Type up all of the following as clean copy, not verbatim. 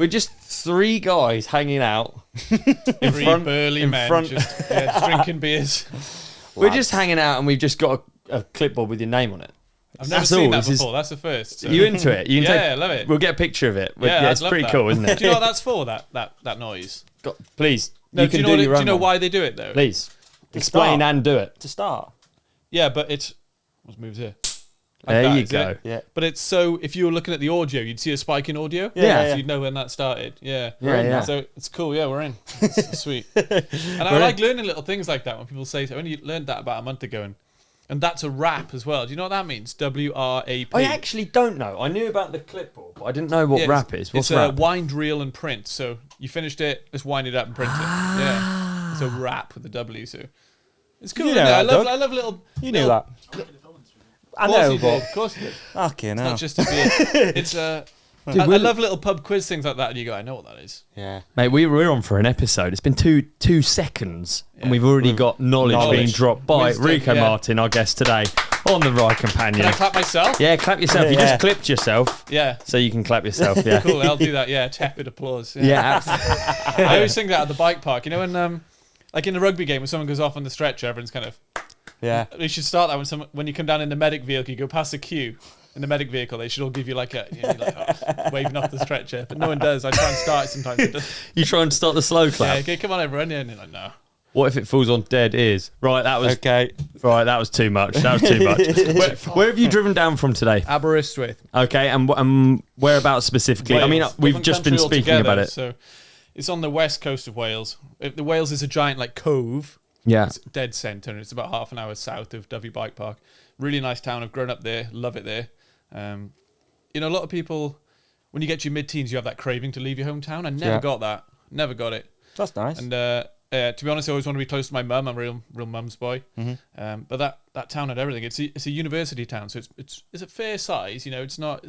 We're just three guys hanging out burly men just drinking beers. We're just hanging out and we've just got a clipboard with your name on it. I've never seen that before. That's the first. So. You into it? I love it. We'll get a picture of it. Yeah, it's pretty cool, isn't it? Do you know what that's for? That noise. Please. No, do you know why they do it though? Please explain and do it to start. Yeah, but it's what's moves here. Like there you go. Yeah. But it's so if you were looking at the audio, you'd see a spike in audio. Yeah. So you'd know when that started. Yeah. Yeah. So it's cool. Yeah, we're in. It's sweet. And I like learning little things like that when people say, I only learned that about a month ago. And that's a rap as well. Do you know what that means? WRAP. I actually don't know. I knew about the clipboard, but I didn't know what rap is. What's rap? It's wind, reel, and print. So you finished it, let's wind it up and print it. Yeah. It's a rap with a W. So it's cool. You know I that, love little. You knew that. I know, but of course you did. Okay, now. It's not just a beer. It's a. Dude, I love little pub quiz things like that, and you go, I know what that is. Yeah. Mate, we're on for an episode. It's been two seconds, and we've already got knowledge being dropped by Rico Martin, our guest today, on the Ride Companion. Can I clap myself? Yeah, clap yourself. You just clipped yourself. Yeah. So you can clap yourself, yeah. Cool, I'll do that, yeah. Tepid applause. Yeah, absolutely. I always sing that at the bike park. You know when, like in the rugby game, when someone goes off on the stretcher, everyone's kind of... Yeah. You should start that when you come down in the medic vehicle, you go past the queue. In the medic vehicle, they should all give you like waving off the stretcher, but no one does. I try and start it sometimes. You try and start the slow clap. Yeah, okay, come on everyone. Yeah, and you're like, no. What if it falls on dead ears? Right, that was okay. Right, that was too much. That was too much. Where have you driven down from today? Aberystwyth. Okay, and whereabouts specifically? Wales. I mean, we've just been speaking about it. So it's on the west coast of Wales. The Wales is a giant like cove. Yeah. It's dead centre, and it's about half an hour south of Dyfi Bike Park. Really nice town. I've grown up there. Love it there. You know, a lot of people, when you get to your mid-teens, you have that craving to leave your hometown. I never got that. Never got it. That's nice. And to be honest, I always want to be close to my mum. I'm a real mum's boy. Mm-hmm. But that town had everything. It's a university town, so it's a fair size. You know, it's not.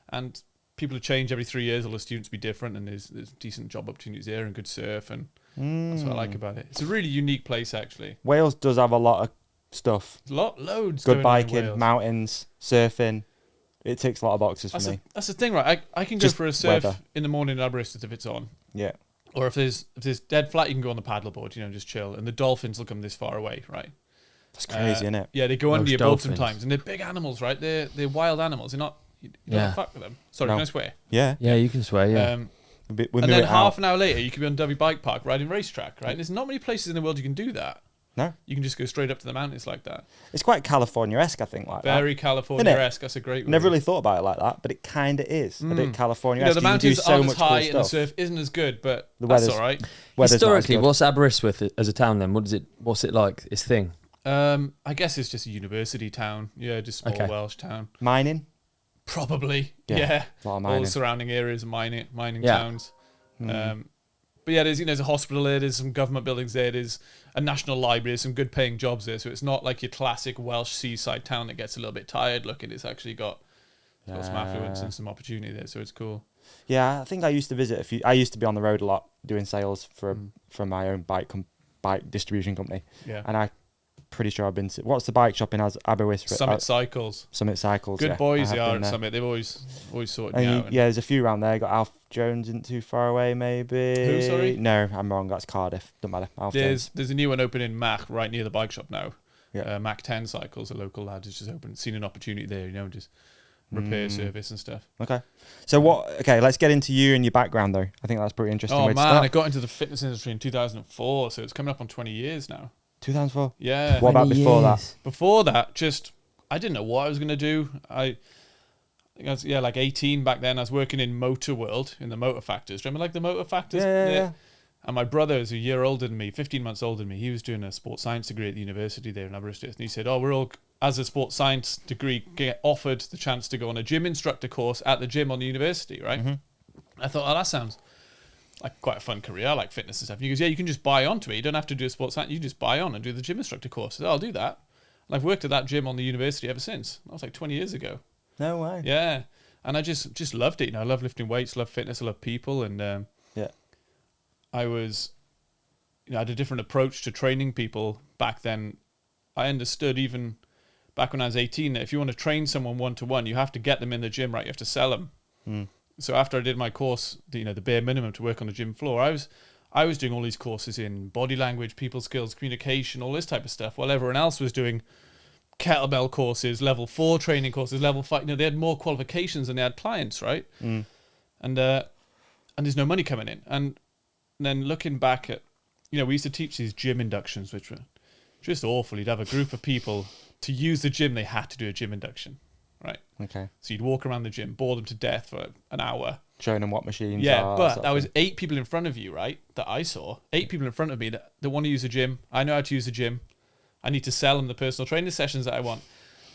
And people change every 3 years. All the students be different, and there's decent job opportunities there and good surf, and that's what I like about it. It's a really unique place, actually. Wales does have a lot of stuff. Loads. Good biking, mountains, surfing. It ticks a lot of boxes for me. That's the thing, right? I can go for a surf in the morning in Aberystwyth if it's on. Yeah. Or if there's dead flat, you can go on the paddleboard, you know, just chill. And the dolphins will come this far away, right? That's crazy, isn't it? Yeah, they go under your boat sometimes, and they're big animals, right? They're wild animals. They're not. You don't fuck with them. Sorry, can I swear? Yeah. Yeah, you can swear. Yeah. And then half an hour later, you could be on Dyfi Bike Park riding racetrack, right? And there's not many places in the world you can do that. No. You can just go straight up to the mountains like that. It's quite California-esque, I think, like Very California-esque. That's a great word. Never really thought about it like that, but it kind of is. A bit California-esque. You know, the mountains aren't as high and the surf isn't as good, but that's all right. Historically, what's Aberystwyth as a town then? What's it like, its thing? I guess it's just a university town. Yeah, just small Welsh town. Mining? Probably. Yeah. A lot of mining. All the surrounding areas are mining towns. But yeah, there's a hospital there, there's some government buildings there, there's a national library, there's some good paying jobs there. So it's not like your classic Welsh seaside town that gets a little bit tired looking. It's actually got some affluence and some opportunity there, so it's cool. Yeah, I think I used to visit a few. I used to be on the road a lot doing sales for my own bike distribution company. Yeah. And I'm pretty sure I've been to, what's the bike shop in Aberystwyth? Summit Cycles. Summit Cycles. Good boys they are at Summit. They've always sorted me out. Yeah, there's a few around there. Got Alf Jones isn't too far away, maybe. Who, sorry? No, I'm wrong. That's Cardiff. Don't matter. There's a new one open in Mach, right near the bike shop now. Yeah. Mach 10 Cycles, a local lad, has just opened. Seen an opportunity there, you know, just repair service and stuff. Okay. So let's get into you and your background though. I think that's pretty interesting. Oh man, I got into the fitness industry in 2004, so it's coming up on 20 years now. 2004? Yeah. What about before that? Before that, I didn't know what I was going to do. I think I was, like 18 back then. I was working in Motor World, in the Motor Factors. Remember like the Motor Factors? Yeah. And my brother is a year older than me, 15 months older than me. He was doing a sports science degree at the university there in Aberystwyth. And he said, we're all, as a sports science degree, get offered the chance to go on a gym instructor course at the gym on the university, right? Mm-hmm. I thought, that sounds like quite a fun career. I like fitness and stuff. And he goes, you can just buy onto it. You don't have to do a sports science. You just buy on and do the gym instructor course. I said, I'll do that. And I've worked at that gym on the university ever since. That was like 20 years ago. No way. Yeah. And I just loved it. You know, I love lifting weights, love fitness, I love people. And I had a different approach to training people back then. I understood even back when I was 18 that if you want to train someone one-to-one, you have to get them in the gym, right? You have to sell them. So after I did my course, the bare minimum to work on the gym floor, I was doing all these courses in body language, people skills, communication, all this type of stuff, while everyone else was doing kettlebell courses, level 4 training courses, level 5. They had more qualifications than they had clients, right? And there's no money coming in. And then looking back at, we used to teach these gym inductions, which were just awful. You'd have a group of people to use the gym, they had to do a gym induction, right? Okay. So you'd walk around the gym, bore them to death for an hour. Showing them what machines Yeah, are. but that was 8 people in front of you, right? That I saw. 8 people in front of me that want to use the gym. I know how to use the gym. I need to sell them the personal training sessions that I want.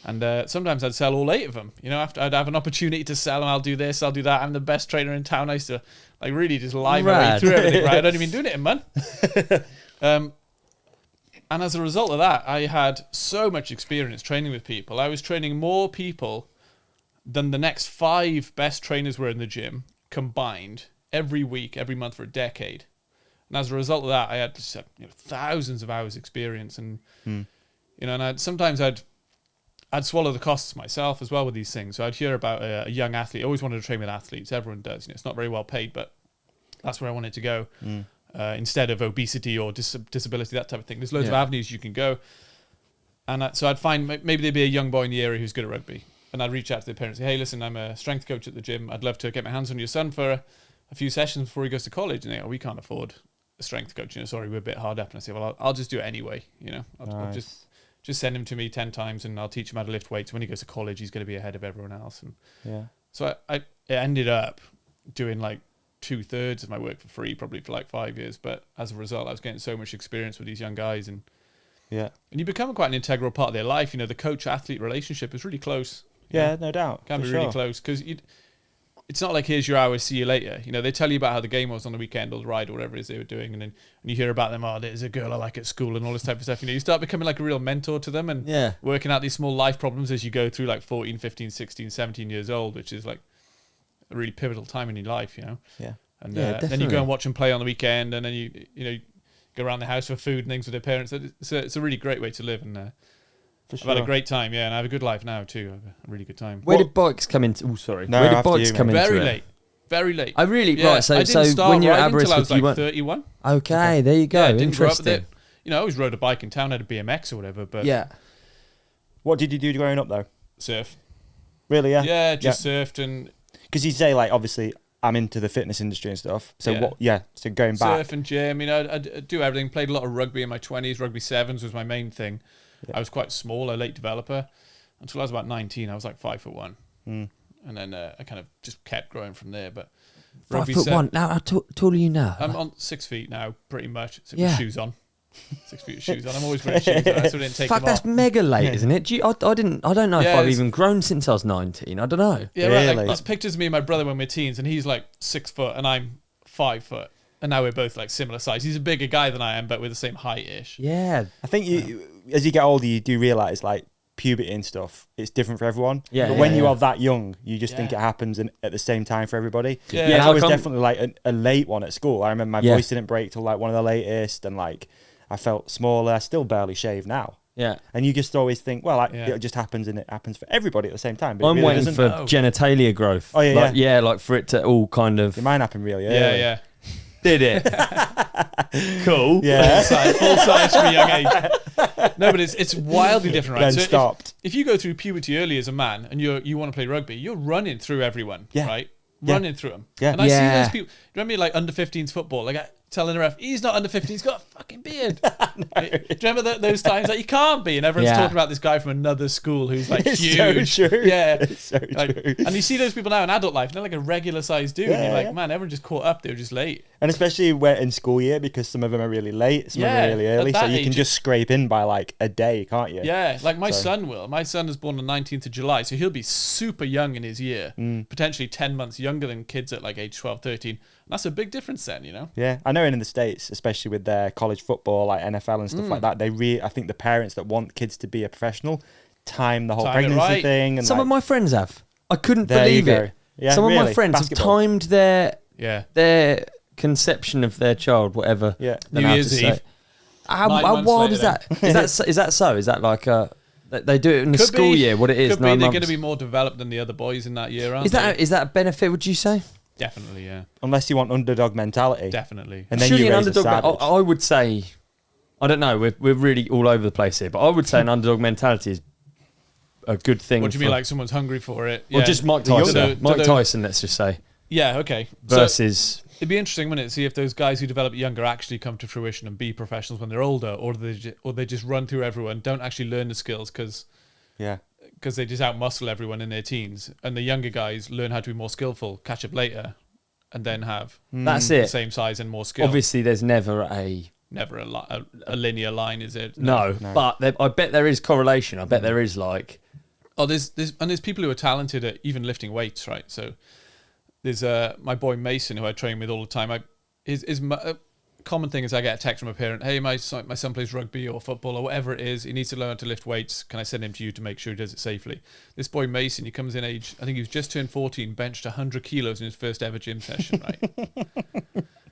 And sometimes I'd sell all 8 of them. After I'd have an opportunity to sell them, I'll do this, I'll do that. I'm the best trainer in town. I used to really just lie my way through everything, right? I'd only been doing it a month. And as a result of that, I had so much experience training with people. I was training more people than the next 5 best trainers were in the gym combined every week, every month for a decade. And as a result of that, I had thousands of hours experience. And, and sometimes I'd swallow the costs myself as well with these things. So I'd hear about a young athlete. I always wanted to train with athletes. Everyone does. It's not very well paid, but that's where I wanted to go. Instead of obesity or disability, that type of thing. There's loads of avenues you can go. And so I'd find maybe there'd be a young boy in the area who's good at rugby. And I'd reach out to their parents and say, hey, listen, I'm a strength coach at the gym. I'd love to get my hands on your son for a few sessions before he goes to college. And they go, we can't afford a strength coach. Sorry, we're a bit hard up. And I say, well, I'll just do it anyway. I'll just send him to me 10 times and I'll teach him how to lift weights. When he goes to college, he's going to be ahead of everyone else. And so I ended up doing 2/3 of my work for free, probably for 5 years. But as a result, I was getting so much experience with these young guys. And you become quite an integral part of their life. The coach-athlete relationship is really close. Yeah, no doubt. Can be really close because it's not like, here's your hours, see you later. They tell you about how the game was on the weekend or the ride or whatever it is they were doing. And then you hear about them, there's a girl I like at school and all this type of stuff. You start becoming a real mentor to them and working out these small life problems as you go through 14, 15, 16, 17 years old, which is a really pivotal time in your life, Yeah. And then you go and watch them play on the weekend and then you go around the house for food and things with their parents. It's a really great way to live. And I've had a great time, and I have a good life now too. I have a really good time. Where did bikes come into? Oh, sorry. No, where did bikes come into? Very late. I really right. So I didn't start when you're at riding until I was Aberystwyth, 31. Okay, there you go. Yeah, I didn't grow up with Interesting. it. I always rode a bike in town. I had a BMX or whatever. But What did you do growing up though? surf. Really? Yeah. Yeah, just surfed and Because you say obviously I'm into the fitness industry and stuff. So So going back. surf and gym. I'd do everything. Played a lot of rugby in my 20s. Rugby sevens was my main thing. I was quite small, a late developer. Until I was about 19, I was 5'1", and then I kind of just kept growing from there. But 5'1". Now, how tall are you now? I'm on 6 feet now, pretty much. With shoes on. 6 feet of shoes on. I'm always wearing shoes on. I sort of didn't take them that's off. mega late, isn't it? I don't know if I've even grown since I was 19. I don't know. Yeah, really? right. There's pictures of me and my brother when we're teens, and he's 6 foot, and I'm 5 foot. And now we're both similar size. He's a bigger guy than I am, but we're the same height-ish. Yeah. I think as you get older, you do realise puberty and stuff, it's different for everyone. Yeah. But when you are that young, you just think it happens at the same time for everybody. Yeah. And I was definitely a late one at school. I remember my voice didn't break till one of the latest, and I felt smaller. I still barely shave now. Yeah. And you just always think, it just happens, and it happens for everybody at the same time. But I'm waiting for genitalia growth. Oh, yeah. For it to all kind of... It might happen really early. Yeah. Did it? Cool. Yeah. Full size from a young age. No, but it's wildly different, right? Then stopped. If you go through puberty early as a man and you want to play rugby, you're running through everyone, right? Running through them. Yeah. And I see those people. Do you remember under 15s football? Telling the ref, he's not under 15, he's got a fucking beard. Do you remember those times you can't be? And everyone's talking about this guy from another school who's it's huge. So true. Yeah. It's so true. And you see those people now in adult life, they're a regular sized dude. And you're man, everyone just caught up, they were just late. And especially we're in school year, because some of them are really late, some of them are really early. So you can just scrape in by a day, can't you? Yeah, my son will. My son is born on the 19th of July, so he'll be super young in his year, potentially 10 months younger than kids at age 12, 13. And that's a big difference then, Yeah, I know in the States, especially with their college football, NFL and stuff like that, I think the parents that want kids to be a professional time the whole pregnancy thing. And some of my friends have. I couldn't believe it. Yeah, some of my friends have timed their conception of their child, whatever. Yeah. New Year's Eve. How wild is that? Is that so? Is that they do it in the school year? What it is? Could be. They're going to be more developed than the other boys in that year, aren't they? Is that a benefit? Would you say? Definitely, yeah. Unless you want underdog mentality. Definitely. And then Surely you an raise a underdog. savage. I would say, I don't know. We're really all over the place here, but I would say an underdog mentality is a good thing. What do you mean, like someone's hungry for it? Or just Mike Tyson. Mike Tyson, let's just say. Yeah, okay. Versus... So it'd be interesting, wouldn't it, see if those guys who develop younger actually come to fruition and be professionals when they're older, or they just run through everyone, don't actually learn the skills because they just outmuscle everyone in their teens, and the younger guys learn how to be more skillful, catch up later, and then have that's the it. same size and more skill. Obviously, there's never a linear line, is it? No. But I bet there is correlation. I bet there is like... Oh, there's people who are talented at even lifting weights, right? So there's my boy Mason, who I train with all the time. His common thing is I get a text from a parent, hey, my son plays rugby or football or whatever it is. He needs to learn how to lift weights. Can I send him to you to make sure he does it safely? This boy Mason, he comes in age, I think he was just turned 14, benched 100 kilos in his first ever gym session, right?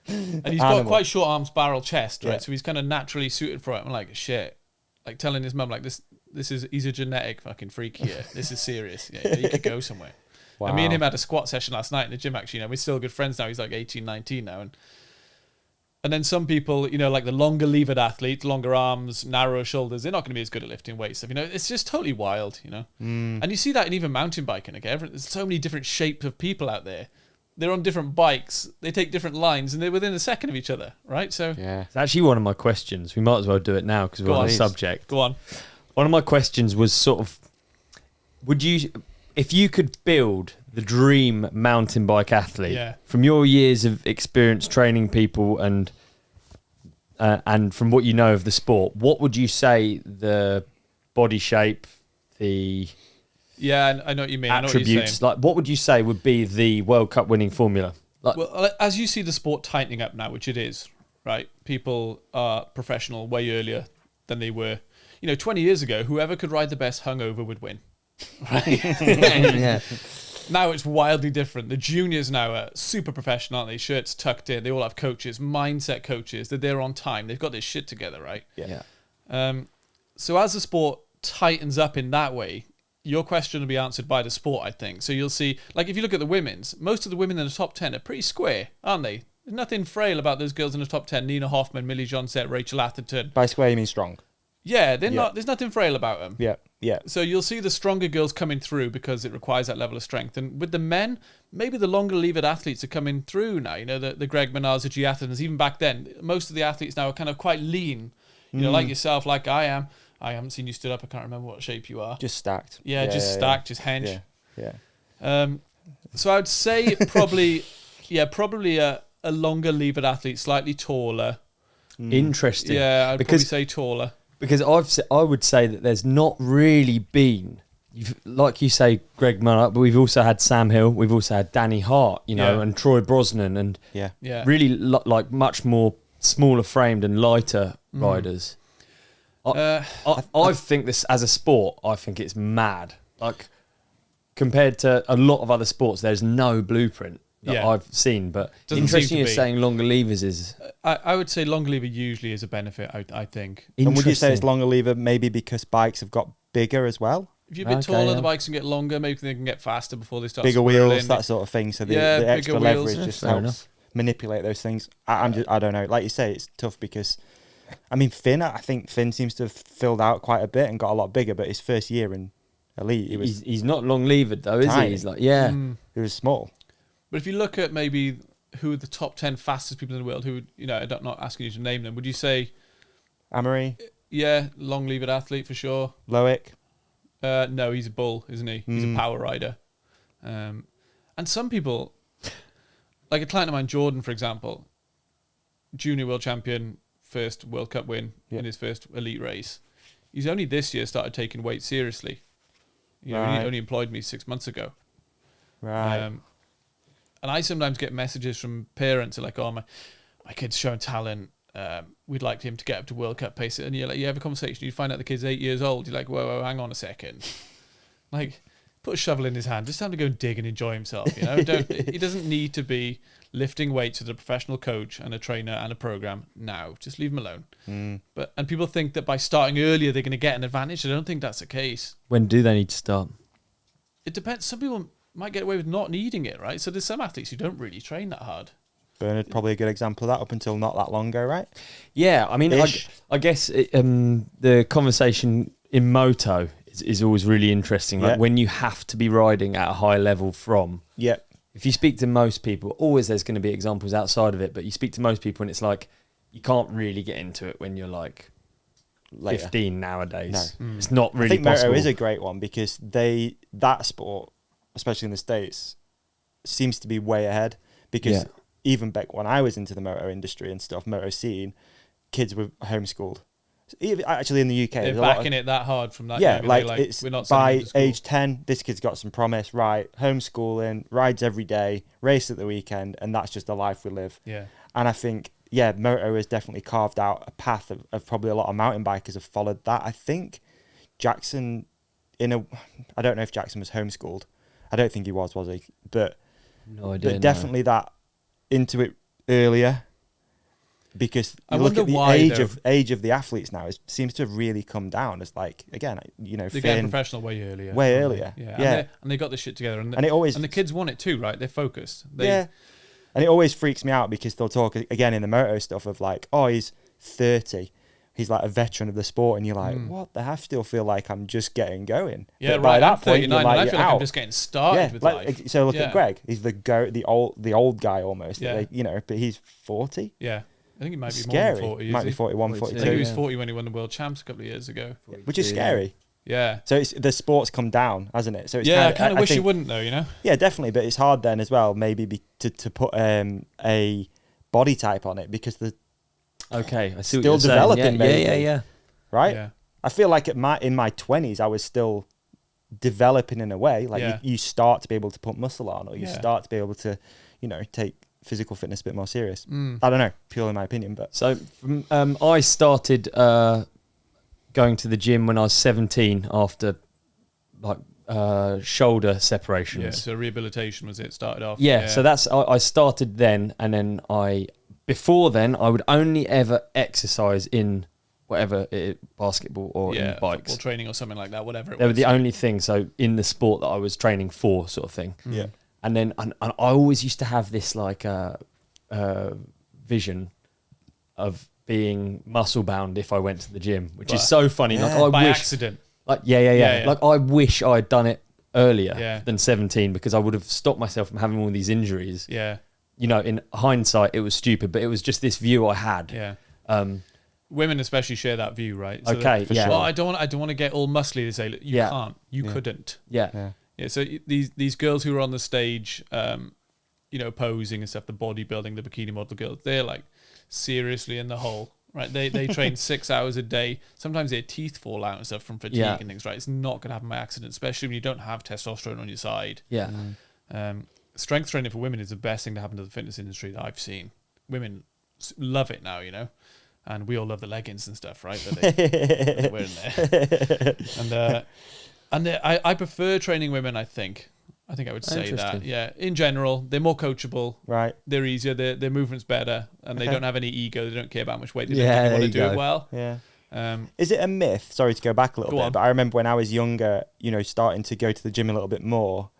And he's got quite short arms, barrel chest, right? So he's kind of naturally suited for it. I'm like, shit. Like telling his mum, like, he's a genetic fucking freak here. This is serious. Yeah, he could go somewhere. Wow. And me and him had a squat session last night in the gym, actually. We're still good friends now. He's like 18, 19 now. And then some people, like the longer levered athletes, longer arms, narrower shoulders, they're not going to be as good at lifting weights. It's just totally wild, And you see that in even mountain biking, okay? There's so many different shapes of people out there. They're on different bikes. They take different lines, and they're within a second of each other, right? So it's actually one of my questions. We might as well do it now because we're on the subject. Go on. One of my questions was sort of, if you could build the dream mountain bike athlete from your years of experience training people and from what you know of the sport, what would you say the body shape, the I know what you mean. attributes, what would you say would be the World Cup winning formula? Well, as you see the sport tightening up now, which it is, right? People are professional way earlier than they were. 20 years ago, whoever could ride the best hungover would win. Right? Yeah. Now it's wildly different. The juniors now are super professional, aren't they? Shirts tucked in. They all have coaches, mindset coaches. They're there on time. They've got this shit together, right? Yeah. So as the sport tightens up in that way, your question will be answered by the sport, I think. So you'll see, like if you look at the women's, most of the women in the top 10 are pretty square, aren't they? There's nothing frail about those girls in the top 10. Nina Hoffman, Millie Johnset, Rachel Atherton. By square, you mean strong? Yeah, they're not. There's nothing frail about them. Yeah. So you'll see the stronger girls coming through because it requires that level of strength. And with the men, maybe the longer levered athletes are coming through now. The Greg Menards, the G Athens. Even back then, most of the athletes now are kind of quite lean. Like yourself, like I am. I haven't seen you stood up. I can't remember what shape you are. Just stacked. Stacked, just hench. Yeah. So I would say probably a longer levered athlete, slightly taller. Interesting. Yeah, I'd probably say taller. Because I would say that there's not really been, like you say, Greg Munn, but we've also had Sam Hill, we've also had Danny Hart, and Troy Brosnan, and really like much more smaller framed and lighter riders. I think this as a sport, I think it's mad. Like compared to a lot of other sports, there's no blueprint that I've seen. But interesting you're saying longer levers is... I would say longer lever usually is a benefit, I think. And would you say it's longer lever maybe because bikes have got bigger as well? If you're a bit taller, the bikes can get longer. Maybe they can get faster before they start bigger wheels, that sort of thing. So the extra leverage just helps enough. Manipulate those things. I don't know. Like you say, it's tough because... I think Finn seems to have filled out quite a bit and got a lot bigger, but his first year in Elite, he's not long levered though, is he? He's like, he was small. But if you look at maybe who are the top 10 fastest people in the world, who, I'm not asking you to name them, would you say... Amory? Yeah, long-levered athlete for sure. Loic? No, he's a bull, isn't he? He's a power rider. And some people, like a client of mine, Jordan, for example, junior world champion, first World Cup win in his first elite race. He's only this year started taking weight seriously. He only employed me 6 months ago. Right. And I sometimes get messages from parents who are like, oh, my kid's showing talent. We'd like him to get up to World Cup pace. And you're like, you have a conversation. You find out the kid's 8 years old. You're like, whoa, hang on a second. Like, put a shovel in his hand. Just tell him to go dig and enjoy himself. He doesn't need to be lifting weights with a professional coach and a trainer and a program now. Just leave him alone. And people think that by starting earlier, they're going to get an advantage. I don't think that's the case. When do they need to start? It depends. Some people might get away with not needing it, right? So there's some athletes who don't really train that hard. Bernard, probably a good example of that up until not that long ago, right? Yeah, I mean, I guess the conversation in moto is always really interesting. Like when you have to be riding at a high level from. Yeah. If you speak to most people, always there's going to be examples outside of it, but you speak to most people and it's like you can't really get into it when you're like later. 15 nowadays. No. It's not really possible. I think moto is a great one because that sport, especially in the States, seems to be way ahead because even back when I was into the moto industry and stuff, moto scene, kids were homeschooled. Even actually in the UK, they're backing it that hard from that. Yeah, like it's we're not by age 10, this kid's got some promise, right? Homeschooling, rides every day, race at the weekend, and that's just the life we live. Yeah. And I think, moto has definitely carved out a path of probably a lot of mountain bikers have followed that. I think Jackson, I don't know if Jackson was homeschooled. I don't think he was he? But no idea. But definitely that into it earlier. Because you look at the age of the athletes now, it seems to have really come down. As like again, they get professional way earlier. Way earlier, yeah. And they got this shit together, and the kids want it too, right? They're focused. And it always freaks me out because they'll talk again in the moto stuff of like, oh, he's 30, he's like a veteran of the sport, and you're like, what? I still feel like I'm just getting going. Yeah, but by that point, 39, and I feel like I'm just getting started with life. So look at Greg. He's the old guy almost. Yeah. But he's 40. Yeah. I think he might be scary. more than 40. Might be 41, 42. I think he was 40 when he won the world champs a couple of years ago. 42, which is scary. Yeah. So the sport's come down, hasn't it? So it's I kind of wish you wouldn't though, Yeah, definitely. But it's hard then as well, maybe to put a body type on it because the I see still what you're developing. Saying. Yeah. Right. Yeah. I feel like in my 20s, I was still developing in a way. Like you start to be able to put muscle on, or you start to be able to, take physical fitness a bit more serious. I don't know, purely my opinion, but so I started going to the gym when I was 17 after like shoulder separations. Yeah, so rehabilitation was it started off. Yeah, so that's I started then, and then before then I would only ever exercise in whatever basketball or in bikes, football training or something like that, whatever. They were the only thing. So in the sport that I was training for, sort of thing. Yeah. And then and I always used to have this like vision of being muscle bound if I went to the gym, which is so funny. Yeah. Like By accident. Like yeah. Like I wish I had done it earlier than 17 because I would have stopped myself from having all these injuries. Yeah. In hindsight, it was stupid, but it was just this view I had. Yeah. Women especially share that view, right? So okay. Yeah. Well, I don't want to get all muscly to say look, you can't, you couldn't. Yeah. Yeah, so these girls who are on the stage, posing and stuff, the bodybuilding, the bikini model girls, they're like seriously in the hole, right? They train 6 hours a day. Sometimes their teeth fall out and stuff from fatigue and things, right? It's not going to happen by accident, especially when you don't have testosterone on your side. Yeah. Strength training for women is the best thing to happen to the fitness industry that I've seen. Women love it now, and we all love the leggings and stuff, right? That they're wearing there. And I prefer training women, I think. I would say that. Yeah. In general, they're more coachable. Right. They're easier. Their movement's better. And they don't have any ego. They don't care about how much weight. They don't want to do it well. Yeah. Is it a myth? Sorry to go back a little bit, but I remember when I was younger, starting to go to the gym a little bit more.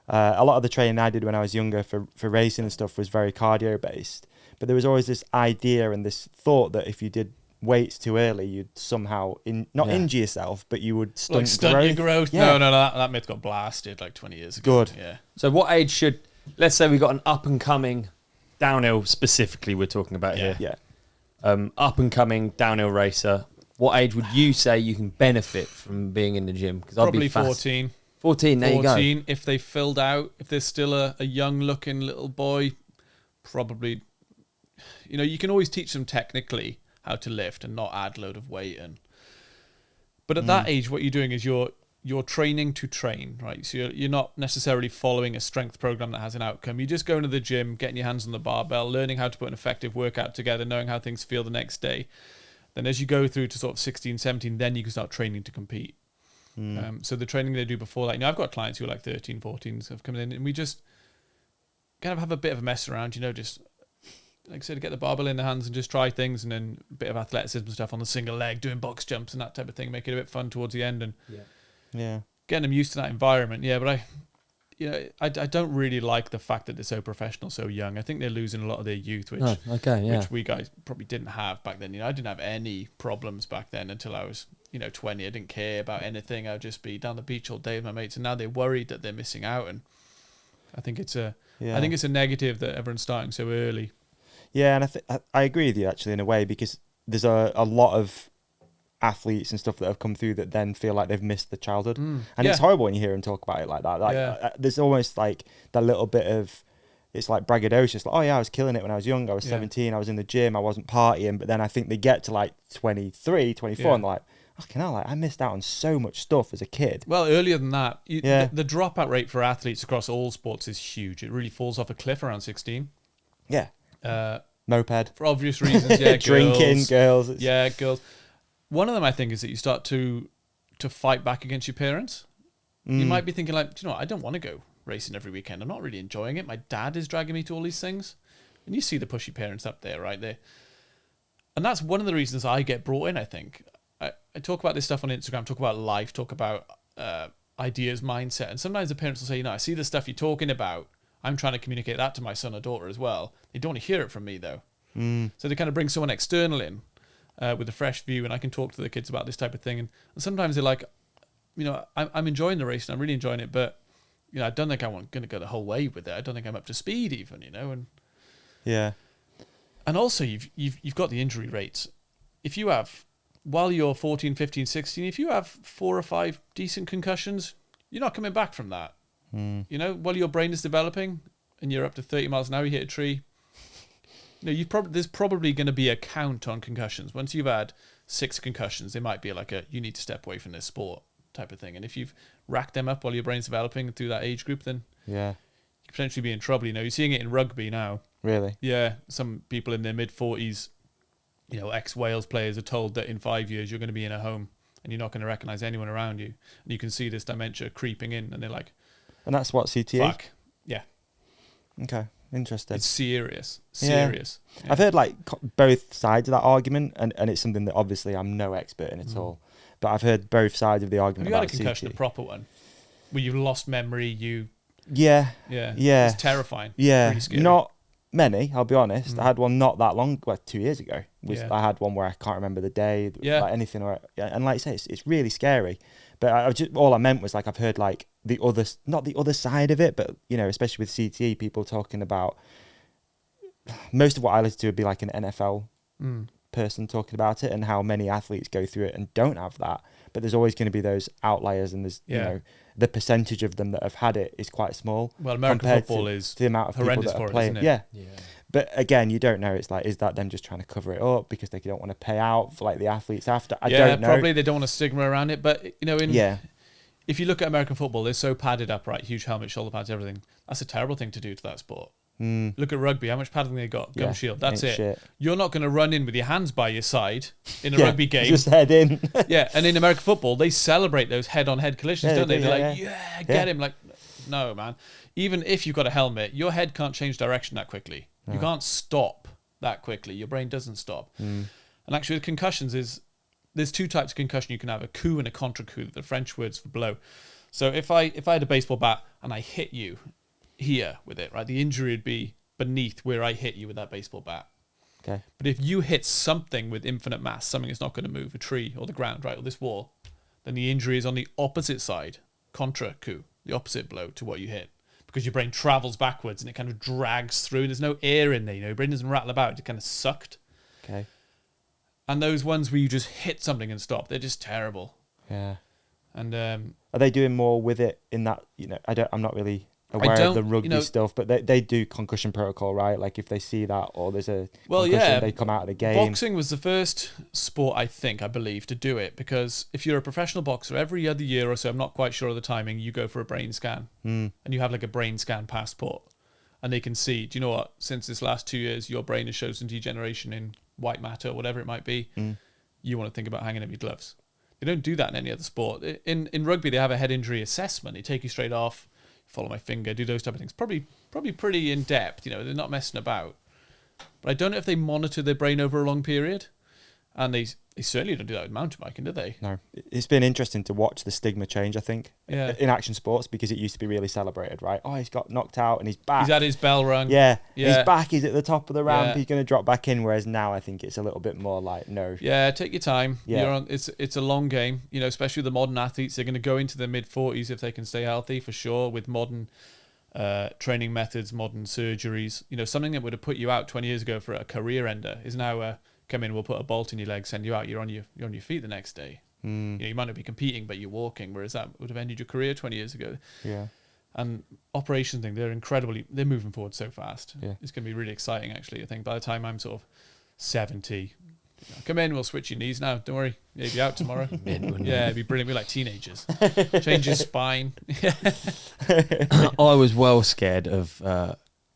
A lot of the training I did when I was younger for racing and stuff was very cardio based. But there was always this idea and this thought that if you did weights too early, you'd somehow injure yourself, but you would stunt your growth. Yeah. No, that myth got blasted like 20 years ago. Good. Yeah. So what age should, let's say we got an up and coming downhill specifically we're talking about here. Yeah. Up and coming downhill racer. What age would you say you can benefit from being in the gym? Because probably 14. 14, there 14, you go. If they filled out, if there's still a young looking little boy, probably, you can always teach them technically how to lift and not add load of weight. But at that age, what you're doing is you're training to train, right? So you're not necessarily following a strength program that has an outcome. You're just going to the gym, getting your hands on the barbell, learning how to put an effective workout together, knowing how things feel the next day. Then as you go through to sort of 16, 17, then you can start training to compete. So the training they do before that, I've got clients who are like 13, 14 have come in, and we just kind of have a bit of a mess around, just like I said, get the barbell in the hands and just try things, and then a bit of athleticism stuff on the single leg, doing box jumps and that type of thing, make it a bit fun towards the end, and getting them used to that environment. Yeah, but I don't really like the fact that they're so professional so young. I think they're losing a lot of their youth, which which we guys probably didn't have back then. I didn't have any problems back then until I was 20. I didn't care about anything. I'd just be down the beach all day with my mates, and now they're worried that they're missing out. And I think it's a negative that everyone's starting so early. Yeah, and I agree with you actually in a way, because there's a lot of athletes and stuff that have come through that then feel like they've missed the childhood, and it's horrible when you hear them talk about it like that. There's almost like that little bit of, it's like braggadocious, like, oh yeah, I was killing it when I was young, I was 17, I was in the gym, I wasn't partying. But then I think they get to like 23, 24 and they're like, fucking hell, like, I missed out on so much stuff as a kid. Well, earlier than that, the dropout rate for athletes across all sports is huge. It really falls off a cliff around 16. Yeah. Moped. For obvious reasons, Drinking, girls. Yeah, girls. One of them, I think, is that you start to fight back against your parents. You might be thinking, like, do you know what? I don't want to go racing every weekend. I'm not really enjoying it. My dad is dragging me to all these things. And you see the pushy parents up there, right there. And that's one of the reasons I get brought in, I think. I talk about this stuff on Instagram, talk about life, talk about ideas, mindset. And sometimes the parents will say, I see the stuff you're talking about. I'm trying to communicate that to my son or daughter as well. They don't want to hear it from me, though. So they kind of bring someone external in with a fresh view, and I can talk to the kids about this type of thing. And sometimes they're like, I'm enjoying the race and I'm really enjoying it, but I don't think I'm going to go the whole way with it. I don't think I'm up to speed even, and and also you've got the injury rates. If you have, while you're 14, 15, 16, if you have 4 or 5 decent concussions, you're not coming back from that. While your brain is developing and you're up to 30 miles an hour, you hit a tree. There's probably going to be a count on concussions. Once you've had 6 concussions, there might be like you need to step away from this sport type of thing. And if you've racked them up while your brain's developing through that age group, then you could potentially be in trouble. You're seeing it in rugby now. Really? Yeah. Some people in their mid-40s, ex-Wales players are told that in 5 years you're going to be in a home and you're not going to recognise anyone around you. And you can see this dementia creeping in, and they're like... And that's what, CTE? Fuck. Yeah. Okay. Interesting. It's serious. Yeah. I've heard like both sides of that argument, and it's something that obviously I'm no expert in at all. But I've heard both sides of the argument. Have you about had a concussion, CTE. a proper one, where you've lost memory? Yeah. It's terrifying. Yeah. Really scary. Not many, I'll be honest. I had one not that long, 2 years ago. I had one where I can't remember the day, like anything, and like I say, it's really scary. But all I meant was, like, I've heard like not the other side of it, but especially with CTE, people talking about, most of what I listen to would be like an NFL person talking about it, and how many athletes go through it and don't have that. But there's always going to be those outliers, and there's the percentage of them that have had it is quite small. Well, American football is the amount of horrendous people that are for playing. it, isn't it? Yeah. But again, you don't know. It's like, is that them just trying to cover it up because they don't want to pay out for like the athletes after? I don't know. Probably they don't want a stigma around it. But if you look at American football, they're so padded up, right? Huge helmet, shoulder pads, everything. That's a terrible thing to do to that sport. Look at rugby, how much padding they got, gum shield, that's it. Shit. You're not going to run in with your hands by your side in a rugby game. Just head in. And in American football, they celebrate those head-on-head collisions, don't they? They're like, get him. Like, no, man. Even if you've got a helmet, your head can't change direction that quickly. You can't stop that quickly. Your brain doesn't stop. And actually, with concussions, there's 2 types of concussion you can have: a coup and a contre coup, the French words for blow. So if I had a baseball bat and I hit you here with it, right, the injury would be beneath where I hit you with that baseball bat. Okay. But if you hit something with infinite mass, something that's not going to move, a tree or the ground, right, or this wall, then the injury is on the opposite side, contre coup, the opposite blow to what you hit. Because your brain travels backwards and it kind of drags through. There's no air in there, your brain doesn't rattle about. It's kind of sucked. Okay. And those ones where you just hit something and stop, they're just terrible. Yeah. And are they doing more with it in that? I'm not really aware of the rugby stuff, but they do concussion protocol, right? Like if they see that or there's a concussion, they come out of the game. Boxing was the first sport, I believe, to do it, because if you're a professional boxer, every other year or so, I'm not quite sure of the timing, you go for a brain scan, and you have like a brain scan passport, and they can see, do you know what? Since this last 2 years, your brain has shown some degeneration in white matter, or whatever it might be. You want to think about hanging up your gloves. They don't do that in any other sport. In rugby, they have a head injury assessment. They take you straight off. Follow my finger, do those type of things. Probably pretty in depth. They're not messing about. But I don't know if they monitor their brain over a long period, and they They certainly don't do that with mountain biking, do they? No. It's been interesting to watch the stigma change, I think, in action sports, because it used to be really celebrated, right? Oh, he's got knocked out and he's back. He's had his bell rung. Yeah. He's back. He's at the top of the ramp. Yeah. He's going to drop back in. Whereas now I think it's a little bit more like, no. Yeah, take your time. Yeah. It's a long game, you know, especially the modern athletes. They're going to go into their mid-40s if they can stay healthy, for sure, with modern training methods, modern surgeries. You know, something that would have put you out 20 years ago for a career ender is now come in, we'll put a bolt in your leg, send you out, you're on your feet the next day. You know, you might not be competing, but you're walking, whereas that would have ended your career 20 years ago. Yeah. And operation thing, they're moving forward so fast. Yeah. It's going to be really exciting, actually. I think by the time I'm sort of 70, come in, we'll switch your knees now. Don't worry. Yeah, you'll be out tomorrow. Yeah, it'd be brilliant. We're like teenagers. Change your spine. I was well scared of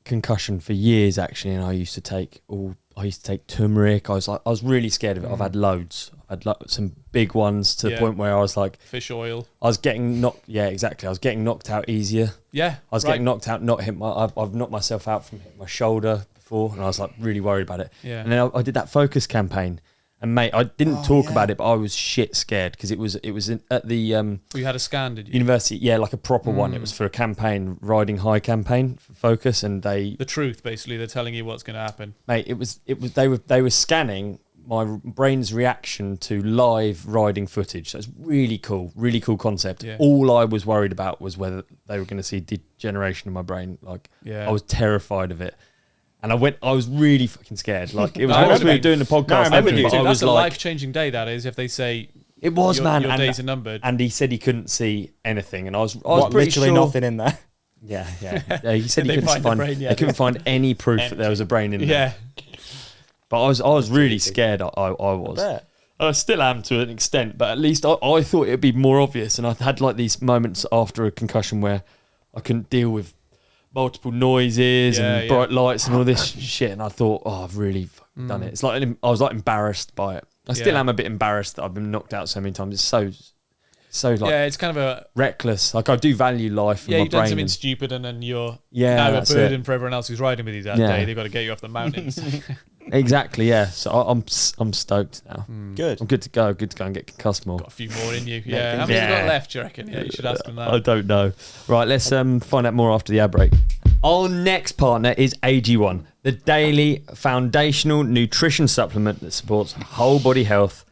concussion for years, actually, and I used to take turmeric. I was really scared of it. I've had loads. I'd some big ones to the point where I was like, fish oil. I was getting knocked. Yeah, exactly. I was getting knocked out easier. Yeah, I was getting knocked out. I've knocked myself out from hitting my shoulder before, and I was like really worried about it. Yeah. And then I did that focus campaign, and mate, I didn't talk about it, but I was shit scared because it was at the you had a scan, did you? University, yeah, like a proper one. It was for a campaign, riding high campaign for Focus, and the truth, basically, they're telling you what's going to happen. Mate, they were scanning my brain's reaction to live riding footage. So it's really cool concept. Yeah. All I was worried about was whether they were going to see degeneration in my brain. Like, I was terrified of it. And I was really fucking scared. Like, it was whilst we were doing the podcast. That's a life-changing day, that is, if they say it was, man. Your days are numbered. And he said he couldn't see anything. And I was pretty literally sure, nothing in there. Yeah. He said he couldn't find any proof that there was a brain in there. Yeah. But I was really scared. I was. I still am to an extent, but at least I thought it'd be more obvious. And I've had like these moments after a concussion where I couldn't deal with multiple noises and bright lights and all this shit. And I thought, I've really done it. It's like I was like embarrassed by it. I still am a bit embarrassed that I've been knocked out so many times. It's so like it's kind of a reckless. Like, I do value life. And my you've done brain something stupid, and then you're now a burden for everyone else who's riding with you that day. They've got to get you off the mountains. Exactly, yeah. So I'm stoked now. Good. I'm good to go. Good to go and get concussed more. Got a few more in you. Yeah. How many have you got left, do you reckon? Yeah, you should ask them that. I don't know. Right, let's find out more after the ad break. Our next partner is AG1, the daily foundational nutrition supplement that supports whole body health.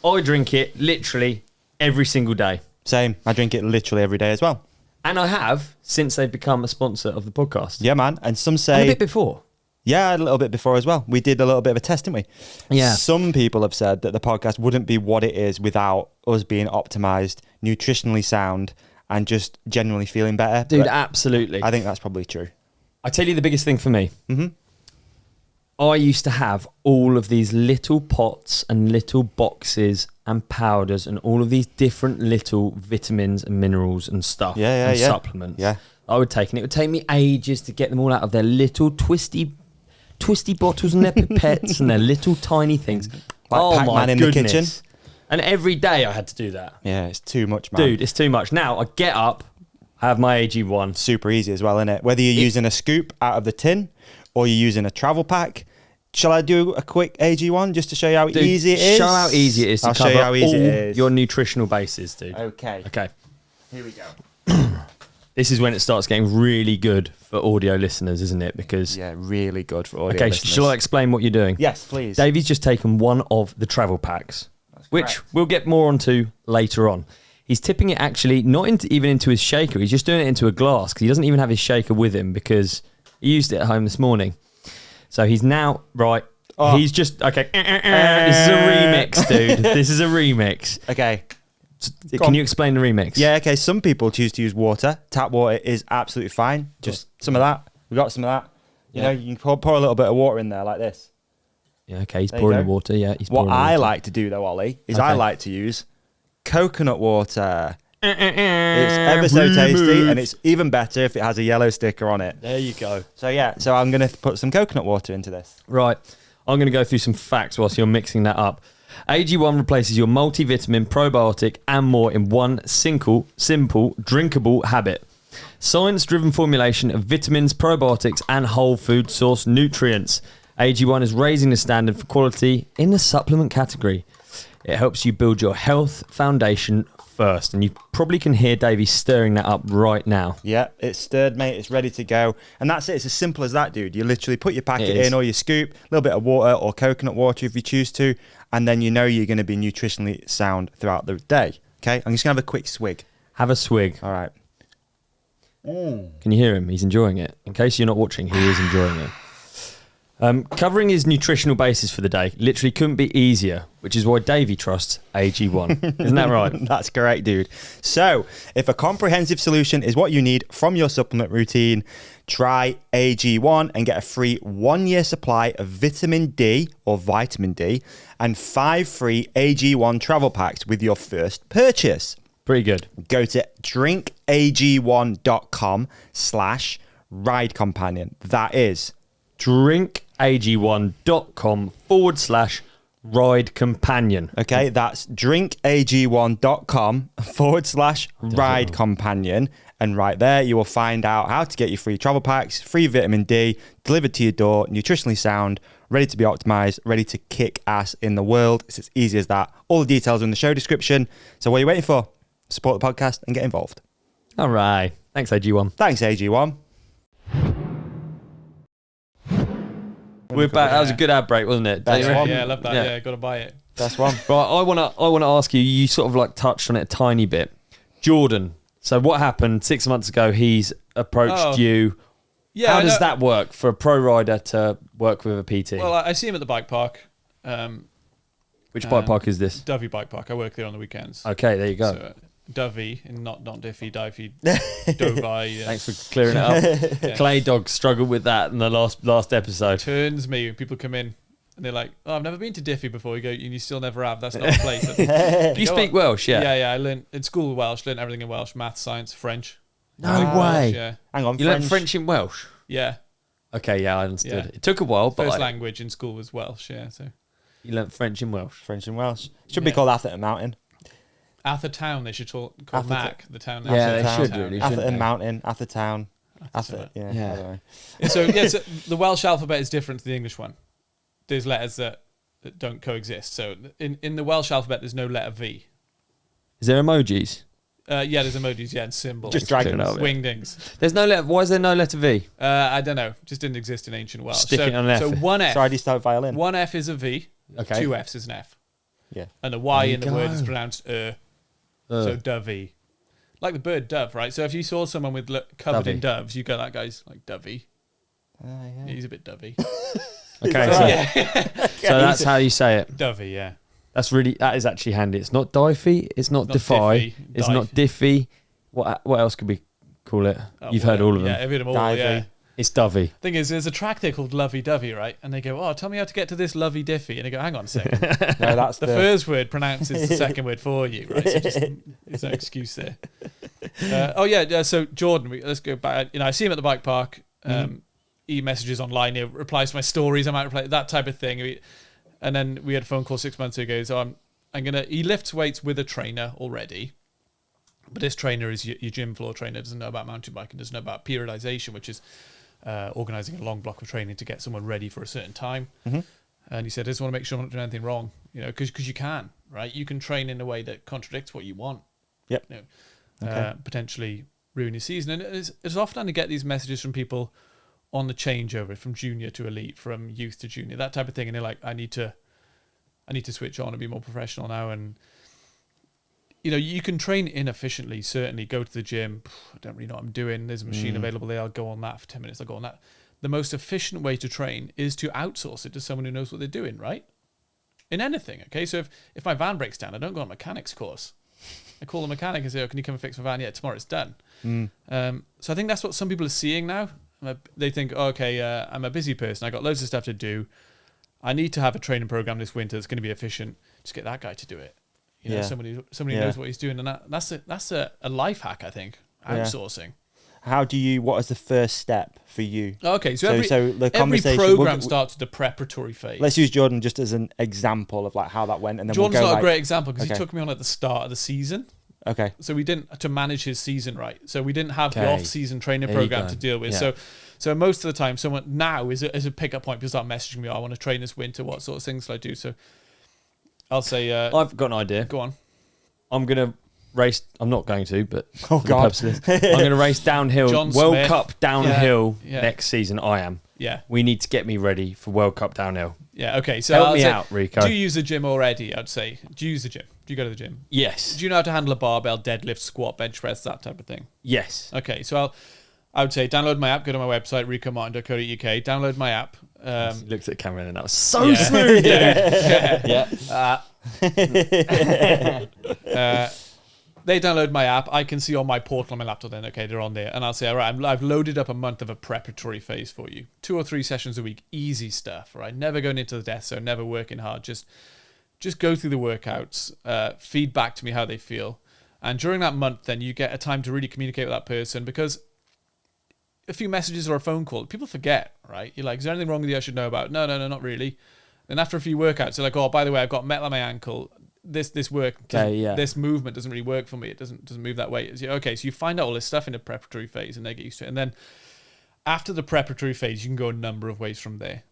I drink it literally every single day. Same. I drink it literally every day as well. And I have since they've become a sponsor of the podcast. Yeah, man. And some say... And a bit before. Yeah, a little bit before as well. We did a little bit of a test, didn't we? Yeah. Some people have said that the podcast wouldn't be what it is without us being optimized, nutritionally sound, and just generally feeling better. Dude, absolutely. I think that's probably true. I tell you the biggest thing for me. I used to have all of these little pots and little boxes and powders and all of these different little vitamins and minerals and stuff and supplements. Yeah. I would take, and it would take me ages to get them all out of their little twisty bottles and their pipettes and their little tiny things. Like Pac-Man in the kitchen. And every day I had to do that. Yeah, it's too much, man. Dude, it's too much. Now I get up, I have my AG1. Super easy as well, isn't it? Whether you're using a scoop out of the tin or you're using a travel pack. Shall I do a quick AG1 just to show you how easy it is? Show how easy it is to cover all your nutritional bases, dude. Okay. Here we go. This is when it starts getting really good for audio listeners, isn't it? Because really good for audio listeners. Shall I explain what you're doing? Yes, please. Davey's just taken one of the travel packs, which we'll get more onto later on. He's tipping it actually not even into his shaker. He's just doing it into a glass because he doesn't even have his shaker with him because he used it at home this morning. So he's now, he's just, this is a remix, dude. This is a remix. Okay. Can you explain the remix? Yeah, okay. Some people choose to use water. Tap water is absolutely fine. Just some of that. We got some of that. You know, you can pour a little bit of water in there like this. Yeah, okay. He's pouring the water. Yeah, he's pouring the water. What I like to do, though, Ollie, is I like to use coconut water. It's ever so tasty, and it's even better if it has a yellow sticker on it. There you go. So I'm going to put some coconut water into this. Right. I'm going to go through some facts whilst you're mixing that up. AG1 replaces your multivitamin, probiotic, and more in one simple, drinkable habit. Science-driven formulation of vitamins, probiotics, and whole food source nutrients. AG1 is raising the standard for quality in the supplement category. It helps you build your health foundation first. And you probably can hear Davey stirring that up right now. Yeah, it's stirred, mate. It's ready to go. And that's it. It's as simple as that, dude. You literally put your packet in or your scoop, a little bit of water or coconut water if you choose to, and then you know you're going to be nutritionally sound throughout the day. Okay? I'm just going to have a quick swig. Have a swig. All right. Can you hear him? He's enjoying it. In case you're not watching, he is enjoying it. Covering his nutritional basis for the day literally couldn't be easier, which is why Davey trusts AG1. Isn't that right? That's correct, dude. So, if a comprehensive solution is what you need from your supplement routine, try AG1 and get a free 1-year supply of vitamin D or vitamin D and 5 free AG1 travel packs with your first purchase. Pretty good. Go to drinkag1.com/ride companion. That is drinkag1.com/ride companion. Okay, that's drinkag1.com/ride companion. And right there, you will find out how to get your free travel packs, free vitamin D, delivered to your door, nutritionally sound, ready to be optimized, ready to kick ass in the world. It's as easy as that. All the details are in the show description. So what are you waiting for? Support the podcast and get involved. All right. Thanks, AG1. Thanks, AG1. We're back. That was a good ad break, wasn't it? That's one. Yeah, I love that. Yeah, got to buy it. That's one. Right, I wanna ask you. You sort of like touched on it a tiny bit, Jordan. So what happened 6 months ago? He's approached you. Yeah. How does that work for a pro rider to work with a PT? Well, I see him at the bike park. Which bike park is this? Dovey Bike Park. I work there on the weekends. Okay, there you go. So, Dovey, and not Diffie, Divey, Dovi. Thanks for clearing it up. Yeah. Clay Dog struggled with that in the last episode. Turns me when people come in and they're like, "Oh, I've never been to Diffie before." You go, "You still never have. That's not a place." You speak Welsh, yeah? Yeah. I learned in school Welsh. Learned everything in Welsh: math, science, French. No way. Yeah. Hang on. You learned French in Welsh? Yeah. Okay, yeah, I understood. Yeah. It took a while, but first language in school was Welsh. Yeah, so. You learnt French in Welsh. French and Welsh. Should be called Atherton Mountain. Athertown, they should call Mac, the town. Yeah, they should Athertown. really. Atherton Mountain, Athertown. Atherton, yeah. Yeah. I don't know. So the Welsh alphabet is different to the English one. There's letters that don't coexist. So in the Welsh alphabet, there's no letter V. Is there emojis? Yeah, there's emojis, and symbols. Just dragons. Wingdings. There's no letter. Why is there no letter V? I don't know. Just didn't exist in ancient Welsh. Stick it on an F. So one F. So I just start violin. One F is a V. Okay. 2 Fs is an F. Yeah. And the Y There in you the word go. is pronounced So dovey. Like the bird dove, right? So if you saw someone with covered in doves, you go, that guy's like dovey. Yeah. He's a bit dovey. Okay, so that's how you say it. Dovey, yeah. That is actually handy. It's not Diffie. It's not Defy. Diffie, It's Dive. not Diffie. What else could we call it? You've heard all of them. Yeah, I've heard them all, Divey. yeah. It's Dovey. Thing is, there's a track there called Lovey Dovey, right? And they go, "Oh, tell me how to get to this Lovey Diffie." And I go, "Hang on a second. No, that's the first word pronounces the second word for you, right? So there's no excuse there." So Jordan, let's go back. I see him at the bike park. He messages online. He replies to my stories. I might reply that type of thing. And then we had a phone call 6 months ago. So he lifts weights with a trainer already. But this trainer is your gym floor trainer, doesn't know about mountain biking, doesn't know about periodization, which is organising a long block of training to get someone ready for a certain time. Mm-hmm. And he said, I just want to make sure I'm not doing anything wrong, because you can, right? You can train in a way that contradicts what you want. Yep. Potentially ruin your season. And it's often to get these messages from people on the changeover from junior to elite, from youth to junior, that type of thing. And they're like, I need to switch on and be more professional now. And you can train inefficiently, certainly. Go to the gym. I don't really know what I'm doing. There's a machine available there. I'll go on that for 10 minutes. I'll go on that. The most efficient way to train is to outsource it to someone who knows what they're doing, right? In anything, okay? So if my van breaks down, I don't go on a mechanics course. I call the mechanic and say, can you come and fix my van? Yeah, tomorrow it's done. So I think that's what some people are seeing now. They think, I'm a busy person. I got loads of stuff to do. I need to have a training program this winter that's going to be efficient. Just get that guy to do it. Somebody who knows what he's doing, and that's a life hack, I think. Outsourcing. What is the first step for you? Okay, so the every conversation program starts with the preparatory phase. Let's use Jordan just as an example of like how that went, and then Jordan's we'll go not a great example because he took me on at the start of the season. Okay. So we didn't to manage his season right. So we didn't have the off-season training program to deal with. Yeah. So most of the time, someone now is a pickup point. People start messaging me, I want to train this winter. What sort of things do I do? So I'll say... I've got an idea. Go on. I'm going to race... I'm not going to, but oh, God. I'm going to race downhill. John World Smith. Cup downhill Yeah. next season. I am. Yeah. We need to get me ready for World Cup downhill. Yeah, okay. So Help me out, Rico. Do you use the gym already, I'd say? Do you use the gym? Do you go to the gym? Yes. Do you know how to handle a barbell, deadlift, squat, bench press, that type of thing? Yes. Okay, so I would say download my app, go to my website, ricomartin.co.uk, download my app. He looked at Cameron and that was so smooth, dude. They download my app. I can see on my portal on my laptop then, okay, they're on there. And I'll say, all right, I've loaded up a month of a preparatory phase for you. 2 or 3 sessions a week, easy stuff, right? Never going into the death zone, never working hard. Just go through the workouts, feedback to me how they feel. And during that month, then you get a time to really communicate with that person, because a few messages or a phone call, people forget, right? You're like, is there anything wrong with you I should know about? No, not really. Then after a few workouts, they're like, oh, by the way, I've got metal on my ankle. This movement doesn't really work for me. It doesn't move that way. Okay, so you find out all this stuff in the preparatory phase and they get used to it. And then after the preparatory phase, you can go a number of ways from there.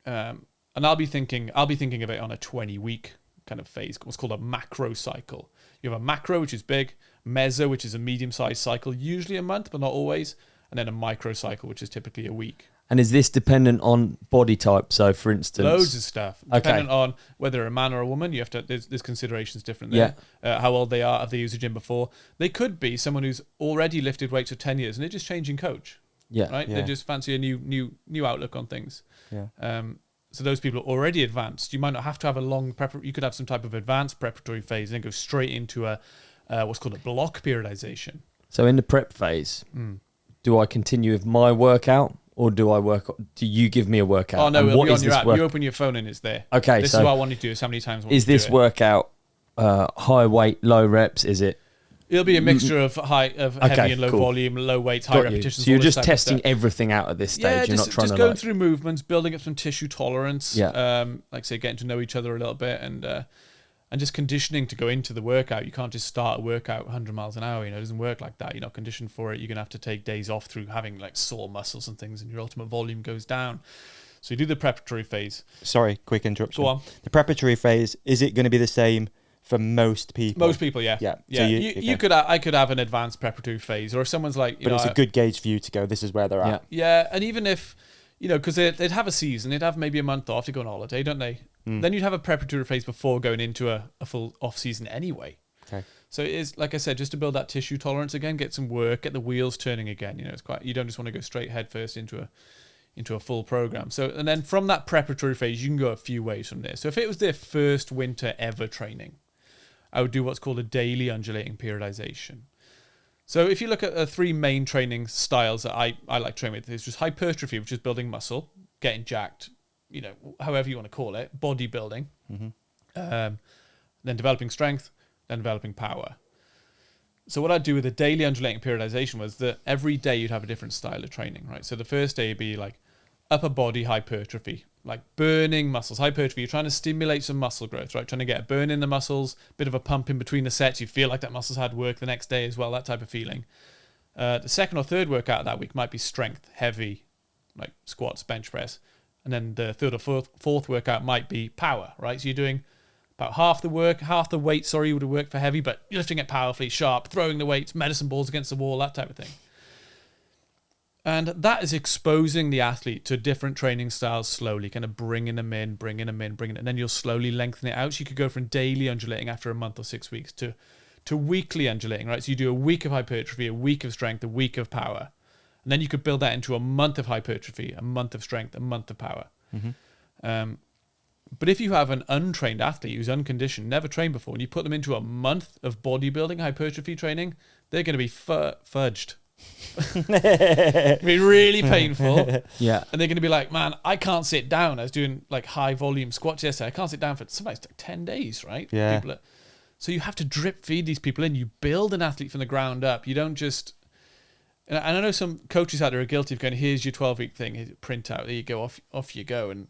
And I'll be thinking of it on a 20-week kind of phase, what's called a macro cycle. You have a macro, which is big, meso, which is a medium-sized cycle, usually a month, but not always, and then a micro cycle, which is typically a week. And is this dependent on body type? So, for instance, loads of stuff dependent on whether they're a man or a woman. You have to. There's considerations different there. Yeah. How old they are, have they used a gym before? They could be someone who's already lifted weights for 10 years and they're just changing coach. Yeah. Right. Yeah. They just fancy a new outlook on things. Yeah. So those people are already advanced. You might not have to have a long you could have some type of advanced preparatory phase and then go straight into a what's called a block periodization. So in the prep phase, do I continue with my workout? Or do you give me a workout? Oh, no, it'll be on your app. You open your phone and it's there. Okay, this is what I want you to do. Is how many times is this workout high weight, low reps? Is it? It'll be a mixture of heavy and low volume, low weights, high repetitions. So you're just testing everything out at this stage. Yeah, you're not trying just going through movements, building up some tissue tolerance. Yeah. Like say, getting to know each other a little bit and just conditioning to go into the workout. You can't just start a workout 100 miles an hour. It doesn't work like that. You're not conditioned for it. You're going to have to take days off through having like sore muscles and things, and your ultimate volume goes down. So you do the preparatory phase. Sorry, quick interruption. Go on. The preparatory phase, is it going to be the same for most people? Most people, yeah. Yeah. So I could have an advanced preparatory phase, or if someone's like, but it's a good gauge for you to go, this is where they're at. Yeah, and even if, because they'd have a season, they'd have maybe a month off to go on holiday, don't they? Then you'd have a preparatory phase before going into a full off season anyway. Okay. So it is, like I said, just to build that tissue tolerance again, get some work, get the wheels turning again. It's you don't just want to go straight head first into a full program. So, and then from that preparatory phase, you can go a few ways from there. So if it was their first winter ever training, I would do what's called a daily undulating periodization. So if you look at the 3 main training styles that I like training with, it's just hypertrophy, which is building muscle, getting jacked, however you want to call it, bodybuilding, then developing strength, then developing power. So what I'd do with the daily undulating periodization was that every day you'd have a different style of training, right? So the first day would be like upper body hypertrophy, like burning muscles. Hypertrophy, you're trying to stimulate some muscle growth, right? Trying to get a burn in the muscles, bit of a pump in between the sets. You feel like that muscle's had work the next day as well, that type of feeling. The second or third workout of that week might be strength, heavy, like squats, bench press. And then the third or fourth workout might be power, right? So you're doing about half the weight, would have worked for heavy, but you're lifting it powerfully, sharp, throwing the weights, medicine balls against the wall, that type of thing. And that is exposing the athlete to different training styles slowly, kind of bringing them in, and then you'll slowly lengthen it out. So you could go from daily undulating after a month or 6 weeks to weekly undulating, right? So you do a week of hypertrophy, a week of strength, a week of power. And then you could build that into a month of hypertrophy, a month of strength, a month of power. But if you have an untrained athlete who's unconditioned, never trained before, and you put them into a month of bodybuilding hypertrophy training, they're going to be fudged. It'll be really painful. Yeah. And they're going to be like, man, I can't sit down. I was doing like high volume squats yesterday. I can't sit down for sometimes like 10 days, right? Yeah. So you have to drip feed these people in. You build an athlete from the ground up. You don't just... And I know some coaches out there are guilty of going, here's your 12-week thing, print out, there you go, off you go. And,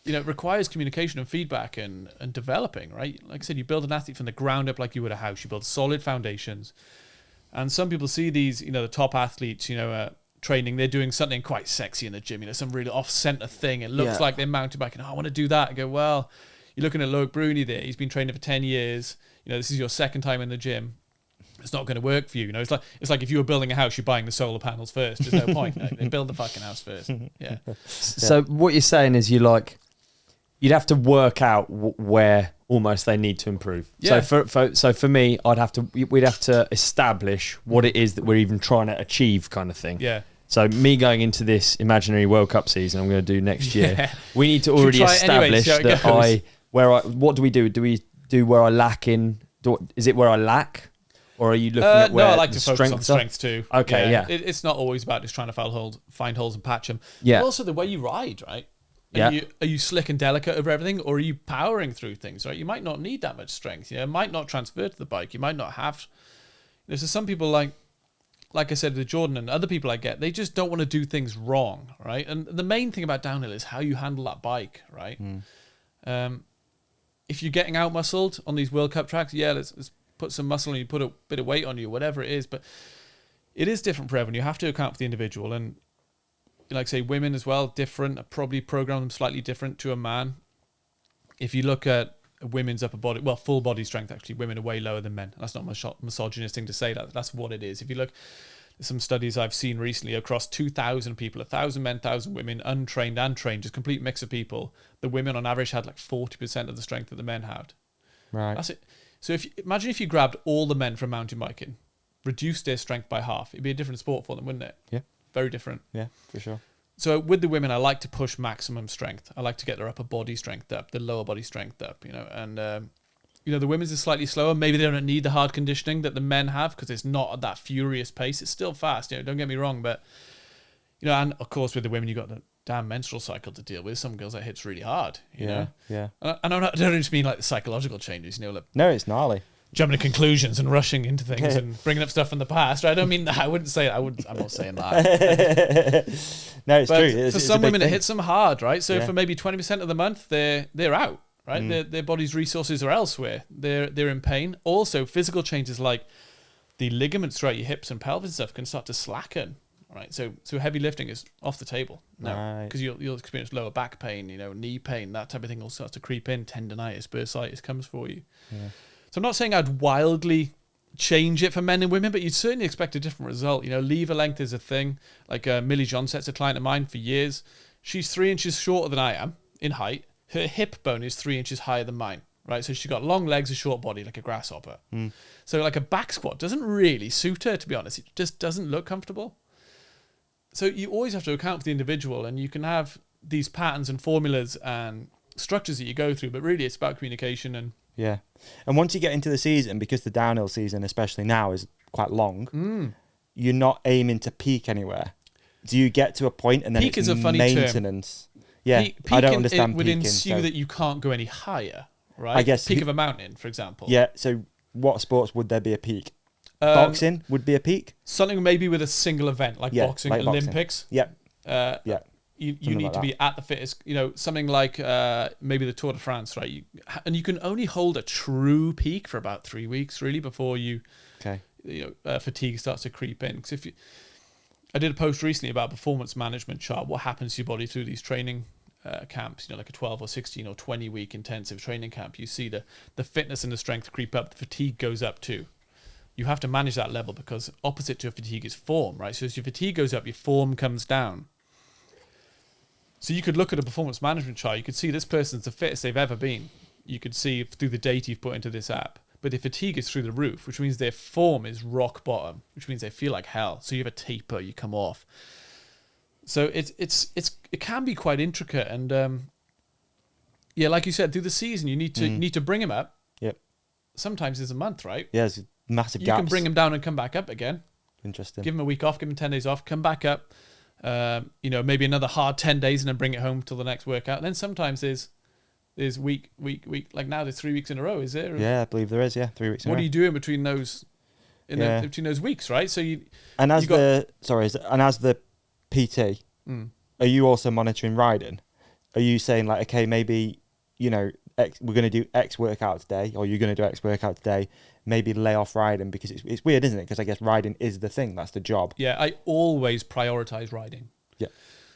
it requires communication and feedback and developing, right? Like I said, you build an athlete from the ground up like you would a house. You build solid foundations. And some people see these, the top athletes, training, they're doing something quite sexy in the gym, some really off-center thing. It looks like they're mountain biking. Oh, I want to do that. I go, well, You're looking at Loic Bruni there. He's been training for 10 years. This is your second time in the gym. It's not going to work for you. It's like if you were building a house, you're buying the solar panels first. There's no point. They build the fucking house first. Yeah. So what you're saying is you'd have to work out where almost they need to improve. Yeah. So for me, we'd have to establish what it is that we're even trying to achieve, kind of thing. Yeah. So me going into this imaginary World Cup season, I'm going to do next year. We need to already establish what do we do? Do we do where I lack in? Is it where I lack? Or are you looking at where I like to focus on strength too. Okay, yeah. It's not always about just trying to find holes and patch them. Yeah. But also the way you ride, right? Yeah. Are you slick and delicate over everything, or are you powering through things, right? You might not need that much strength. It might not transfer to the bike. You might not have... So some people like I said, with Jordan and other people I get, they just don't want to do things wrong, right? And the main thing about downhill is how you handle that bike, right? If you're getting out-muscled on these World Cup tracks, let's put some muscle and you put a bit of weight on you, whatever it is, but it is different for everyone. You have to account for the individual, and like say women as well, different, probably program them slightly different to a man. If you look at women's upper body, full body strength, actually women are way lower than men. That's not a misogynist thing to say, that's what it is. If you look at some studies I've seen recently across 2,000 people, 1,000 men, 1,000 women, untrained and trained, just complete mix of people, the women on average had like 40% of the strength that the men had. Right. That's it. So imagine if you grabbed all the men from mountain biking, reduced their strength by half, it'd be a different sport for them, wouldn't it? Yeah. Very different. Yeah, for sure. So with the women, I like to push maximum strength. I like to get their upper body strength up, the lower body strength up, and the women's is slightly slower. Maybe they don't need the hard conditioning that the men have because it's not at that furious pace. It's still fast, don't get me wrong, but and of course with the women, you got the damn menstrual cycle to deal with. Some girls that hits really hard, you know? Yeah. And I don't just mean like the psychological changes, like no, it's gnarly. Jumping to conclusions and rushing into things and bringing up stuff from the past. Right? I don't mean that. I wouldn't say it. I'm not saying that. No, it's true. For some women, it hits them hard, right? So for maybe 20% of the month, they're out, right? Their body's resources are elsewhere. They're in pain. Also, physical changes like the ligaments throughout your hips and pelvis and stuff can start to slacken. Right, so heavy lifting is off the table now because you'll experience lower back pain, knee pain, that type of thing will start to creep in. Tendonitis, bursitis comes for you. Yeah. So I'm not saying I'd wildly change it for men and women, but you'd certainly expect a different result. Lever length is a thing. Like Millie Johnset's a client of mine for years. She's 3 inches shorter than I am in height. Her hip bone is 3 inches higher than mine. Right, so she's got long legs, a short body, like a grasshopper. So like a back squat doesn't really suit her, to be honest. It just doesn't look comfortable. So you always have to account for the individual, and you can have these patterns and formulas and structures that you go through, but really it's about communication. And once you get into the season, because the downhill season, especially now, is quite long, you're not aiming to peak anywhere. Do you get to a point and then peak it's is a funny maintenance? Term. Yeah, peak I don't understand it would peaking. ensue that you can't go any higher, right? I guess peak of a mountain, for example. Yeah, so what sports would there be a peak? Boxing would be a peak. Something maybe with a single event like boxing, like Olympics. Boxing. You need to be at the fittest. Something like maybe the Tour de France, right? And you can only hold a true peak for about 3 weeks, really, before fatigue starts to creep in. Because I did a post recently about performance management chart. What happens to your body through these training camps? Like a 12 or 16 or 20 week intensive training camp. You see the fitness and the strength creep up. The fatigue goes up too. You have to manage that level because opposite to fatigue is form, right? So as your fatigue goes up, your form comes down. So you could look at a performance management chart. You could see this person's the fittest they've ever been. You could see through the data you've put into this app. But their fatigue is through the roof, which means their form is rock bottom, which means they feel like hell. So you have a taper, you come off. So it can be quite intricate. And like you said, through the season, you need to bring him up. Yep. Sometimes it's a month, right? Yeah, it's massive gaps. You can bring him down and come back up again. Interesting. Give him a week off, give him 10 days off, come back up. Maybe another hard 10 days and then bring it home till the next workout. And then sometimes there's week. Like now there's 3 weeks in a row, is there? Yeah, I believe there is. Yeah, 3 weeks in a row. What are you doing between those? Between those weeks, right? So as the PT, are you also monitoring riding? Are you saying like, okay, maybe we're going to do X workout today, or you're going to do X workout today? Maybe lay off riding, because it's weird, isn't it? Because I guess riding is the thing. That's the job. Yeah, I always prioritize riding. Yeah.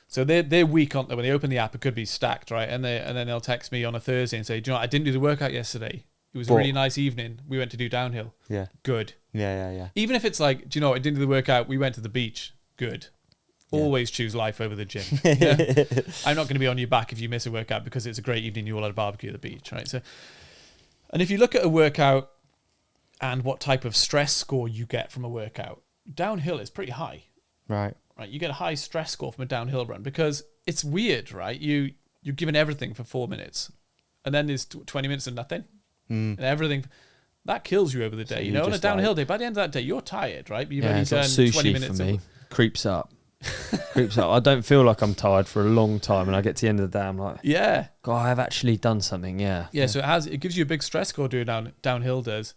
So they're weak, aren't they? When they open the app, it could be stacked, right? And then they'll text me on a Thursday and say, "Do you know what? I didn't do the workout yesterday. It was a really nice evening. We went to do downhill. Yeah. Good. Yeah. Even if it's like, do you know what? I didn't do the workout. We went to the beach. Good. Always choose life over the gym. Yeah? I'm not going to be on your back if you miss a workout because it's a great evening. You all had a barbecue at the beach, right? So, and if you look at a workout and what type of stress score you get from a workout, downhill is pretty high. Right. You get a high stress score from a downhill run because it's weird, right? You're given everything for 4 minutes, and then there's 20 minutes of nothing, and everything that kills you over the day. So on a downhill day, by the end of that day, you're tired, right? You've only done sushi 20 minutes. For me. Creeps up. I don't feel like I'm tired for a long time, and I get to the end of the day, I'm like, God, I have actually done something. Yeah. So it gives you a big stress score doing downhill does.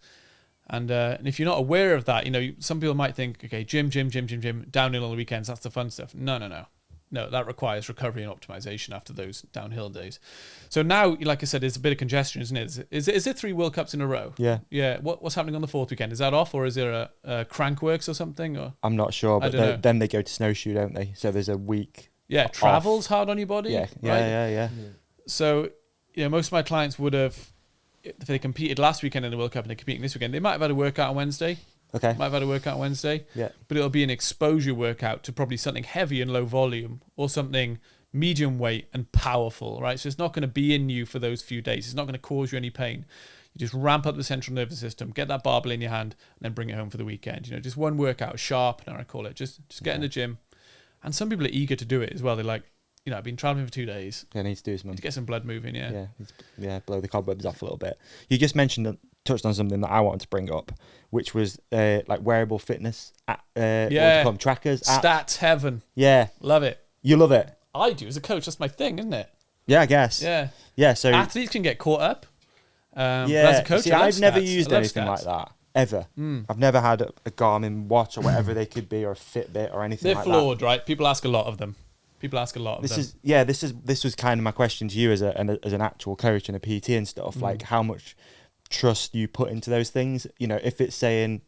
And if you're not aware of that, some people might think, okay, gym, downhill on the weekends, that's the fun stuff. No, that requires recovery and optimization after those downhill days. So now, like I said, there's a bit of congestion, isn't it? Is it 3 World Cups in a row? Yeah. Yeah. What's happening on the 4th weekend? Is that off, or is there a Crankworks or something? Or I'm not sure, but then they go to snowshoe, don't they? So there's a week. Yeah, travel's hard on your body. Yeah. So, most of my clients would have, if they competed last weekend in the World Cup and they're competing this weekend, they might have had a workout on Wednesday. Okay. Might have had a workout on Wednesday. Yeah. But it'll be an exposure workout to probably something heavy and low volume, or something medium weight and powerful, right? So it's not going to be in you for those few days. It's not going to cause you any pain. You just ramp up the central nervous system, get that barbell in your hand, and then bring it home for the weekend. Just one workout, sharp, I call it. Just get in the gym. And some people are eager to do it as well. They're like, I've been traveling for 2 days. I need to do something. To get some blood moving, blow the cobwebs off a little bit. You just touched on something that I wanted to bring up, which was like wearable fitness, what do you call them? Trackers, stats heaven. Yeah, love it. You love it. I do as a coach. That's my thing, isn't it? Yeah, I guess. Yeah. So athletes can get caught up. As a coach, I've never used anything like that ever. I've never had a Garmin watch or whatever they could be, or a Fitbit or anything. They're flawed, right? People ask a lot of them. This was kind of my question to you as an actual coach and a PT and stuff. Like, how much trust you put into those things? If it's saying,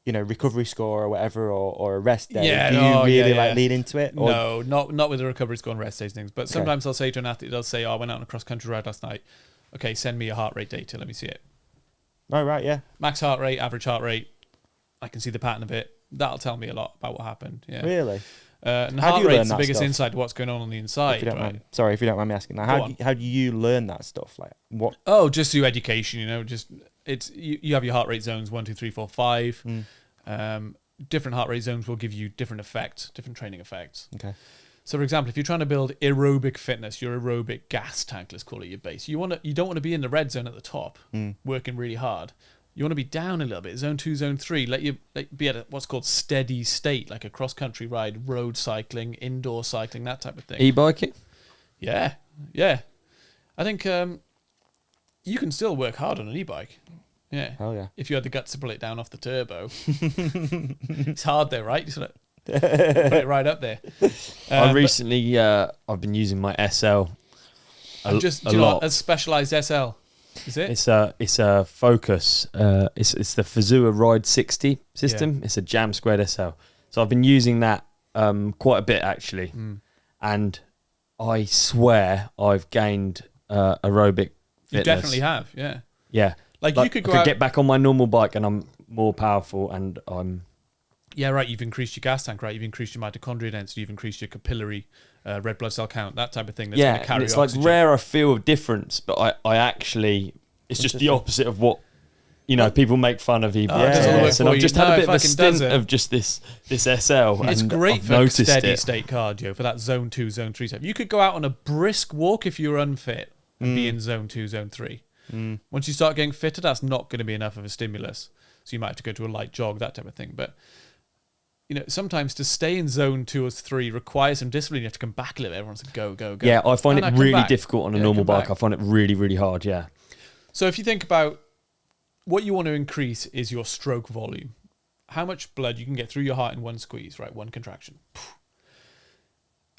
recovery score or whatever, or a rest day, do you really lean into it? Or? No, not with a recovery score and rest days things. But sometimes I'll say to an athlete, they'll say, "Oh, I went out on a cross country ride last night. Okay, send me your heart rate data. Let me see it." Oh, right, yeah. Max heart rate, average heart rate. I can see the pattern of it. That'll tell me a lot about what happened. Yeah. Really? And heart rate's the biggest insight to what's going on the inside. Right? Sorry, if you don't mind me asking. Now, how do you learn that stuff? Like what? Oh, just through education. Just you have your heart rate zones 1, 2, 3, 4, 5. Different heart rate zones will give you different effects, different training effects. Okay. So, for example, if you're trying to build aerobic fitness, your aerobic gas tank, let's call it your base. You don't want to be in the red zone at the top, working really hard. You want to be down a little bit, zone 2, zone 3. Let you be at what's called steady state, like a cross-country ride, road cycling, indoor cycling, that type of thing. E-biking? Yeah. I think you can still work hard on an e-bike. Yeah. Hell yeah. If you had the guts to pull it down off the turbo. It's hard though, right? You sort of put it right up there. I recently, I've been using my SL a lot. A specialized SL. Is it? It's a Focus. It's the Fazua Ride 60 system. It's a Jam Squared SL. So I've been using that quite a bit actually, and I swear I've gained aerobic fitness. You definitely have, yeah. Like you could get back on my normal bike and I'm more powerful and I'm. Yeah, right. You've increased your gas tank, right? You've increased your mitochondria density. You've increased your capillary red blood cell count. That type of thing. That's going to carry it's oxygen. like rare I feel a difference, but I actually it's just the opposite of what people make fun of even. And I've just had a bit of a stint of just this SL. It's and great I've for steady state cardio for that zone 2, zone 3 stuff. You could go out on a brisk walk if you're unfit and be in zone 2, zone 3. Once you start getting fitter, that's not going to be enough of a stimulus. So you might have to go to a light jog, that type of thing. But sometimes to stay in zone 2 or 3 requires some discipline. You have to come back a little bit. Everyone's like, go. Yeah, I find it really difficult on a normal bike. I find it really, really hard, yeah. So if you think about what you want to increase is your stroke volume. How much blood you can get through your heart in one squeeze, right? One contraction.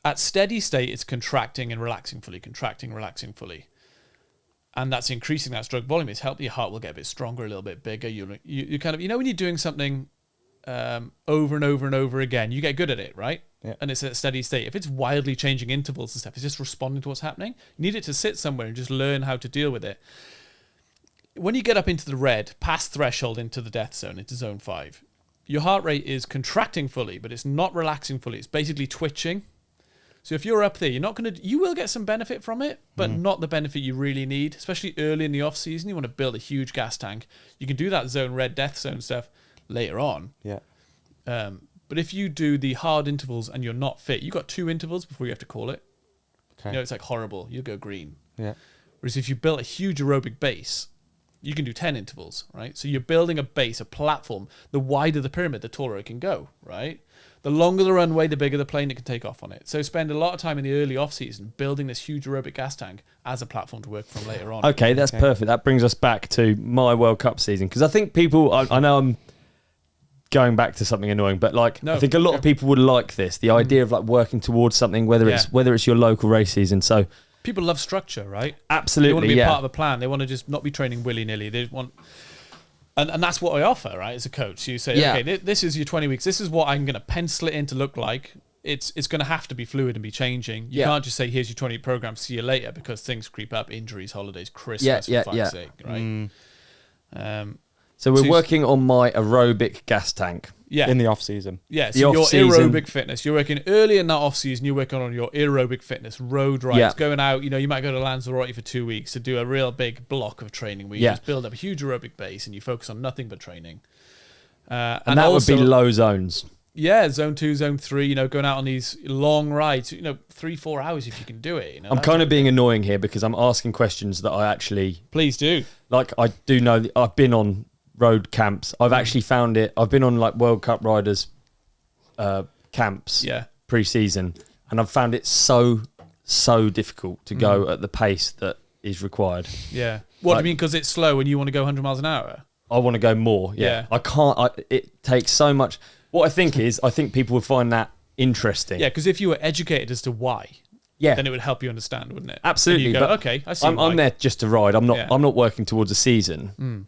At steady state, it's contracting and relaxing fully, contracting, relaxing fully. And that's increasing that stroke volume. It's helping your heart will get a bit stronger, a little bit bigger. You kind of, when you're doing something over and over and over again, you get good at it, right? and it's at a steady state. If it's wildly changing intervals and stuff, it's just responding to what's happening. You need it to sit somewhere and just learn how to deal with it. When you get up into the red, past threshold into the death zone, into zone 5, your heart rate is contracting fully, but it's not relaxing fully. It's basically twitching. So if you're up there, you will get some benefit from it, but not the benefit you really need, especially early in the off season. You want to build a huge gas tank. You can do that zone red, death zone stuff later on. Yeah. But if you do the hard intervals and you're not fit, you got 2 intervals before you have to call it. Okay. You know, it's like horrible. You'll go green. Yeah. Whereas if you built a huge aerobic base, you can do 10 intervals, right? So you're building a base, a platform. The wider the pyramid, the taller it can go, right? The longer the runway, the bigger the plane it can take off on it. So spend a lot of time in the early off-season building this huge aerobic gas tank as a platform to work from later on. Okay, that's perfect. That brings us back to my World Cup season. Because I think people, I know I'm going back to something annoying, but I think a lot of people would like this. The idea of working towards something, whether it's your local race season. So people love structure, right? Absolutely, they want to be part of a plan. They want to just not be training willy-nilly. They want... And that's what I offer, right, as a coach. You say, okay, this is your 20 weeks. This is what I'm going to pencil it in to look like. It's going to have to be fluid and be changing. You can't just say, here's your 20-week program, see you later, because things creep up, injuries, holidays, Christmas, for fuck's sake, right? So we're working on my aerobic gas tank. Yeah. In the off-season. Yeah, so your aerobic fitness. You're working early in that off-season, you're working on your aerobic fitness, road rides, going out. You might go to Lanzarote for 2 weeks to do a real big block of training where you just build up a huge aerobic base and you focus on nothing but training. And that also, would be low zones. Yeah, zone 2, zone 3, going out on these long rides, 3-4 hours if you can do it. I'm kind of being annoying here because I'm asking questions that I actually... Please do. I do know, I've been on road camps. I've actually found it. I've been on World Cup riders camps pre-season, and I've found it so difficult to go at the pace that is required. Yeah. What do you mean? Because it's slow and you want to go 100 miles an hour? I want to go more. Yeah. I can't. It takes so much. What I think people would find that interesting. Yeah, because if you were educated as to why, then it would help you understand, wouldn't it? Absolutely. Go, okay, I see. I'm there just to ride. I'm not working towards a season.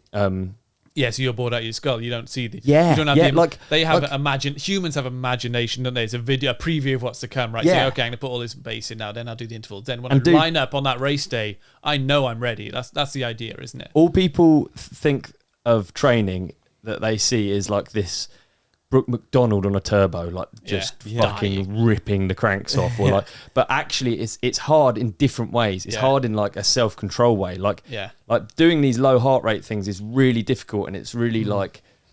Yeah, so you're bored out of your skull. You don't see the... Yeah, you don't have they have humans have imagination, don't they? It's a preview of what's to come, right? Yeah. So, okay, I'm going to put all this base in now, then I'll do the intervals. Then when I line up on that race day, I know I'm ready. That's the idea, isn't it? All people think of training that they see is this Brooke McDonald on a turbo, fucking ripping the cranks off, but actually it's hard in different ways. It's hard in a self-control way. Doing these low heart rate things is really difficult, and it's really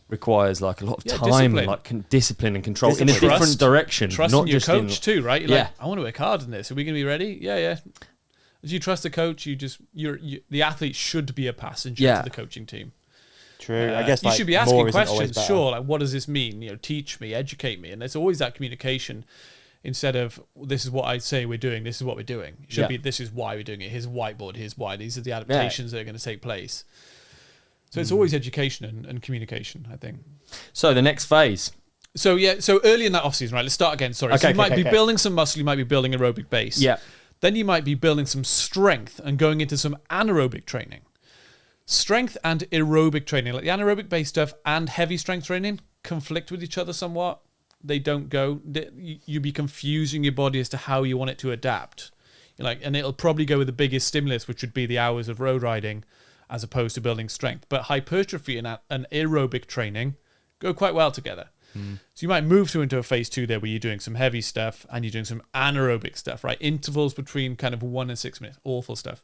requires a lot of time, and discipline and control in a different direction. Trust not in your just coach too, right? You're I want to work hard in this. Are we going to be ready? Yeah. As you trust the coach, the athlete should be a passenger to the coaching team. True. I guess you should be asking questions. Sure, what does this mean? Teach me, educate me, and there's always that communication. Instead of this is what I say we're doing, this is what we're doing. It should be this is why we're doing it. Here's a whiteboard. Here's why. These are the adaptations that are going to take place. So it's always education and communication, I think. So the next phase. So early in that off season, right? Let's start again. Sorry. Okay, so you might be building some muscle. You might be building aerobic base. Yeah. Then you might be building some strength and going into some anaerobic training. Strength and aerobic training, the anaerobic base stuff and heavy strength training, conflict with each other somewhat. They don't go. You'll be confusing your body as to how you want it to adapt. And it'll probably go with the biggest stimulus, which would be the hours of road riding, as opposed to building strength. But hypertrophy and aerobic training go quite well together. So you might move into a phase 2 there, where you're doing some heavy stuff and you're doing some anaerobic stuff, right? Intervals between kind of 1 and 6 minutes. Awful stuff.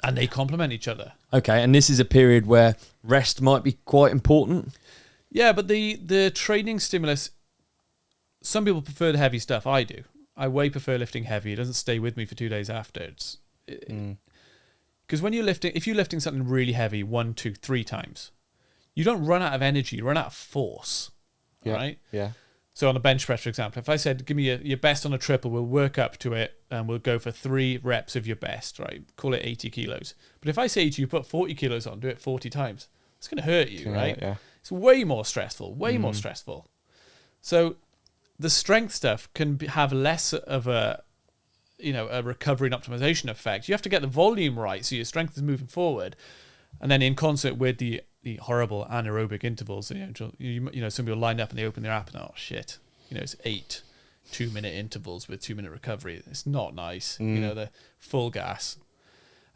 And they complement each other. Okay, and this is a period where rest might be quite important. Yeah, but the training stimulus, some people prefer the heavy stuff. I do. I way prefer lifting heavy. It doesn't stay with me for 2 days after. Because when you're lifting, if you're lifting something really heavy 1, 2, 3 times, you don't run out of energy. You run out of force. Right? Yeah. So on a bench press, for example, if I said, give me your best on a triple, we'll work up to it and we'll go for 3 reps of your best, right? Call it 80 kilos. But if I say to you, put 40 kilos on, do it 40 times, it's going to hurt you, right? Yeah. It's way more stressful, more stressful. So the strength stuff can have less of a recovery and optimization effect. You have to get the volume right so your strength is moving forward. And then in concert with the the horrible anaerobic intervals. You know, some people line up and they open their app and oh shit, you know, it's 8 2-minute intervals with 2-minute recovery. It's not nice. You know, the full gas.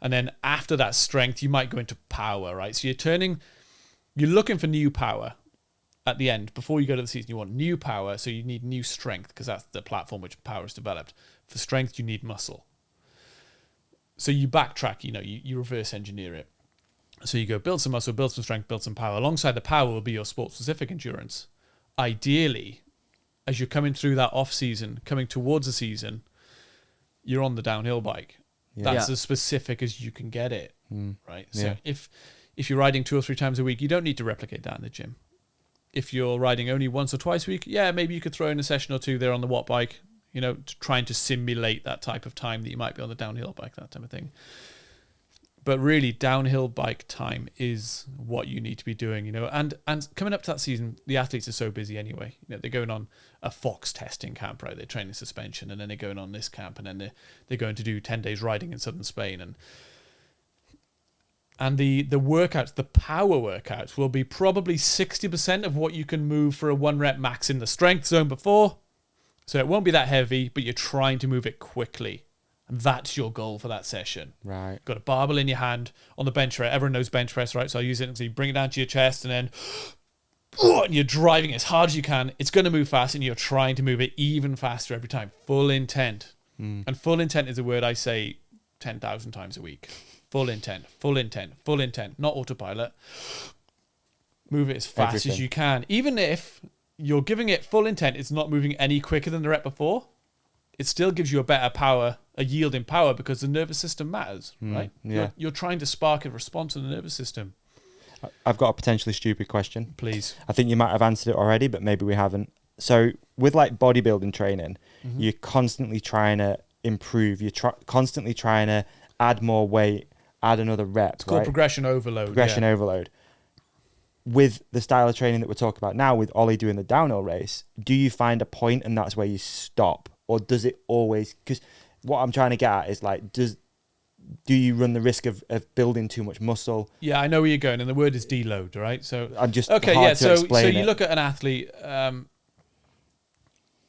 And then after that strength, you might go into power, right? So you're looking for new power at the end. Before you go to the season, you want new power. So you need new strength because that's the platform which power is developed. For strength, you need muscle. So you backtrack, you know, you reverse engineer it. So you go build some muscle, build some strength, build some power. Alongside the power will be your sport-specific endurance. Ideally, as you're coming through that off-season, coming towards the season, you're on the downhill bike. Yeah. That's as specific as you can get it, right? So if you're riding 2 or 3 times a week, you don't need to replicate that in the gym. If you're riding only once or twice a week, maybe you could throw in a session or 2 there on the watt bike, you know, trying to simulate that type of time that you might be on the downhill bike, that type of thing. But really, downhill bike time is what you need to be doing, you know. And coming up to that season, the athletes are so busy anyway. You know, they're going on a Fox testing camp, right? They're training suspension, and then they're going on this camp, and then they're going to do 10 days riding in southern Spain. And the workouts, the power workouts, will be probably 60% of what you can move for a 1 rep max in the strength zone before. So it won't be that heavy, but you're trying to move it quickly. And that's your goal for that session. Right. Got a barbell in your hand on the bench press. Everyone knows bench press, right? So I use it, and so you bring it down to your chest, and then and you're driving as hard as you can. It's going to move fast, and you're trying to move it even faster every time. Full intent. And full intent is a word I say 10,000 times a week. Full intent, full intent, full intent. Not autopilot. Move it as fast as you can. Even if you're giving it full intent, it's not moving any quicker than the rep before. It still gives you a better power, a yield in power, because the nervous system matters, right? Yeah. You're trying to spark a response in the nervous system. I've got a potentially stupid question. Please. I think you might have answered it already, but maybe we haven't. So with like bodybuilding training, you're constantly trying to improve. You're constantly trying to add more weight, add another rep. It's called progression overload. Progression overload. With the style of training that we're talking about now, with Ollie doing the downhill race, do you find a point and that's where you stop? Or does it always... Because what I'm trying to get at is like, do you run the risk of building too much muscle? Yeah, I know where you're going, and the word is deload, right? So I'm just okay, hard yeah. to So you it. look at an athlete.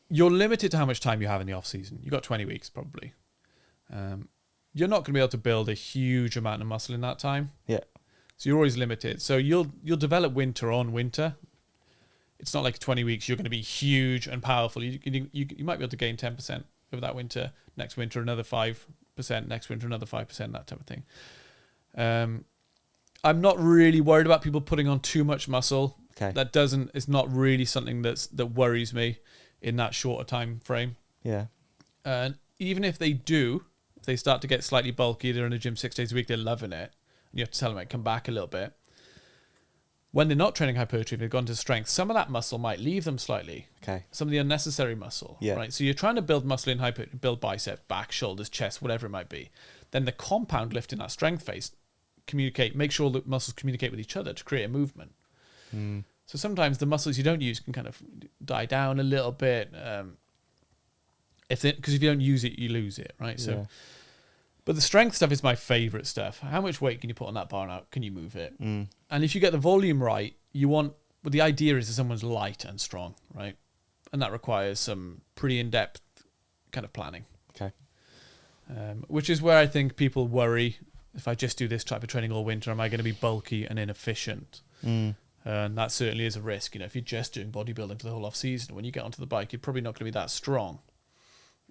You're limited to how much time you have in the off season. You've got 20 weeks probably. You're not going to be able to build a huge amount of muscle in that time. Yeah. So you're always limited. So you'll develop winter on winter. It's not like 20 weeks you're going to be huge and powerful. You might be able to gain 10% over that winter. Next winter another 5%. Next winter another 5%. That type of thing. I'm not really worried about people putting on too much muscle. Okay. It's not really something that worries me in that shorter time frame. Yeah. And even if they do, if they start to get slightly bulky, they're in the gym 6 days a week, they're loving it. And you have to tell them, come back a little bit. When they're not training hypertrophy, they've gone to strength, some of that muscle might leave them slightly. Okay. Some of the unnecessary muscle. Yeah. Right. So you're trying to build muscle in hypertrophy, build biceps, back, shoulders, chest, whatever it might be. Then the compound lift in that strength phase, make sure that muscles communicate with each other to create a movement. So sometimes the muscles you don't use can kind of die down a little bit. Because if you don't use it, you lose it, right? So, yeah. But the strength stuff is my favorite stuff. How much weight can you put on that bar now? Can you move it? And if you get the volume right, the idea is that someone's light and strong, right? And that requires some pretty in-depth kind of planning. Okay. Which is where I think people worry, if I just do this type of training all winter, am I going to be bulky and inefficient? And that certainly is a risk. You know, if you're just doing bodybuilding for the whole off season, when you get onto the bike, you're probably not going to be that strong.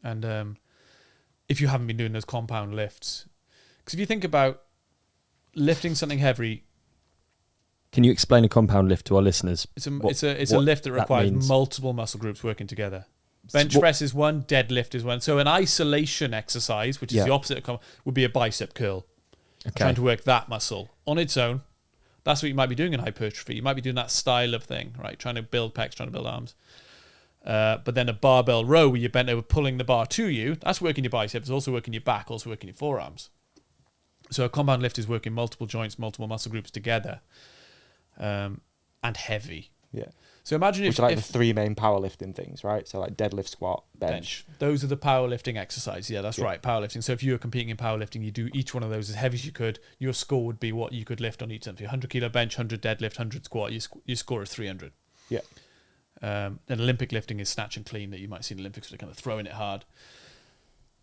And if you haven't been doing those compound lifts, because if you think about lifting something heavy, can you explain a compound lift to our listeners? It's a lift that requires multiple muscle groups working together. Bench press is one, deadlift is one. So an isolation exercise, which is the opposite of would be a bicep curl. Okay. Trying to work that muscle on its own. That's what you might be doing in hypertrophy. You might be doing that style of thing, right? Trying to build pecs, trying to build arms. But then a barbell row where you're bent over pulling the bar to you, that's working your biceps, also working your back, also working your forearms. So a compound lift is working multiple joints, multiple muscle groups together, and heavy. Yeah. So imagine which are like the three main powerlifting things, right? So like deadlift, squat, bench. Those are the powerlifting exercises. Yeah, that's right. Powerlifting. So if you were competing in powerlifting, you do each one of those as heavy as you could. Your score would be what you could lift on each of them. 100 kilo bench, 100 deadlift, 100 squat. Your score is 300. Yeah. And Olympic lifting is snatch and clean that you might see in Olympics, they're kind of throwing it hard.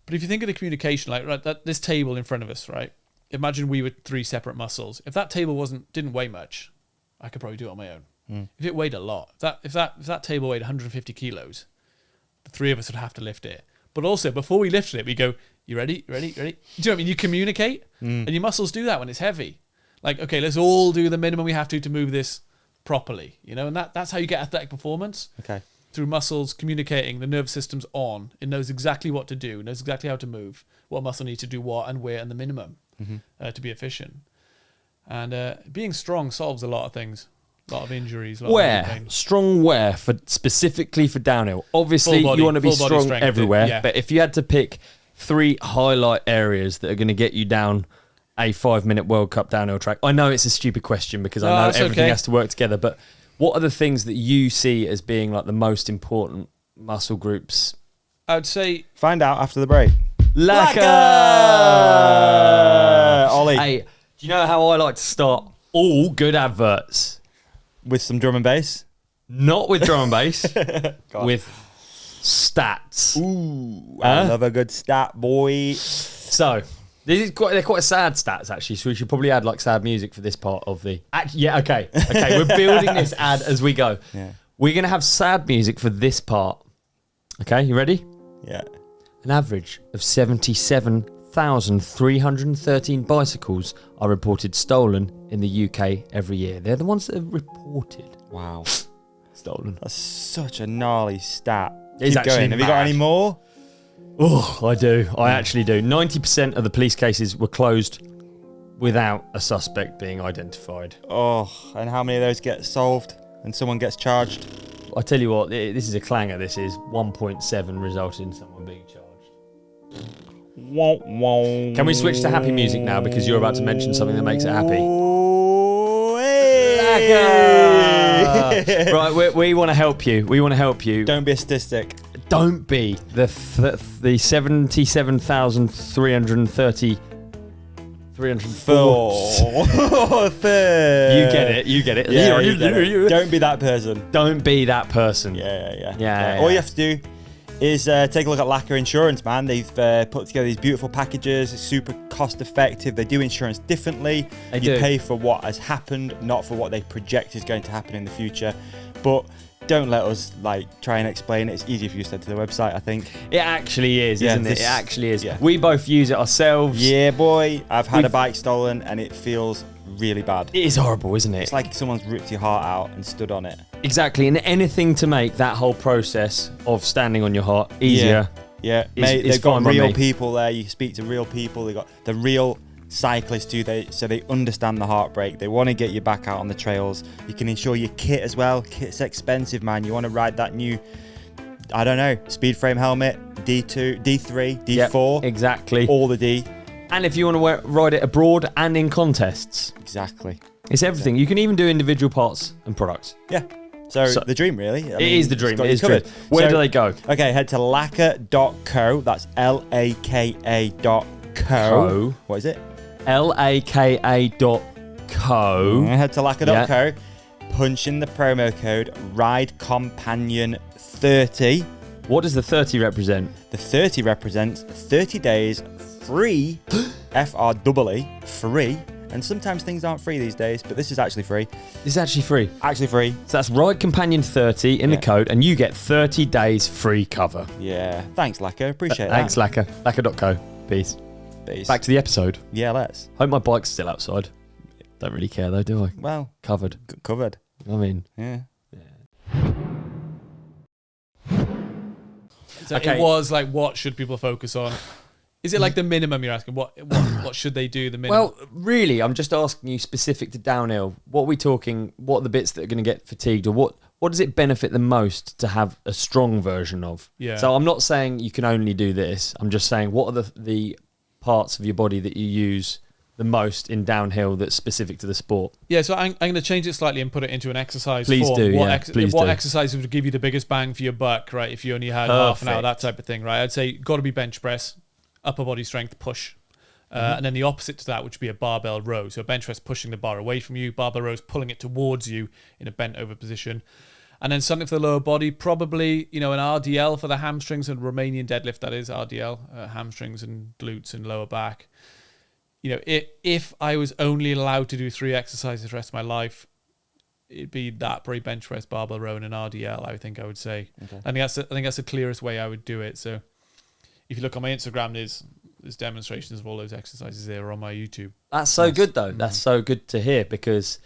But if you think of the communication, like this table in front of us, right? Imagine we were three separate muscles. If that table didn't weigh much, I could probably do it on my own. If it weighed a lot, if that table weighed 150 kilos, the three of us would have to lift it. But also, before we lifted it, we go, you ready? Do you know what I mean? You communicate, and your muscles do that when it's heavy. Like, okay, let's all do the minimum we have to move this properly, and that's how you get athletic performance. Okay. Through muscles communicating, the nervous system's on. It knows exactly what to do, knows exactly how to move, what muscle needs to do what and where, and the minimum to be efficient. And being strong solves a lot of things. A lot of injuries. Strong wear specifically for downhill. Obviously, you want to be strong everywhere. But if you had to pick 3 highlight areas that are going to get you down a 5-minute World Cup downhill track, I know it's a stupid question because I know everything has to work together. But what are the things that you see as being like the most important muscle groups? I would say find out after the break. Lacquer! Ollie. Hey, do you know how I like to start all good adverts? With some drum and bass? Not with drum and bass. With stats. Ooh, I love a good stat, boy. So, they're quite sad stats, actually, so we should probably add like sad music for this part of the... Okay, we're building this ad as we go. Yeah. We're going to have sad music for this part. Okay, you ready? Yeah. An average of 77,313 bicycles are reported stolen in the UK every year. They're the ones that are reported. Wow. Stolen. That's such a gnarly stat. It's Keep going. Have you got any more? Oh, I do. I actually do. 90% of the police cases were closed without a suspect being identified. Oh, and how many of those get solved and someone gets charged? I tell you what, this is a clanger. This is 1.7 resulted in someone being charged. Can we switch to happy music now because you're about to mention something that makes it happy? Hey. Right, we want to help you. Don't be a statistic. Don't be the 77,330. 304. You get it. Yeah, you get it. Don't be that person. Don't be that person. Yeah. All you have to do is take a look at Lacquer Insurance, man. They've put together these beautiful packages. It's super cost effective. They do insurance differently. You pay for what has happened, not for what they project is going to happen in the future. But don't let us try and explain it. It's easier if you just head to the website, I think. It actually is, isn't it? It actually is. Yeah. We both use it ourselves. Yeah, boy. I've had a bike stolen and it feels really bad. It is horrible, isn't it? It's like someone's ripped your heart out and stood on it. Exactly. And anything to make that whole process of standing on your heart easier. Yeah. Mate, they've got real people there. You speak to real people. They've got the real cyclists so they understand the heartbreak. They want to get you back out on the trails. You can insure your kit as well. Kit's expensive, man. You want to ride that new, I don't know, speed frame helmet, D2, D3, D4. Yep, exactly. All the D. And if you want to ride it abroad and in contests. Exactly. It's everything. You can even do individual parts and products. Yeah. So the dream, really. It is the dream. It is good. Where do they go? Okay, head to lacquer.co. That's LAKA.co. What is it? LAKA.co. Head to lacquer.co. Punch in the promo code RIDECOMPANION30. What does the 30 represent? The 30 represents 30 days free, FREE, free. And sometimes things aren't free these days, but this is actually free. This is actually free. Actually free. So that's Ride Companion 30 in the code, and you get 30 days free cover. Yeah. Thanks, Lacquer. Appreciate that. Thanks, Lacquer. Lacquer.co. Peace. Back to the episode. Yeah, let's. Hope my bike's still outside. Don't really care though, do I? Well, covered. Covered. I mean, yeah. So okay. It was what should people focus on? Is it the minimum you're asking? What should they do? The minimum? Well, really, I'm just asking you specific to downhill. What are we talking? What are the bits that are going to get fatigued, or what does it benefit the most to have a strong version of? Yeah. So I'm not saying you can only do this. I'm just saying what are the parts of your body that you use the most in downhill that's specific to the sport? Yeah, so I'm going to change it slightly and put it into an exercise Please form. do, What exercise would give you the biggest bang for your buck, right? If you only had half an hour, that type of thing, right? I'd say got to be bench press, upper body strength, push. And then the opposite to that, which would be a barbell row. So bench press pushing the bar away from you, barbell rows pulling it towards you in a bent over position. And then something for the lower body, probably, an RDL for the hamstrings and Romanian deadlift, that is RDL, hamstrings and glutes and lower back. If I was only allowed to do 3 exercises the rest of my life, it'd be that, probably bench press, barbell row, and an RDL, I think I would say. Okay. I think that's the clearest way I would do it. So if you look on my Instagram, there's demonstrations of all those exercises there on my YouTube. That's so good, though. That's so good to hear, because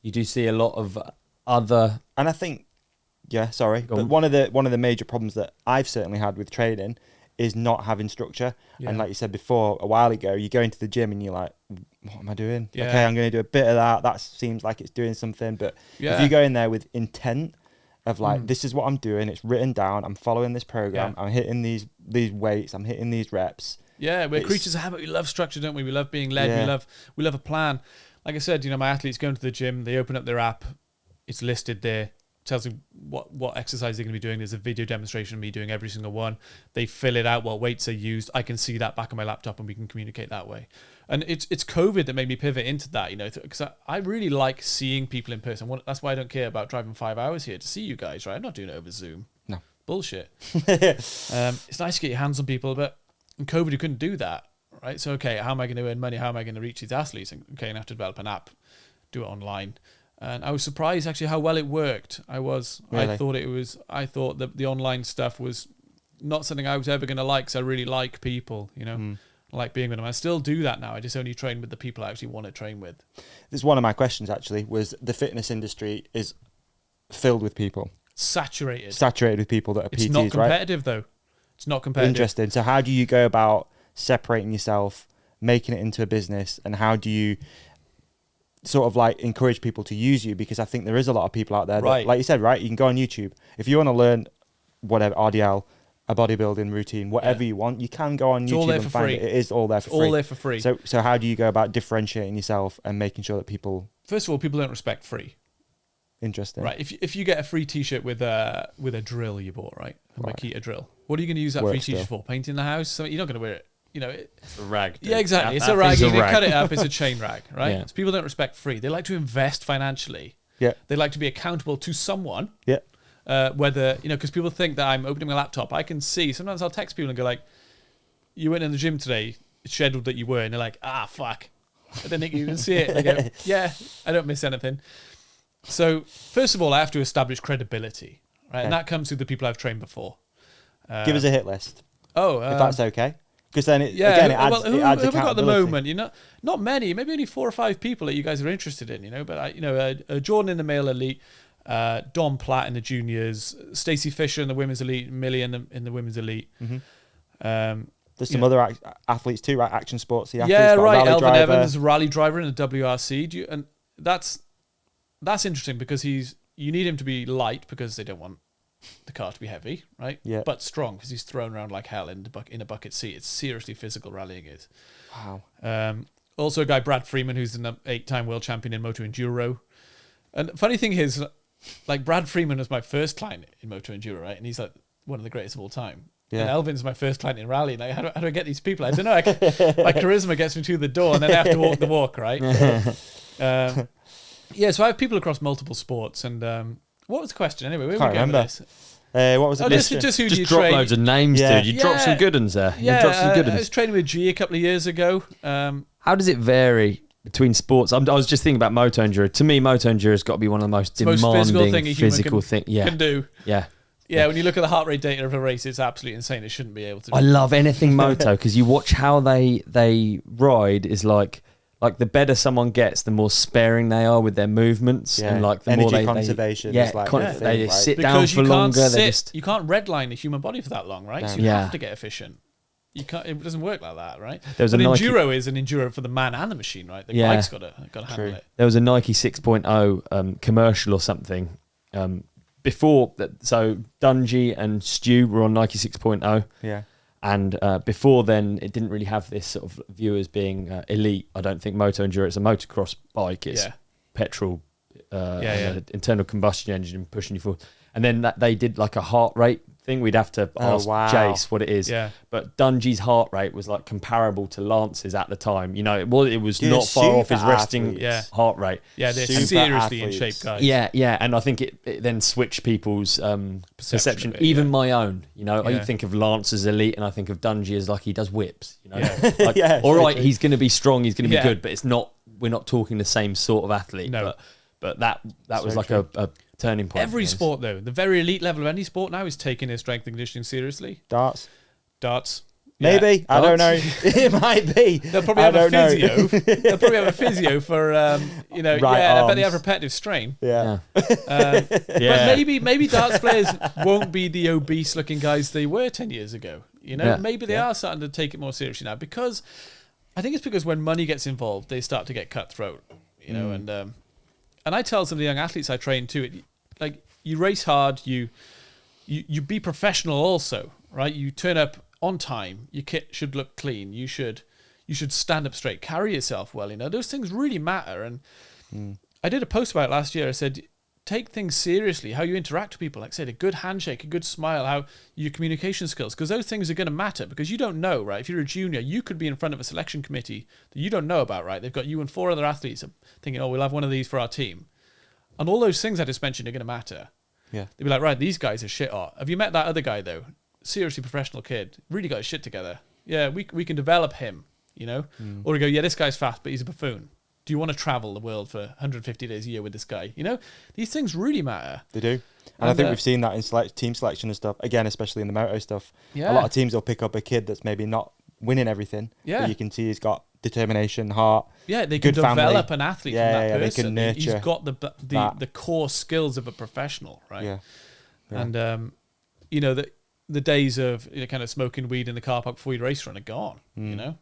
you do see a lot of other... And I think, but one of the major problems that I've certainly had with training is not having structure. Yeah. And like you said before, a while ago, you go into the gym and you're like, what am I doing? Yeah. Okay, I'm going to do a bit of that. That seems like it's doing something. But if you go in there with intent of like, this is what I'm doing, it's written down, I'm following this program, I'm hitting these weights, I'm hitting these reps. Yeah, we're creatures of habit. We love structure, don't we? We love being led. We love a plan. Like I said, my athletes go into the gym, they open up their app, it's listed there, tells them what exercise they're going to be doing. There's a video demonstration of me doing every single one. They fill it out, what weights are used. I can see that back on my laptop and we can communicate that way. And it's COVID that made me pivot into that, because I really like seeing people in person. That's why I don't care about driving 5 hours here to see you guys, right? I'm not doing it over Zoom. No. Bullshit. It's nice to get your hands on people, but in COVID you couldn't do that, right? So, okay, how am I going to earn money? How am I going to reach these athletes? Okay, I have to develop an app, do it online. And I was surprised actually how well it worked. Really? I thought that the online stuff was not something I was ever going to like, because I really like people, I like being with them. I still do that now. I just only train with the people I actually want to train with. This is one of my questions actually, was the fitness industry is filled with people. Saturated with people that are PTs, right? It's not competitive though. It's not competitive. Interesting. So how do you go about separating yourself, making it into a business, and how do you sort of like encourage people to use you? Because I think there is a lot of people out there that, like you said, right, you can go on YouTube. If you want to learn whatever, RDL, a bodybuilding routine, whatever you want, you can go on YouTube and find it. It is all there for free. All there for free. So how do you go about differentiating yourself and making sure that people... First of all, people don't respect free. Interesting. Right. If you get a free t-shirt with a drill you bought, right? A Makita drill. What are you going to use that free t-shirt for? Painting the house? So you're not going to wear it. It's a rag. Dude. Yeah, exactly. It's a rag. You can cut it up. It's a chain rag, right? Yeah. So people don't respect free. They like to invest financially. Yeah. They like to be accountable to someone. Yeah. Whether, because people think that I'm opening my laptop. I can see. Sometimes I'll text people and go like, you went in the gym today. It's scheduled that you were. And they're like, fuck. I didn't think you can see it. They go, yeah, I don't miss anything. So first of all, I have to establish credibility, right? Okay. And that comes through the people I've trained before. Give us a hit list. If that's okay. Because then it adds who have we got at the moment? Not many. Maybe only 4 or 5 people that you guys are interested in. But Jordan in the male elite, Don Platt in the juniors, Stacey Fisher in the women's elite, Millie in the women's elite. Mm-hmm. There's some other athletes too, right? Action sports. Yeah, right. Elvin Evans, rally driver in the WRC. And that's interesting because you need him to be light because they don't want the car to be heavy, right? Yeah. But strong because he's thrown around like hell in a bucket seat. It's seriously physical rallying is. Wow. Also a guy, Brad Freeman, who's an 8-time world champion in Moto Enduro. And the funny thing is, like, Brad Freeman was my first client in Moto Enduro, right? And he's like one of the greatest of all time. Yeah. And Elvin's my first client in rally. Like, how do I get these people? I don't know. My charisma gets me to the door and then I have to walk the walk, right? So I have people across multiple sports. And what was the question anyway? Where Can't remember. This? What was it? Just who do you drop train? Loads of names, dude. You dropped some good ones there. Yeah, I was training with G a couple of years ago. How does it vary between sports? I was just thinking about Moto Enduro. To me, Moto Enduro has got to be one of the most demanding physical things. Can do. Yeah, when you look at the heart rate data of a race, it's absolutely insane. It shouldn't be able to. I love anything moto because you watch how they ride is like the better someone gets, the more sparing they are with their movements and like the energy more conservation. They sit down for longer. You can't redline the human body for that long, right? No. So you have to get efficient. You can't. It doesn't work like that, right? Enduro is an enduro for the man and the machine, right? The bike's got to handle it. There was a Nike 6.0 commercial or something. Before that, so Dungy and Stu were on Nike 6.0. Yeah. And before then, it didn't really have this sort of view as being elite. I don't think moto endurance, a motocross bike, it's petrol, internal combustion engine pushing you forward. And then they did like a heart rate thing. We'd have to ask Jace what it is. Yeah. But Dungey's heart rate was like comparable to Lance's at the time. You know, it was not far off his resting heart rate. Yeah, they're seriously in shape guys. Yeah. And I think it then switched people's perception, even my own. You know, I think of Lance as elite, and I think of Dungey as like he does whips. You know, all right, he's going to be strong, he's going to be good, but it's not. We're not talking the same sort of athlete. No. But that was like a turning point. Every sport, though, the very elite level of any sport now is taking their strength and conditioning seriously. Darts. Yeah. Maybe. I don't know. It might be. They'll probably have a physio. They'll probably have a physio for, I bet they have repetitive strain. Yeah. But maybe darts players won't be the obese-looking guys they were 10 years ago. You know, maybe they are starting to take it more seriously now, because I think it's because when money gets involved, they start to get cutthroat. You know, and I tell some of the young athletes I train too, like, you race hard, you be professional also, right? You turn up on time, your kit should look clean, you should stand up straight, carry yourself well, you know, those things really matter. And I did a post about it last year. I said, take things seriously, how you interact with people. Like I said, a good handshake, a good smile, how your communication skills, because those things are going to matter, because you don't know, right? If you're a junior, you could be in front of a selection committee that you don't know about, right? They've got you and 4 other athletes thinking, we'll have one of these for our team. And all those things I just mentioned are going to matter. Yeah. They'll be like, right, these guys are shit hot. Have you met that other guy, though? Seriously professional kid. Really got his shit together. Yeah, we can develop him, you know? Or we go, this guy's fast, but he's a buffoon. Do you want to travel the world for 150 days a year with this guy? You know, these things really matter. They do. And I think we've seen that in team selection and stuff, again, especially in the moto stuff. Yeah. A lot of teams will pick up a kid that's maybe not winning everything, but you can see he's got determination, heart. Yeah, they can develop an athlete from that person. They can nurture. He's got the core skills of a professional, right? Yeah. And, you know, the days of kind of smoking weed in the car park before you race run are gone, you know?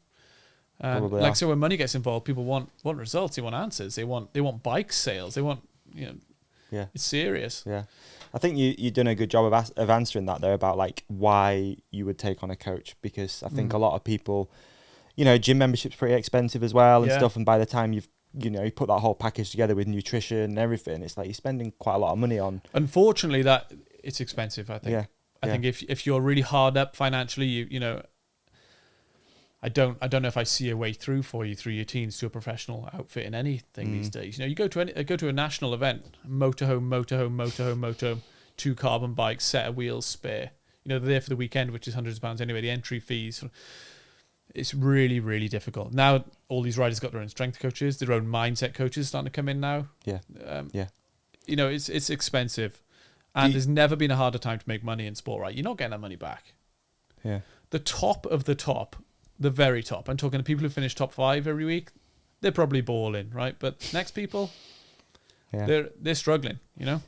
So when money gets involved, people want results. They want answers. They want bike sales. They want, it's serious. Yeah, I think you've done a good job of answering that there about like why you would take on a coach, because I think a lot of people, gym membership's pretty expensive as well and stuff. And by the time you put that whole package together with nutrition and everything, it's like you're spending quite a lot of money on. Unfortunately, that it's expensive. I think. Yeah. I think if you're really hard up financially, I don't know if I see a way through your teens to a professional outfit in anything these days. You go to a national event, motorhome, 2 carbon bikes, set of wheels, spare. They're there for the weekend, which is hundreds of pounds anyway. The entry fees, it's really, really difficult. Now all these riders got their own strength coaches, their own mindset coaches starting to come in now. Yeah, it's expensive, and there's never been a harder time to make money in sport. Right, you're not getting that money back. Yeah, the top of the top. The very top. I'm talking to people who finish top 5 every week. They're probably balling, right? But next people, they're struggling, And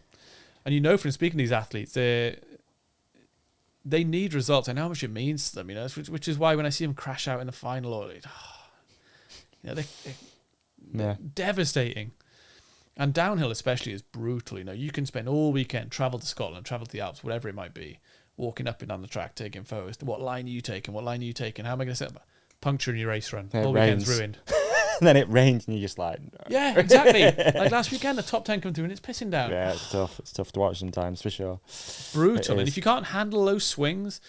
from speaking to these athletes, they need results. I know how much it means to them, which is why when I see them crash out in the final, they're devastating. And downhill especially is brutal. You can spend all weekend, travel to Scotland, travel to the Alps, whatever it might be, walking up and down the track, taking photos. What line are you taking? What line are you taking? How am I going to set up? Puncture in your race run. All weekend's ruined. And then it rains and you're just like... No. Yeah, exactly. Like last weekend, the top 10 come through and it's pissing down. Yeah, it's tough. It's tough to watch sometimes, for sure. Brutal. And if you can't handle those swings,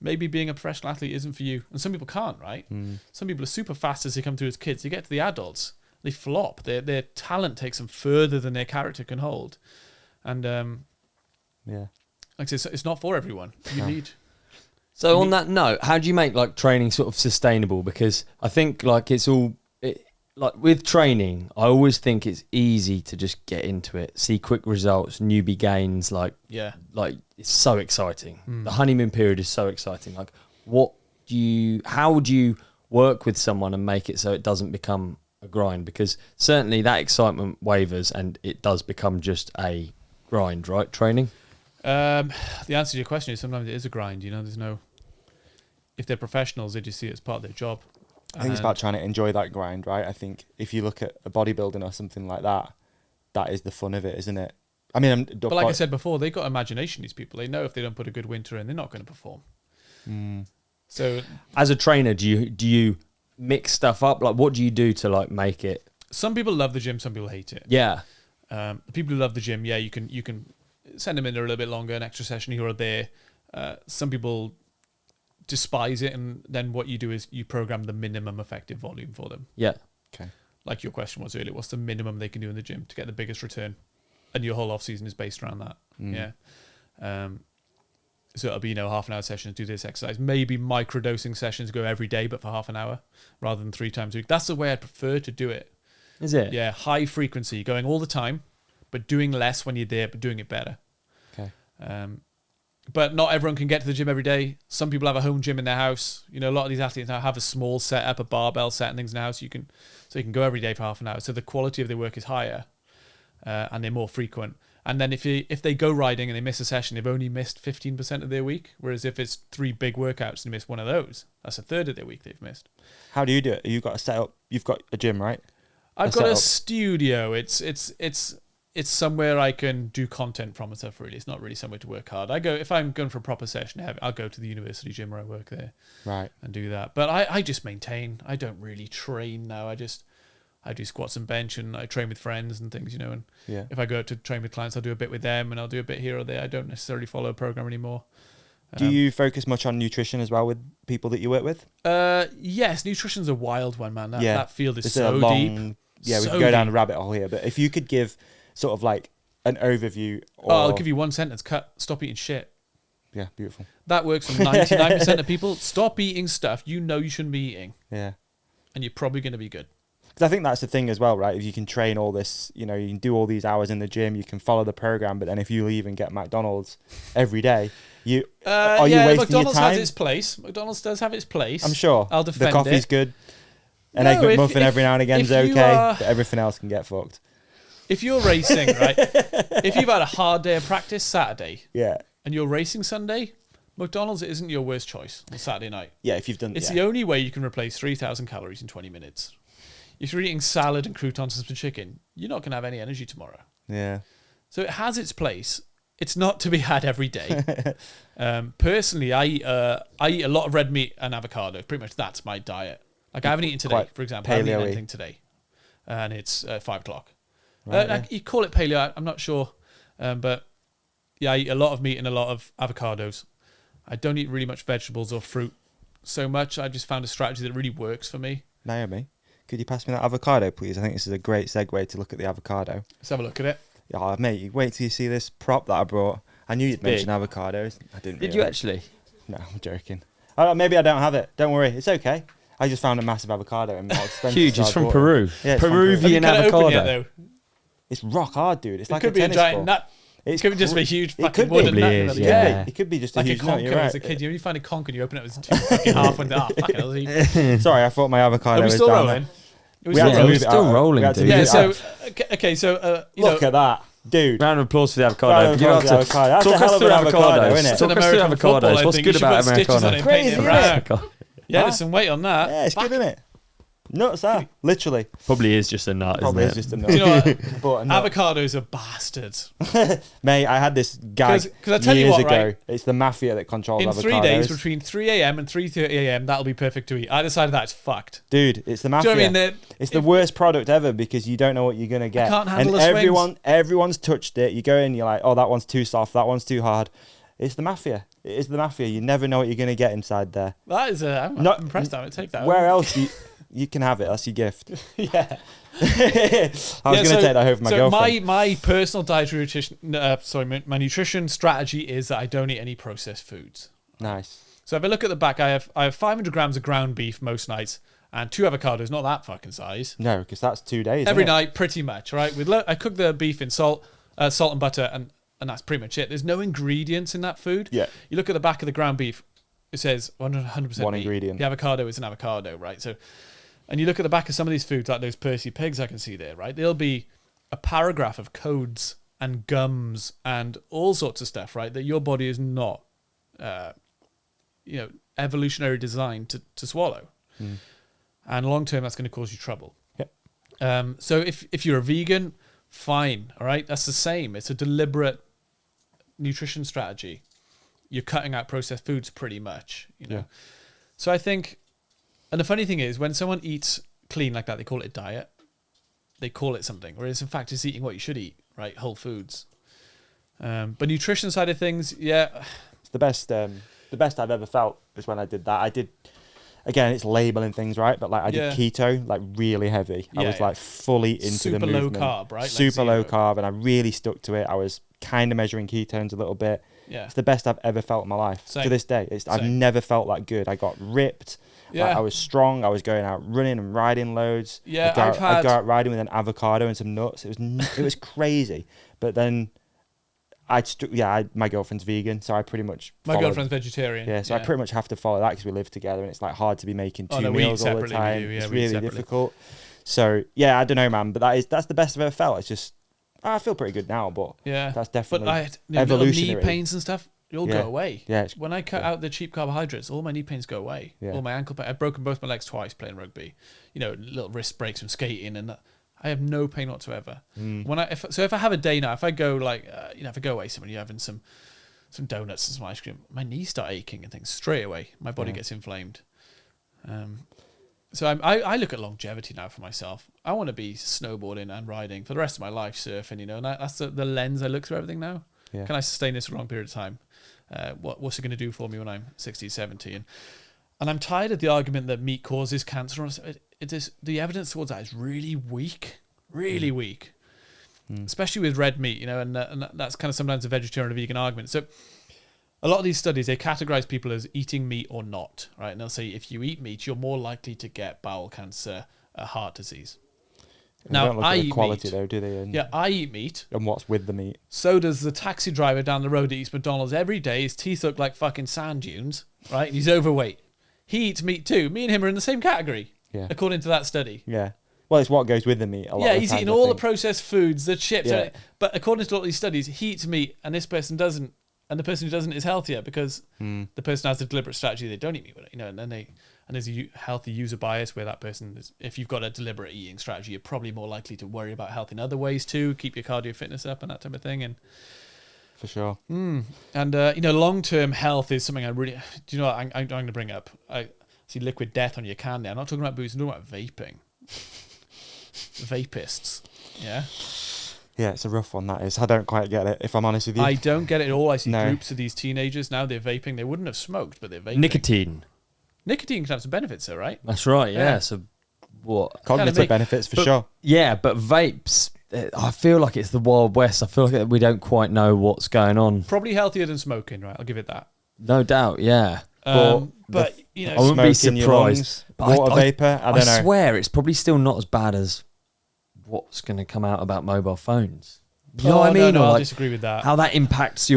maybe being a professional athlete isn't for you. And some people can't, right? Some people are super fast as they come through as kids. You get to the adults, they flop. Their talent takes them further than their character can hold. And... Like I said, it's not for everyone. So on that note, how do you make training sort of sustainable? Because I think with training, I always think it's easy to just get into it, see quick results, newbie gains. It's so exciting. The honeymoon period is so exciting. How would you work with someone and make it so it doesn't become a grind? Because certainly that excitement wavers and it does become just a grind, right? Training. The answer to your question is sometimes it is a grind. There's no. If they're professionals, they just see it as part of their job. I think it's about trying to enjoy that grind, right? I think if you look at a bodybuilding or something like that, that is the fun of it, isn't it? I mean, but like I said before, they've got imagination. These people, they know if they don't put a good winter in, they're not going to perform. So as a trainer, do you mix stuff up? Like, what do you do to like make it? Some people love the gym, some people hate it. Yeah. The people who love the gym, you can send them in there a little bit longer, an extra session here or there. Some people despise it, and then what you do is you program the minimum effective volume for them. Yeah. Okay. Like your question was earlier, what's the minimum they can do in the gym to get the biggest return? And your whole off season is based around that. Yeah. So it'll be, half an hour sessions, do this exercise. Maybe microdosing sessions go every day, but for half an hour rather than 3 times a week. That's the way I prefer to do it. Is it? Yeah. High frequency, going all the time, but doing less when you're there, but doing it better. Okay. But not everyone can get to the gym every day. Some people have a home gym in their house. A lot of these athletes now have a small setup, a barbell set and things in the house. So you can go every day for half an hour. So the quality of their work is higher, and they're more frequent. And then if they go riding and they miss a session, they've only missed 15% of their week. Whereas if it's 3 big workouts and they miss one of those, that's a third of their week they've missed. How do you do it? You've got a setup. You've got a gym, right? I've got a studio. It's somewhere I can do content from and stuff, really. It's not really somewhere to work hard. If I'm going for a proper session, I'll go to the university gym where I work there. Right. And do that. But I just maintain. I don't really train now. I do squats and bench, and I train with friends and things, and if I go out to train with clients, I'll do a bit with them and I'll do a bit here or there. I don't necessarily follow a program anymore. Do you focus much on nutrition as well with people that you work with? Yes, nutrition's a wild one, man. That field is so deep. Yeah, we can go down the rabbit hole here, but if you could give sort of like an overview. I'll give you one sentence. Stop eating shit. Yeah, beautiful. That works for 99% of people. Stop eating stuff you shouldn't be eating. Yeah. And you're probably going to be good. Because I think that's the thing as well, right? If you can train all this, you can do all these hours in the gym, you can follow the program, but then if you leave and get McDonald's every day, are you wasting McDonald's your time? has its place. McDonald's does have its place. I'm sure. I'll defend it. The coffee's good. An egg McMuffin every now and again is okay, but everything else can get fucked. If you're racing, right? If you've had a hard day of practice Saturday, and you're racing Sunday, McDonald's isn't your worst choice on Saturday night. Yeah, if you've done. It's the only way you can replace 3,000 calories in 20 minutes. If you're eating salad and croutons and some chicken, you're not going to have any energy tomorrow. Yeah. So it has its place. It's not to be had every day. Personally, I eat a lot of red meat and avocado. Pretty much that's my diet. Like I haven't eaten today, for example. I haven't eaten anything today. And it's 5 o'clock. Right, you call it paleo, I'm not sure. But yeah, I eat a lot of meat and a lot of avocados. I don't eat really much vegetables or fruit so much. I just found a strategy that really works for me. Naomi, could you pass me that avocado, please? I think this is a great segue to look at the avocado. Let's have a look at it. Oh, mate, you wait till you see this prop that I brought. I knew you'd mention avocados. I didn't. Did you actually? No, I'm joking. Maybe I don't have it. Don't worry, it's okay. I just found a massive avocado in Marks Spencer's. Huge. It's from Peru. Yeah, Peruvian avocado. Yet, though? It's rock hard, dude. It's like could a be tennis a giant ball. nut. It could just be a huge fucking wooden nut. It could be just like a huge conker nut. You're right. as a kid. You find a conker and you open it, it was too fucking half and half. Sorry, I thought my avocado was still down rolling? We're still rolling, dude. Yeah, so, okay, so... look at that. Dude. Round of applause for the avocado. That's a hell of an avocado, isn't it? Talk us through avocados. What's good about Americano? Crazy, isn't it? Yeah, there's some weight on that. Yeah, it's good, isn't it? Nuts are, literally. Probably is just a nut, Probably isn't is it? just a nut. Do you know what? Avocados are bastards. Mate, I had this guy years ago. Right? It's the mafia that controls avocados. In 3 days, between 3 a.m. and 3:30 a.m., that'll be perfect to eat. I decided that's fucked. Dude, it's the mafia. Do you know what I mean? It's the worst product ever because you don't know what you're going to get. I can't handle the everyone's touched it. You go in, you're like, oh, that one's too soft, that one's too hard. It's the mafia. It is the mafia. You never know what you're going to get inside there. That is I'm not impressed. I would take that. Where else you can have it. That's your gift. Yeah. I was going to take that home for my girlfriend. My personal dietary nutrition, my nutrition strategy is that I don't eat any processed foods. Nice. So if I look at the back, I have 500 grams of ground beef most nights and 2 avocados. Not that fucking size. No, because that's 2 days. Every night, pretty much. Right. I cook the beef in salt and butter, and that's pretty much it. There's no ingredients in that food. Yeah. You look at the back of the ground beef. It says 100% one meat. ingredient. The avocado is an avocado, right? So. And you look at the back of some of these foods, like those Percy pigs I can see there, right? There'll be a paragraph of codes and gums and all sorts of stuff, right? That your body is not, evolutionary designed to swallow. Mm. And long term, that's going to cause you trouble. Yep. So if you're a vegan, fine, all right? That's the same. It's a deliberate nutrition strategy. You're cutting out processed foods pretty much, you know. So I think, and the funny thing is, when someone eats clean like that, they call it a diet. They call it something, whereas in fact it's eating what you should eat, right? Whole foods. But nutrition side of things, it's the best I've ever felt is when I did that. I did, again, it's labeling things, right? But like I did keto, like really heavy. I was like fully into the movement. Super low carb, right? Super low carb, and I really stuck to it. I was kind of measuring ketones a little bit. Yeah. It's the best I've ever felt in my life. Same. To this day. I've never felt that good. I got ripped. Yeah. Like, I was strong. I was going out running and riding loads. Yeah, I'd go out riding with an avocado and some nuts. It was crazy. But then my girlfriend's vegan, so I pretty much my girlfriend's vegetarian. Yeah, so I pretty much have to follow that because we live together, and it's like hard to be making two meals all the time. It's really difficult. So yeah, I don't know, man. But that's the best I've ever felt. It's just I feel pretty good now, but that's definitely evolutionary. Knee pains and stuff, they all go away. Yeah, when I cut out the cheap carbohydrates, all my knee pains go away. Yeah. All my ankle pain. I've broken both my legs twice playing rugby. Little wrist breaks from skating, and I have no pain whatsoever. If I have a day now, if I go if I go away somewhere, you're having some donuts and some ice cream, my knees start aching and things straight away. My body gets inflamed. So I look at longevity now for myself. I want to be snowboarding and riding for the rest of my life, surfing, and that's the lens I look through everything now. Yeah. Can I sustain this for a long period of time? What's it going to do for me when I'm 60, 70? And I'm tired of the argument that meat causes cancer. The evidence towards that is really weak, weak, especially with red meat, and that's kind of sometimes a vegetarian or vegan argument. So a lot of these studies, they categorize people as eating meat or not, right? And they'll say if you eat meat, you're more likely to get bowel cancer, heart disease. Now, don't look at the quality, though, do they? I eat meat. And what's with the meat? So does the taxi driver down the road that eats McDonald's every day. His teeth look like fucking sand dunes, right? And he's overweight. He eats meat too. Me and him are in the same category, according to that study. Yeah. Well, it's what goes with the meat. He's eating all the processed foods, the chips. Yeah. But according to all these studies, he eats meat and this person doesn't. And the person who doesn't is healthier because the person has a deliberate strategy. They don't eat meat, and there's a healthy user bias where that person is. If you've got a deliberate eating strategy, you're probably more likely to worry about health in other ways too. Keep your cardio fitness up and that type of thing. And for sure. And long-term health is something I really. Do you know what I'm going to bring up? I see liquid death on your can there. I'm not talking about booze. I'm talking about vaping. Vapists. Yeah. Yeah, it's a rough one, that is. I don't quite get it, if I'm honest with you. I don't get it at all. I see groups of these teenagers now, they're vaping. They wouldn't have smoked, but they're vaping. Nicotine can have some benefits, though, right? That's right, yeah. So what? Cognitive benefits, for sure. Yeah, but vapes, I feel like it's the Wild West. I feel like we don't quite know what's going on. Probably healthier than smoking, right? I'll give it that. No doubt, yeah. But I wouldn't be surprised. Water vapor, I don't know. I swear, it's probably still not as bad as what's going to come out about mobile phones. You know what I mean? No, I'll disagree with that. How that impacts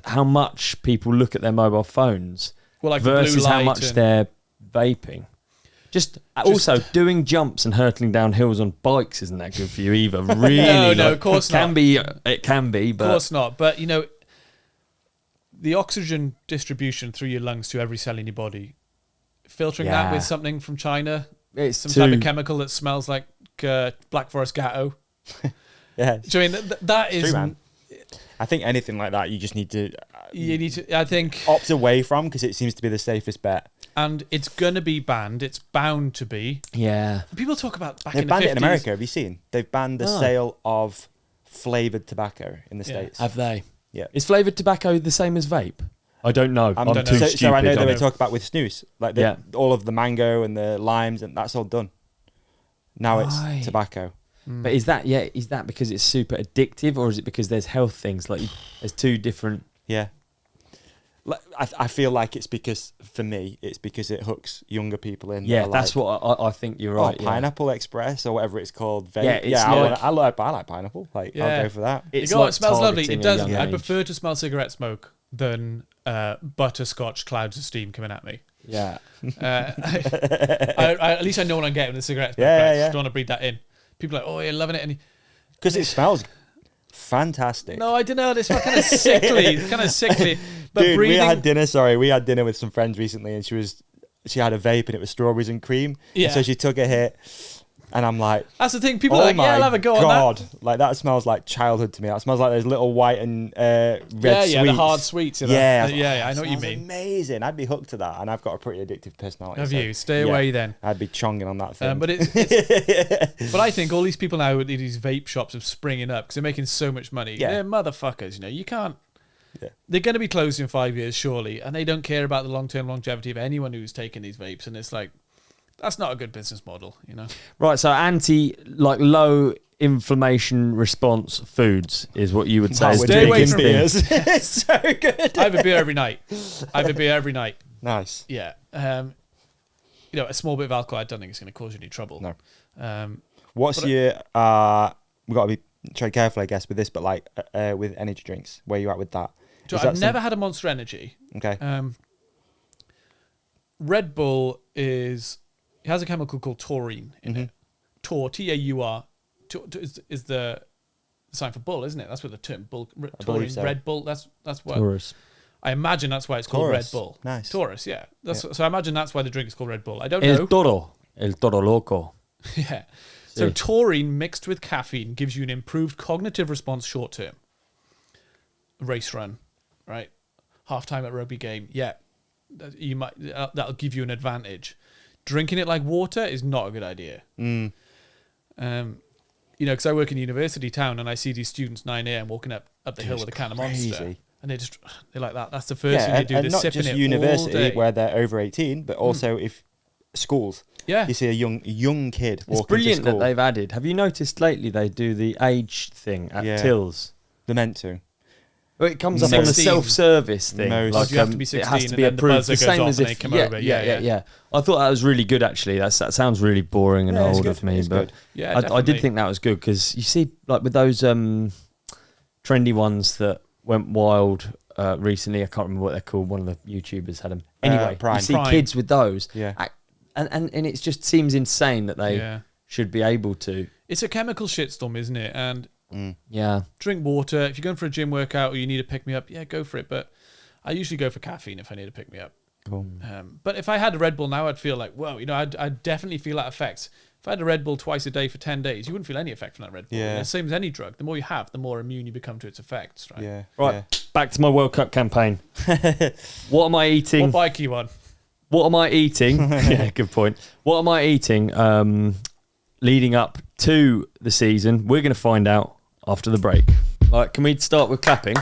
how much people look at their mobile phones versus how much they're vaping. Just also doing jumps and hurtling down hills on bikes isn't that good for you either. Really? No, of course not. It can be, but of course not. But the oxygen distribution through your lungs to every cell in your body, filtering that with something from China, it's some type of chemical that smells like Black Forest Gatto. Yeah. Do you mean that is? True, man. I think anything like that, you just need to. I think opt away from because it seems to be the safest bet. And it's going to be banned. It's bound to be. Yeah. People talk about They've banned it in America. Have you seen? They've banned the sale of flavored tobacco in the States. Have they? Yeah. Is flavored tobacco the same as vape? I don't know. I'm too stupid. So I know they were talking about with snus, like all of the mango and the limes, and that's all done. Now it's tobacco. But is that because it's super addictive, or is it because there's health things? Like there's two different. Yeah. I feel like it's because, for me, it's because it hooks younger people in. Yeah, that's what I think you're right. Pineapple Express or whatever it's called. I like pineapple. I'll go for that. It smells lovely. It does. I prefer to smell cigarette smoke than butterscotch clouds of steam coming at me. Yeah. At least I know what I'm getting with the cigarette smoke. Yeah. Don't want to breathe that in. People are like, oh, you're loving it. Because it smells fantastic. No, I don't know. It's kind of sickly. But dude, breathing... we had dinner with some friends recently, and she had a vape, and it was strawberries and cream. Yeah. So she took a hit, And I'm like, that's the thing. People are like, yeah, I'll have a go on that. Like that smells like childhood to me. That smells like those little white and red sweets. Yeah, the hard sweets. Yeah, I know what you mean. Amazing. I'd be hooked to that, and I've got a pretty addictive personality. Have you? Stay away then. I'd be chonging on that thing. But but I think all these people now with these vape shops are springing up because they're making so much money. Yeah. They're motherfuckers. You can't. Yeah. They're going to be closed in 5 years, surely, and they don't care about the long-term longevity of anyone who's taking these vapes. And it's like, that's not a good business model, Right, so low inflammation response foods is what you would say. Stay away from beers. It's so good. I have a beer every night. Nice. Yeah. A small bit of alcohol, I don't think it's going to cause you any trouble. No. What's your? We've got to be tread careful, I guess, with this, but with energy drinks, where you at with that? I've never had a Monster Energy. Okay. Red Bull it has a chemical called taurine in it. Taur, is the sign for bull, isn't it? That's what the term bull. Taurine, so. Red Bull. That's what. Taurus. I imagine that's why it's called Red Bull. Nice. Taurus, yeah. So I imagine that's why the drink is called Red Bull. I don't know. El Toro Loco. Yeah. So taurine mixed with caffeine gives you an improved cognitive response short term. Race run, right? Half time at rugby game, yeah. That'll give you an advantage. Drinking it like water is not a good idea. Because I work in university town and I see these students 9 a.m. walking up the hill with a can of Monster, and they're like that. That's the first thing they do. They're not sipping just it university all day. where they're over 18, but also if schools. Yeah, you see a young kid walking. It's brilliant to school. that they've added. Have you noticed lately they do the age thing at tills? They're meant to. Well, it comes up on the self-service thing. You have to be 16 it has to and be then approved. the buzzer goes off and they come over. Yeah. I thought that was really good, actually. That sounds really boring and old of me, but I did think that was good because you see, like with those trendy ones that went wild recently, I can't remember what they're called. One of the YouTubers had them. Anyway, you see kids with those. Yeah. And it just seems insane that they should be able to. It's a chemical shitstorm, isn't it? And drink water. If you're going for a gym workout or you need to pick me up, go for it. But I usually go for caffeine if I need to pick me up. Cool. But if I had a Red Bull now, I'd feel like, whoa, I'd definitely feel that effect. If I had a Red Bull twice a day for 10 days, you wouldn't feel any effect from that Red Bull. Yeah. The same as any drug. The more you have, the more immune you become to its effects. Right. Yeah. Right. Yeah. Back to my World Cup campaign. What am I eating? What bike are you on? What am I eating? Yeah, good point. What am I eating leading up to the season? We're going to find out after the break. All right, can we start with clapping? Do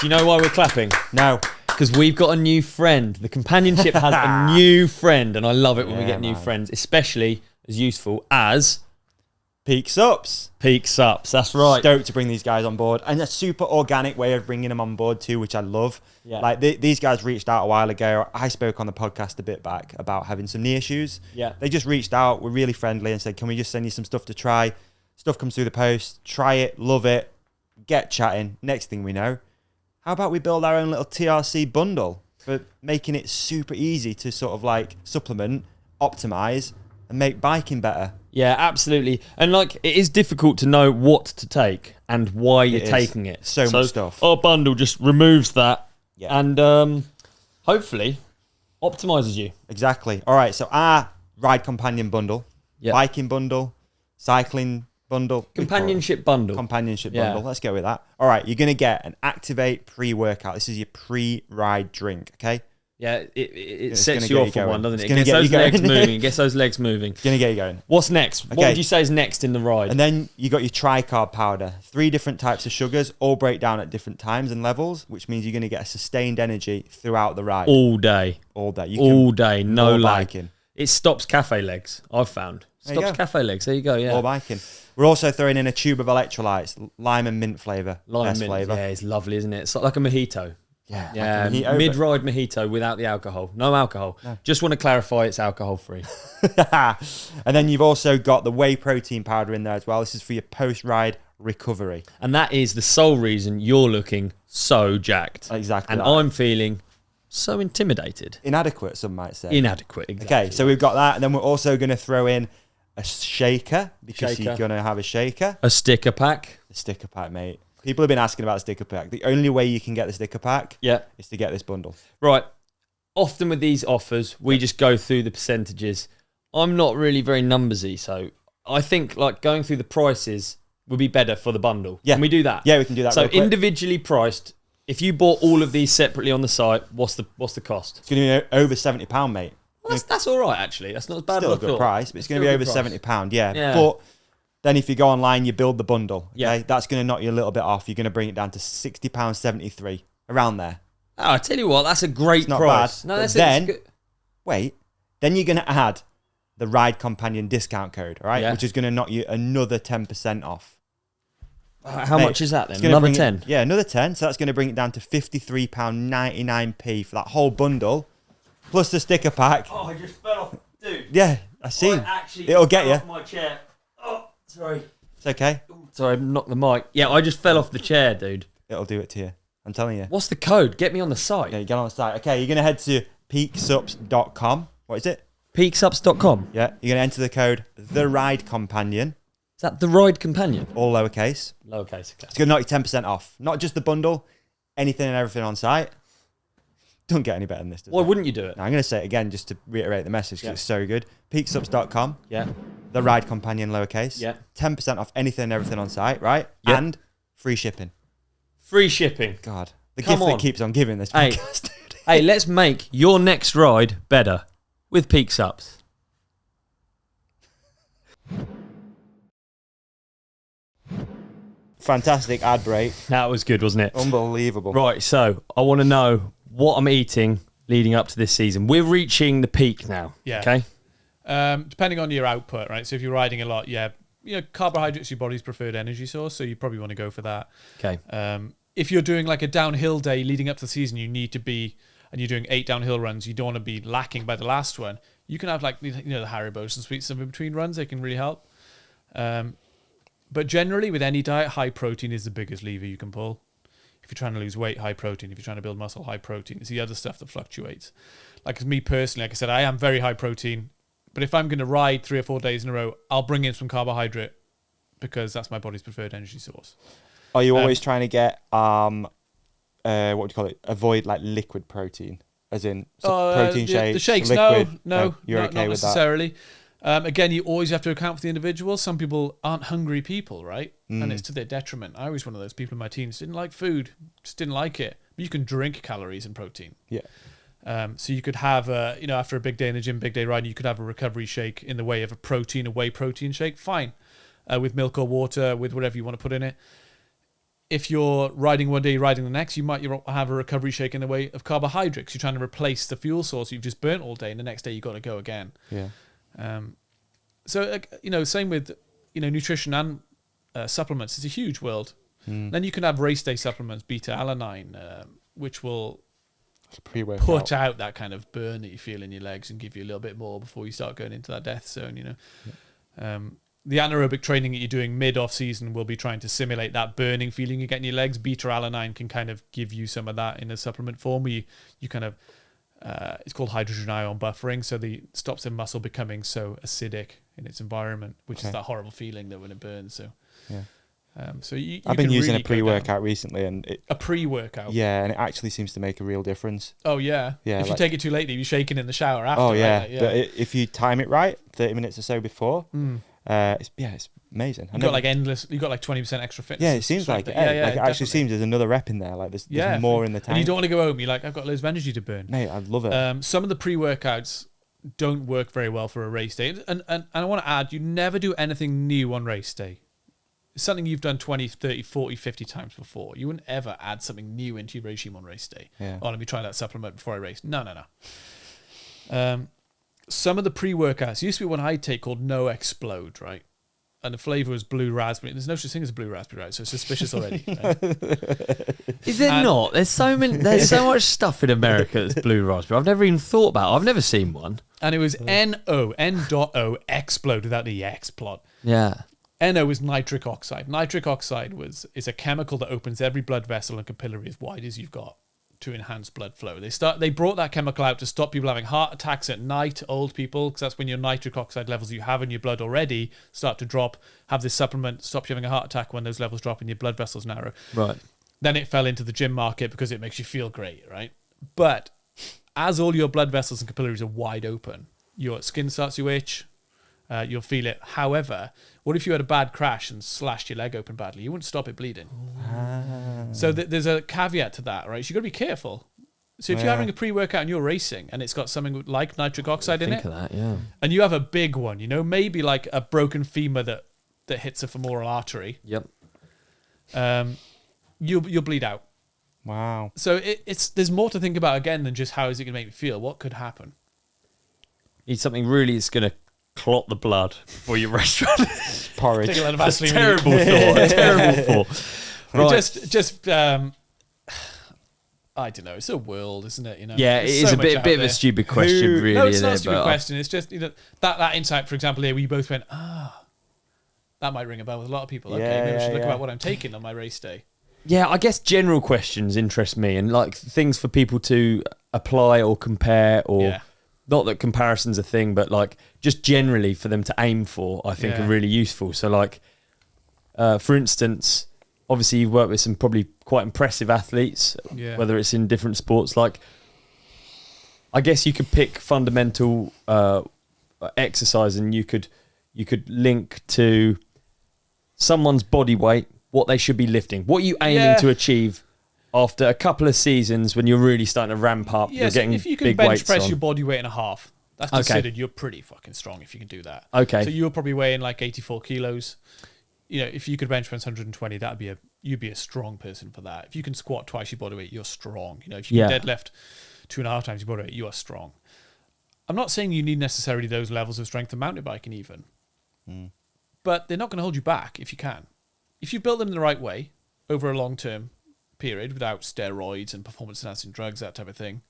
you know why we're clapping? No. Because we've got a new friend. The companionship has a new friend, and I love it when we get new friends, especially as useful as Peak Sups. Peak Sups, that's right. Stoked to bring these guys on board, and a super organic way of bringing them on board too, which I love. Yeah. Like these guys reached out a while ago. I spoke on the podcast a bit back about having some knee issues. Yeah. They just reached out, were really friendly, and said, "Can we just send you some stuff to try?" Stuff comes through the post. Try it, love it, get chatting. Next thing we know, how about we build our own little TRC bundle for making it super easy to sort of like supplement, optimize, and make biking better. Yeah, absolutely. And like, it is difficult to know what to take and why you're taking it. So much stuff. Our bundle just removes that and hopefully optimizes you. Exactly. All right, so our ride companion bundle, biking bundle, cycling bundle. Companionship bundle. Let's go with that. All right, you're going to get an Activate pre-workout. This is your pre-ride drink, okay? Yeah, it sets you off for one, doesn't it? It Gets those legs moving. It's going to get you going. What's next? Okay. What would you say is next in the ride? And then you got your tricarb powder. 3 different types of sugars, all break down at different times and levels, which means you're going to get a sustained energy throughout the ride. All day. All day. All day, no lag. Biking. It stops cafe legs, I've found. Stops cafe legs. There you go, yeah. More biking. We're also throwing in a tube of electrolytes, lime and mint flavour. Lime mint, flavour. Yeah, it's lovely, isn't it? It's like a mojito. Yeah. Like mid-ride mojito without the alcohol. No alcohol. No. Just want to clarify it's alcohol-free. And then you've also got the whey protein powder in there as well. This is for your post-ride recovery. And that is the sole reason you're looking so jacked. Exactly. And I'm feeling so intimidated. Inadequate, some might say. Inadequate, exactly. Okay, so we've got that. And then we're also going to throw in a shaker because you're going to have a shaker. A sticker pack. A sticker pack, mate. People have been asking about the sticker pack. The only way you can get the sticker pack is to get this bundle. Right. Often with these offers, we just go through the percentages. I'm not really very numbersy, so I think like going through the prices would be better for the bundle. Yeah. Can we do that? Yeah, we can do that. So individually priced, if you bought all of these separately on the site, what's the cost? It's going to be over £70, mate. Well, that's all right, actually. That's not as bad Still as I a good thought. price, but it's going to be over £70, yeah. Yeah. But then if you go online, you build the bundle. Okay? Yeah. That's going to knock you a little bit off. You're going to bring it down to £60.73, around there. Oh, I tell you what, that's a great It's not price. bad. No, that's then, wait, then you're going to add the Ride Companion discount code, all right? Yeah. Which is going to knock you another 10% off. How much is that then? Another 10? Yeah, another 10. So that's going to bring it down to £53.99 for that whole bundle, plus the sticker pack. Oh, I just fell off. Dude. Yeah, I see. Actually It'll get fell you. off my chair. Oh, sorry. It's okay. Sorry, I knocked the mic. Yeah, I just fell off the chair, dude. It'll do it to you. I'm telling you. What's the code? Get me on the site. Yeah, you get on the site. Okay, you're going to head to peaksups.com. What is it? Peaksups.com. Yeah, you're going to enter the code The Ride Companion, Is that the Ride Companion? all lowercase. Lowercase, okay. It's going to knock you 10% off. Not just the bundle, anything and everything on site. Don't get any better than this, does Why it? wouldn't you do it? Now, I'm going to say it again just to reiterate the message because Yeah. it's so good. Peaksups.com, Yeah. The Ride Companion, lowercase. Yeah. 10% off anything and everything on site, right? Yeah. And free shipping. Free shipping. God, the Come gift on. that keeps on giving this Hey. podcast. dude. Hey, let's make your next ride better with Peaksups. Fantastic ad break. That was good, wasn't it? Unbelievable. Right, so I want to know what I'm eating leading up to this season. We're reaching the peak now. Yeah. Okay. Depending on your output, right? So if you're riding a lot, carbohydrates, your body's preferred energy source, so you probably want to go for that. Okay. If you're doing like a downhill day leading up to the season, you need to be, and you're doing 8 downhill runs, you don't want to be lacking by the last one. You can have like, the Haribos and sweets in between runs. They can really help. But generally, with any diet, high protein is the biggest lever you can pull. If you're trying to lose weight, high protein. If you're trying to build muscle, high protein. It's the other stuff that fluctuates. Like me personally, like I said, I am very high protein. But if I'm going to ride 3 or 4 days in a row, I'll bring in some carbohydrate because that's my body's preferred energy source. Are you always trying to get, what do you call it? Avoid like liquid protein, as in protein shakes? The shakes, liquid? no, you're not, okay not with necessarily. Again, you always have to account for the individual. Some people aren't hungry people, right? And it's to their detriment. I was one of those people in my teens, didn't like food, just didn't like it. But you can drink calories and protein. Yeah. So you could have, after a big day in the gym, big day riding, you could have a recovery shake in the way of a whey protein shake. Fine. With milk or water, with whatever you want to put in it. If you're riding one day, you're riding the next, you might have a recovery shake in the way of carbohydrates. You're trying to replace the fuel source you've just burnt all day, and the next day you've got to go again. Yeah. Same with, nutrition and supplements. It's a huge world. Then you can have race day supplements, beta-alanine, which will put out that kind of burn that you feel in your legs and give you a little bit more before you start going into that death zone, Yeah. The anaerobic training that you're doing mid-off season will be trying to simulate that burning feeling you get in your legs. Beta-alanine can kind of give you some of that in a supplement form where you kind of, it's called hydrogen ion buffering, so stops the muscle becoming so acidic in its environment, which is that horrible feeling that when it burns. So, yeah. So you I've been using really a pre-workout recently, and a pre-workout. Yeah, and it actually seems to make a real difference. Oh yeah. Yeah. If you take it too late, you'll be shaking in the shower after. Oh yeah. Right? But if you time it right, 30 minutes or so before, it's amazing. You got like 20% extra fitness. Yeah, it seems like it. It actually seems there's another rep in there. Like there's more in the tank. And you don't want to go home. You're like, I've got loads of energy to burn. Mate, I love it. Some of the pre-workouts don't work very well for a race day. And I want to add, you never do anything new on race day. It's something you've done 20, 30, 40, 50 times before. You wouldn't ever add something new into your regime on race day. Yeah. Oh, let me try that supplement before I race. No. Some of the pre-workouts, used to be one I'd take called No Explode, right? And the flavour was blue raspberry. There's no such thing as blue raspberry, right? So it's suspicious already. Right? Is there not? There's so much stuff in America that's blue raspberry. I've never even thought about it. I've never seen one. And it was N.O, explode without the X plot. Yeah. NO is nitric oxide. Nitric oxide is a chemical that opens every blood vessel and capillary as wide as you've got to enhance blood flow. They brought that chemical out to stop people having heart attacks at night, old people, because that's when your nitric oxide levels you have in your blood already start to drop. Have this supplement, stop you having a heart attack when those levels drop and your blood vessels narrow. Right. Then it fell into the gym market because it makes you feel great, right? But as all your blood vessels and capillaries are wide open, your skin starts to itch. You'll feel it. However, what if you had a bad crash and slashed your leg open badly? You wouldn't stop it bleeding. So there's a caveat to that, right? So you've got to be careful. So if you're having a pre-workout and you're racing and it's got something like nitric oxide in it, think of that, yeah. And you have a big one, maybe like a broken femur that hits a femoral artery. Yep. You'll bleed out. Wow. So there's more to think about again than just how is it going to make me feel. What could happen? Need something really that's going to clot the blood for your restaurant. Porridge. Take a lot of Vaseline. Terrible thought. A terrible thought. Right. Just I don't know. It's a world, isn't it? Yeah, it is a bit of a stupid question, really. No, it's not a stupid question. It's just that insight, for example, here where you both went, that might ring a bell with a lot of people. Okay, maybe I should look about what I'm taking on my race day. Yeah, I guess general questions interest me, and like things for people to apply or compare, or not that comparison's a thing, but like just generally for them to aim for, I think are really useful. So like, for instance, obviously you've worked with some probably quite impressive athletes, whether it's in different sports. Like, I guess you could pick fundamental exercise, and you could link to someone's body weight, what they should be lifting, what are you aiming to achieve after a couple of seasons when you're really starting to ramp up. You're getting if you can big bench weights press on. your body weight and a half, that's considered you're pretty fucking strong if you can do that. Okay. So you're probably weighing like 84 kilos. If you could bench press 120, you'd be a strong person for that. If you can squat twice your body weight, you're strong. If you can deadlift 2.5 times your body weight, you are strong. I'm not saying you need necessarily those levels of strength in mountain biking even, but they're not going to hold you back if you can. If you build them in the right way over a long-term period without steroids and performance-enhancing drugs, that type of thing,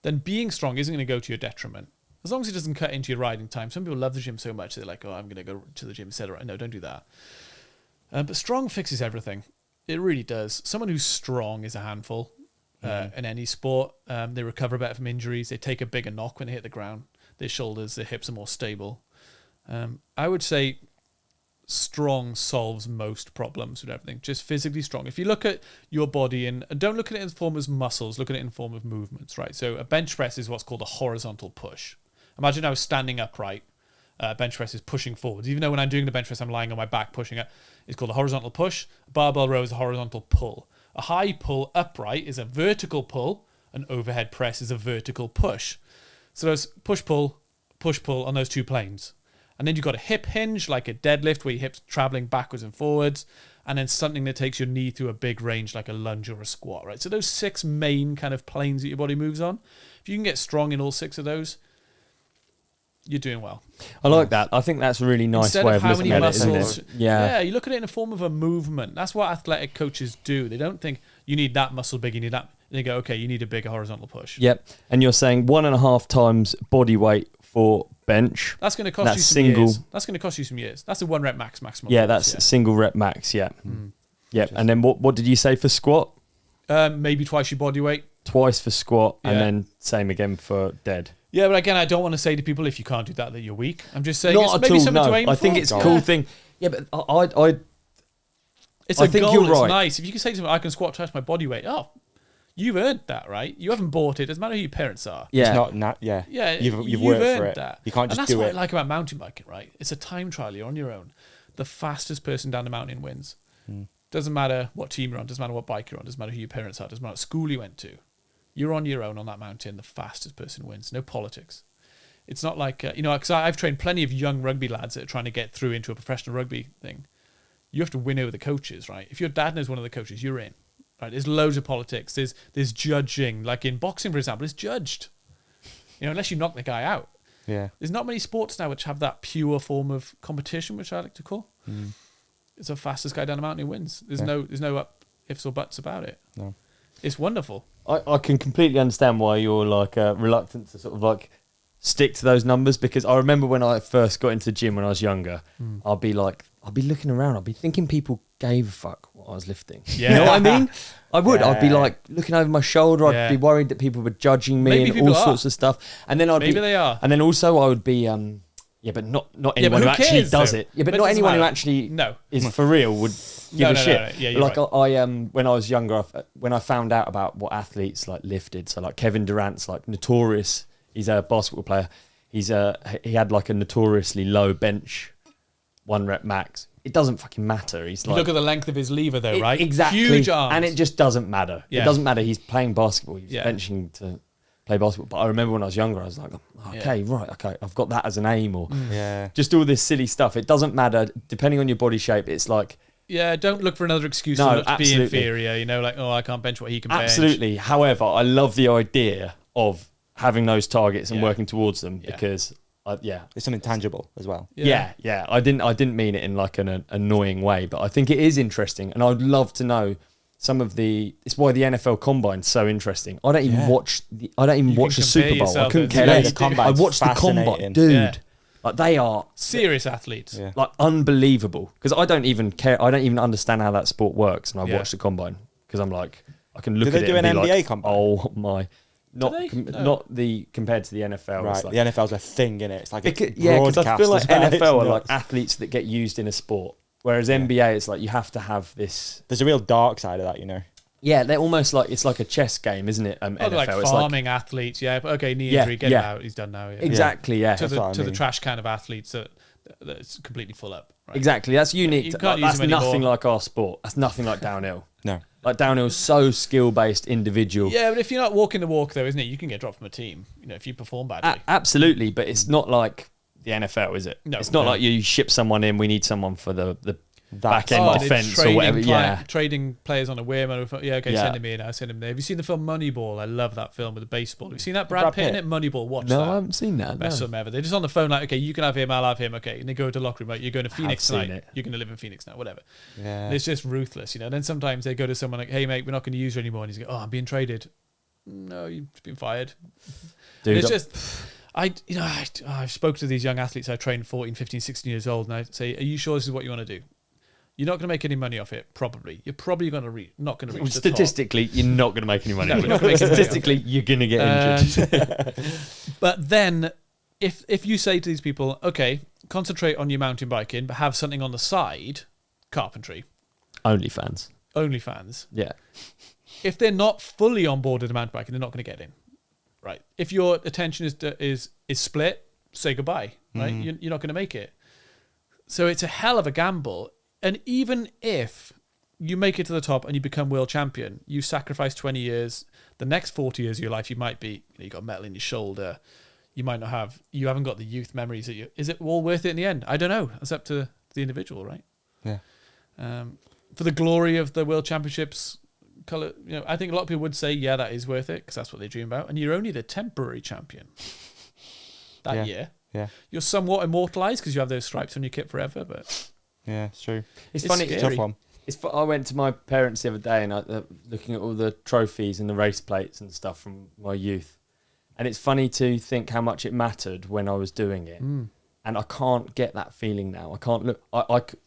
then being strong isn't going to go to your detriment. As long as it doesn't cut into your riding time. Some people love the gym so much, they're like, I'm going to go to the gym instead of... No, don't do that. But strong fixes everything. It really does. Someone who's strong is a handful in any sport. They recover better from injuries. They take a bigger knock when they hit the ground. Their shoulders, their hips are more stable. I would say strong solves most problems with everything. Just physically strong. If you look at your body and don't look at it in the form of muscles, look at it in the form of movements, right? So a bench press is what's called a horizontal push. Imagine I was standing upright. Bench press is pushing forwards. Even though when I'm doing the bench press, I'm lying on my back pushing it. It's called a horizontal push. A barbell row is a horizontal pull. A high pull upright is a vertical pull. An overhead press is a vertical push. So there's push-pull on those two planes. And then you've got a hip hinge, like a deadlift, where your hips traveling backwards and forwards. And then something that takes your knee through a big range, like a lunge or a squat, right? So those 6 main kind of planes that your body moves on. If you can get strong in all 6 of those, you're doing well. I like that. I think that's a really nice way of looking at it, isn't it? Yeah, you look at it in the form of a movement. That's what athletic coaches do. They don't think you need that muscle big, you need that. They go, okay, you need a bigger horizontal push. Yep. And you're saying 1.5 times body weight for bench. That's going to cost you some years. That's going to cost you some years. That's a 1 rep maximum. Yeah, that's a single rep max. Yeah. Yep. And then what did you say for squat? Maybe twice your body weight. Twice for squat, and then same again for dead. Yeah, but again, I don't want to say to people, if you can't do that you're weak. I'm just saying it's maybe something to aim for. I think it's a cool thing. Yeah, but I think goal. It's nice. If you can say to someone, I can squat twice my body weight. Oh, you've earned that, right? You haven't bought it. It doesn't matter who your parents are. Yeah. It's not Yeah, you've worked earned for it. That. You can't just do it. And that's what I like about mountain biking, right? It's a time trial. You're on your own. The fastest person down the mountain wins. Doesn't matter what team you're on. Doesn't matter what bike you're on. Doesn't matter who your parents are. Doesn't matter what school you went to. You're on your own on that mountain. The fastest person wins. No politics. It's not like, because I've trained plenty of young rugby lads that are trying to get through into a professional rugby thing. You have to win over the coaches, right? If your dad knows one of the coaches, you're in. Right? There's loads of politics. There's judging. Like in boxing, for example, it's judged. Unless you knock the guy out. Yeah. There's not many sports now which have that pure form of competition, which I like to call. It's the fastest guy down the mountain who wins. There's no ifs or buts about it. No. It's wonderful. I can completely understand why you're like reluctant to sort of like stick to those numbers, because I remember when I first got into the gym when I was younger, I'd be looking around, I'd be thinking people gave a fuck what I was lifting. Yeah. You know what I mean? I would. Yeah. I'd be like looking over my shoulder. I'd be worried that people were judging me. Maybe and all sorts of stuff. And then they are. And then also I would be but not anyone who actually does it. Yeah, but not anyone who actually is for real would give a shit. No. Yeah, like right. I when I was younger, when I found out about what athletes like lifted, so like Kevin Durant's like notorious. He's a basketball player. he had like a notoriously low bench, 1 rep max. It doesn't fucking matter. He's like, look at the length of his lever though, right? Exactly. Huge arms. And it just doesn't matter. Yeah. It doesn't matter. He's playing basketball. He's benching to play basketball. But I remember when I was younger, I was like, okay, I've got that as an aim, or just all this silly stuff. It doesn't matter. Depending on your body shape, it's like, yeah, don't look for another excuse to be inferior. You know, like, oh, I can't bench what he can bench. Absolutely. However, I love the idea of having those targets and working towards them because, it's something tangible as well. Yeah. I didn't mean it in like an annoying way, but I think it is interesting, and I'd love to know some of the. It's why the NFL Combine's so interesting. I don't even watch the Super Bowl. I couldn't care less. I watched the Combine, dude. Yeah. Like they are serious athletes, like unbelievable. Because I don't even care. I don't even understand how that sport works, and I watch the Combine because I'm like, I can look at it. Do they do an NBA like, Combine? Oh my! Not the compared to the NFL. Right, like, the NFL's a thing, innit? It's like because I feel like NFL are like athletes that get used in a sport, whereas NBA it's like you have to have this. There's a real dark side of that, you know. Yeah, they're almost like it's like a chess game, isn't it? NFL, like farming athletes. Yeah, okay, knee injury, get him out. He's done now. Yeah. Exactly. Yeah. To the trash can of athletes that's completely full up. Right? Exactly. That's unique. You can't that's use them nothing anymore. like our sport. That's nothing like downhill. No. Like downhill's so skill-based, individual. Yeah, but if you're not walking the walk, though, isn't it? You can get dropped from a team. You know, if you perform badly. Absolutely, but it's not like the NFL, is it? No. It's not like you ship someone in. We need someone for the back end defense or whatever. Trading players on a whim. Send him in. I send him there. Have you seen the film Moneyball? I love that film with the baseball. Have you seen that? Brad Pitt in it? Moneyball. Watch that. No, I haven't seen that. Best film ever. They're just on the phone like, okay, you can have him, I'll have him. Okay, and they go to the locker room. Like, you're going to Phoenix tonight. You're going to live in Phoenix now. Whatever. Yeah. And it's just ruthless, you know. Then sometimes they go to someone like, hey mate, we're not going to use you anymore, and he's like, oh, I'm being traded. No, you've been fired. Dude, it's just. I spoke to these young athletes I trained 14, 15, 16 years old, and I say, are you sure this is what you want to do? You're not going to make any money off it, probably. You're probably going to not going to reach statistically, the top. You're not going to make any money off it. Statistically, you're going to get injured. But then, if you say to these people, okay, concentrate on your mountain biking, but have something on the side, carpentry. OnlyFans. Yeah. If they're not fully on board with the mountain biking, they're not going to get in. Right. If your attention is split, say goodbye. Right. You're not going to make it. So it's a hell of a gamble. And even if you make it to the top and you become world champion, you sacrifice 20 years. The next 40 years of your life, you might be, you got metal in your shoulder. You might not have, you haven't got the youth memories that you. Is it all worth it in the end? I don't know. It's up to the individual, right? Yeah. For the glory of the world championships, I think a lot of people would say, yeah, that is worth it because that's what they dream about. And you're only the temporary champion that year. Yeah. You're somewhat immortalized because you have those stripes on your kit forever, but. Yeah, it's true. It's funny. It's a tough one. I went to my parents the other day and looking at all the trophies and the race plates and stuff from my youth. And it's funny to think how much it mattered when I was doing it. And I can't get that feeling now. I can't look.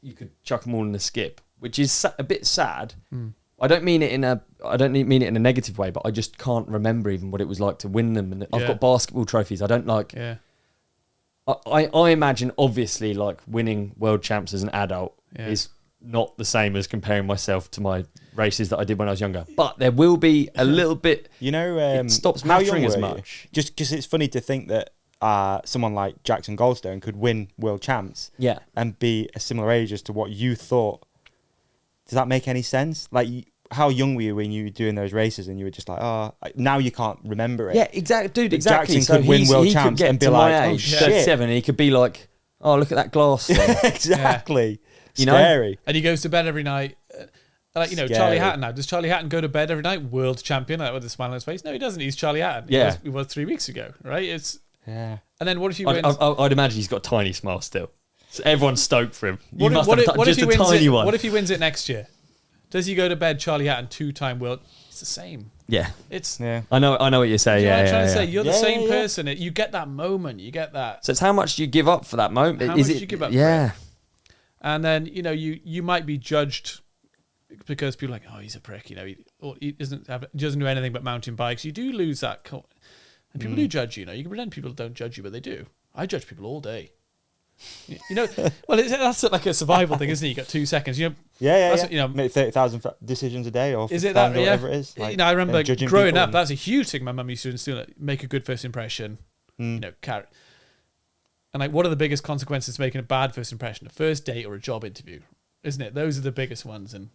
You could chuck them all in the skip, which is a bit sad. I don't mean it in a negative way, but I just can't remember even what it was like to win them. And I've got basketball trophies. I don't like. Yeah. I imagine obviously like winning world champs as an adult is not the same as comparing myself to my races that I did when I was younger. But there will be a little bit. It stops mattering as much. Just because it's funny to think that someone like Jackson Goldstone could win world champs. Yeah. And be a similar age as to what you thought. Does that make any sense? Like, how young were you when you were doing those races and you were just like, now you can't remember it? Yeah, exactly, dude, exactly. Jackson could win world champs and be like, oh shit. 37, he could be like, oh, look at that glass. Exactly. Yeah. Scary. And he goes to bed every night. Charlie Hatton now. Does Charlie Hatton go to bed every night? World champion, with a smile on his face? No, he doesn't. He's Charlie Hatton. He was 3 weeks ago, right? Yeah. And then what if he wins? I'd imagine he's got a tiny smile still. So everyone's stoked for him. What if he wins it next year? Does he go to bed, Charlie Hatton, 2-time world? It's the same. Yeah. Yeah. I know what you're saying. You know what I'm trying to say? You're the same person. You get that moment. You get that. So it's how much do you give up for that moment? How much do you give up for it? And then, you might be judged because people are like, oh, he's a prick. He doesn't do anything but mountain bikes. You do lose that. And people do judge you. You can pretend people don't judge you, but they do. I judge people all day. Well, that's like a survival thing, isn't it? You got 2 seconds. Make 30,000 decisions a day, or is it that? Or whatever it is. Like, I remember growing up. That's a huge thing my mum used to instill. Make a good first impression. And like, what are the biggest consequences to making a bad first impression? A first date or a job interview, isn't it? Those are the biggest ones. And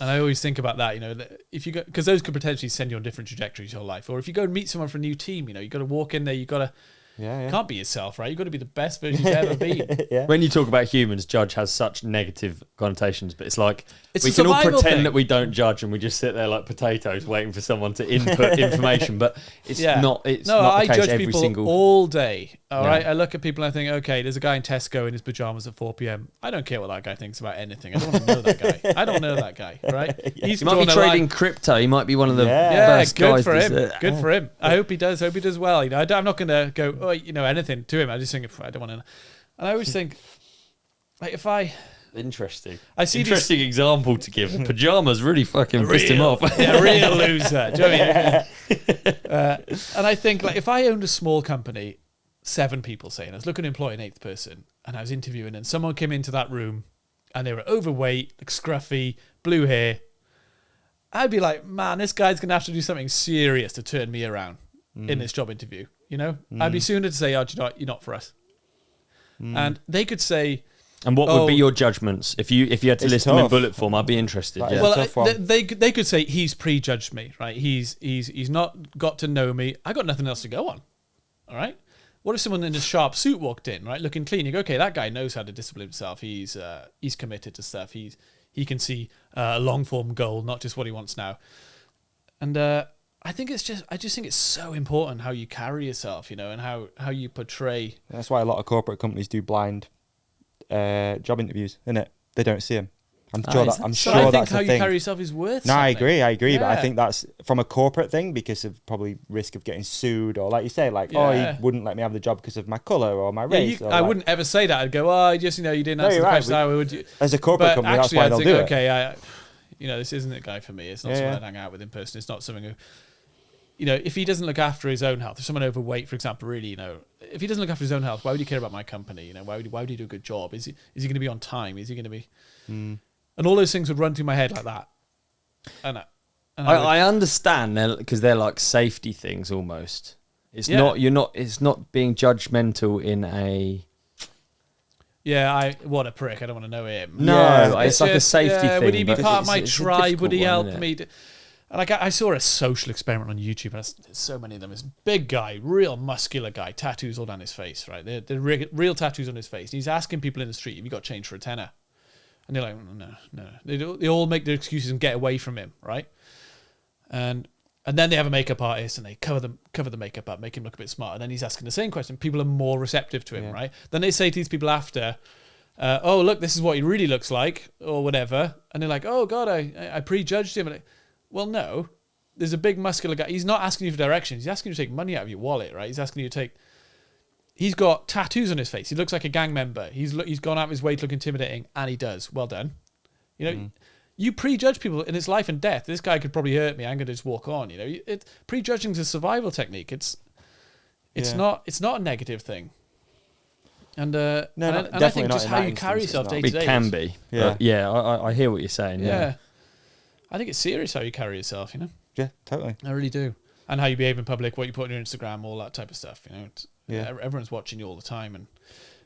I always think about that, you know, if you go, because those could potentially send you on different trajectories your whole life. Or if you go and meet someone for a new team, you know, you got to walk in there, you got to, can't be yourself, right? You've got to be the best version you've ever been. When you talk about humans, judge has such negative connotations, but it's like we a can all survival pretend thing. that we don't judge and we just sit there like potatoes waiting for someone to input information, but it's not. It's no, not the I case judge every people single. all day. All right, I look at people and I think, okay, there's a guy in Tesco in his pajamas at 4 p.m. I don't care what that guy thinks about anything. I don't want to know that guy. I don't know that guy, right? He might be trading crypto. He might be one of the first good guys. for him. Good for him. I hope he does. Hope he does well. You know, I'm not going to go, you know, anything to him. I just think I don't want to. And I always think, like, if I. Interesting. I see interesting example to give. Pajamas really fucking pissed him off. Yeah, real loser. Do you know what I mean? And I think, like, if I owned a small company, 7 people say, and I was looking to employ an 8th person, and I was interviewing, and someone came into that room, and they were overweight, like scruffy, blue hair, I'd be like, man, this guy's going to have to do something serious to turn me around in this job interview. You know, I'd be sooner to say, oh, you're not for us. And they could say. And what would be your judgments if you had to list them in bullet form? I'd be interested. Yeah. Well, they could say he's prejudged me, right? He's not got to know me. I got nothing else to go on. All right. What if someone in a sharp suit walked in, right, looking clean? You go, okay, that guy knows how to discipline himself. He's committed to stuff. He can see a long form goal, not just what he wants now. And I just think it's so important how you carry yourself, you know, and how you portray. That's why a lot of corporate companies do blind job interviews, isn't it? They don't see them. I'm sure that's a thing. I think how you carry yourself is worth something. I agree. Yeah. But I think that's from a corporate thing because of probably risk of getting sued or like you say, like, oh, he wouldn't let me have the job because of my colour or my race. I wouldn't ever say that. I'd go, oh, you didn't answer the question. Would you? As a corporate company, that's why they'll do it. Okay, this isn't a guy for me. It's not someone I'd hang out with in person. It's not something who, you know, if he doesn't look after his own health, if someone overweight, for example, really, you know, if he doesn't look after his own health, why would he care about my company? You know, why would he do a good job? Is he going to be on time? Is he going to be? And all those things would run through my head like that. And I understand because they're like safety things almost. It's not. It's not being judgmental in a. Yeah, what a prick. I don't want to know him. No, it's like a safety thing. Would he be part of my tribe? Would he help me? And I saw a social experiment on YouTube, and there's so many of them. This big guy, real muscular guy, tattoos all down his face, right? They're real tattoos on his face. And he's asking people in the street, have you got change for a tenner? And they're like, no. They all make their excuses and get away from him, right? And then they have a makeup artist, and they cover the makeup up, make him look a bit smart. And then he's asking the same question. People are more receptive to him, right? Then they say to these people after, oh, look, this is what he really looks like, or whatever. And they're like, oh, God, I prejudged him. And like, well, no, there's a big muscular guy. He's not asking you for directions. He's asking you to take money out of your wallet, right? He's asking you to take. He's got tattoos on his face. He looks like a gang member. He's gone out of his way to look intimidating, and he does. Well done. You know, you prejudge people, and it's life and death. This guy could probably hurt me. I'm going to just walk on. You know, prejudging is a survival technique. It's not a negative thing. And and I think just how you carry yourself day to day. It can be. Yeah, I hear what you're saying. Yeah. I think it's serious how you carry yourself, you know? Yeah, totally. I really do. And how you behave in public, what you put on your Instagram, all that type of stuff, you know? Everyone's watching you all the time. And,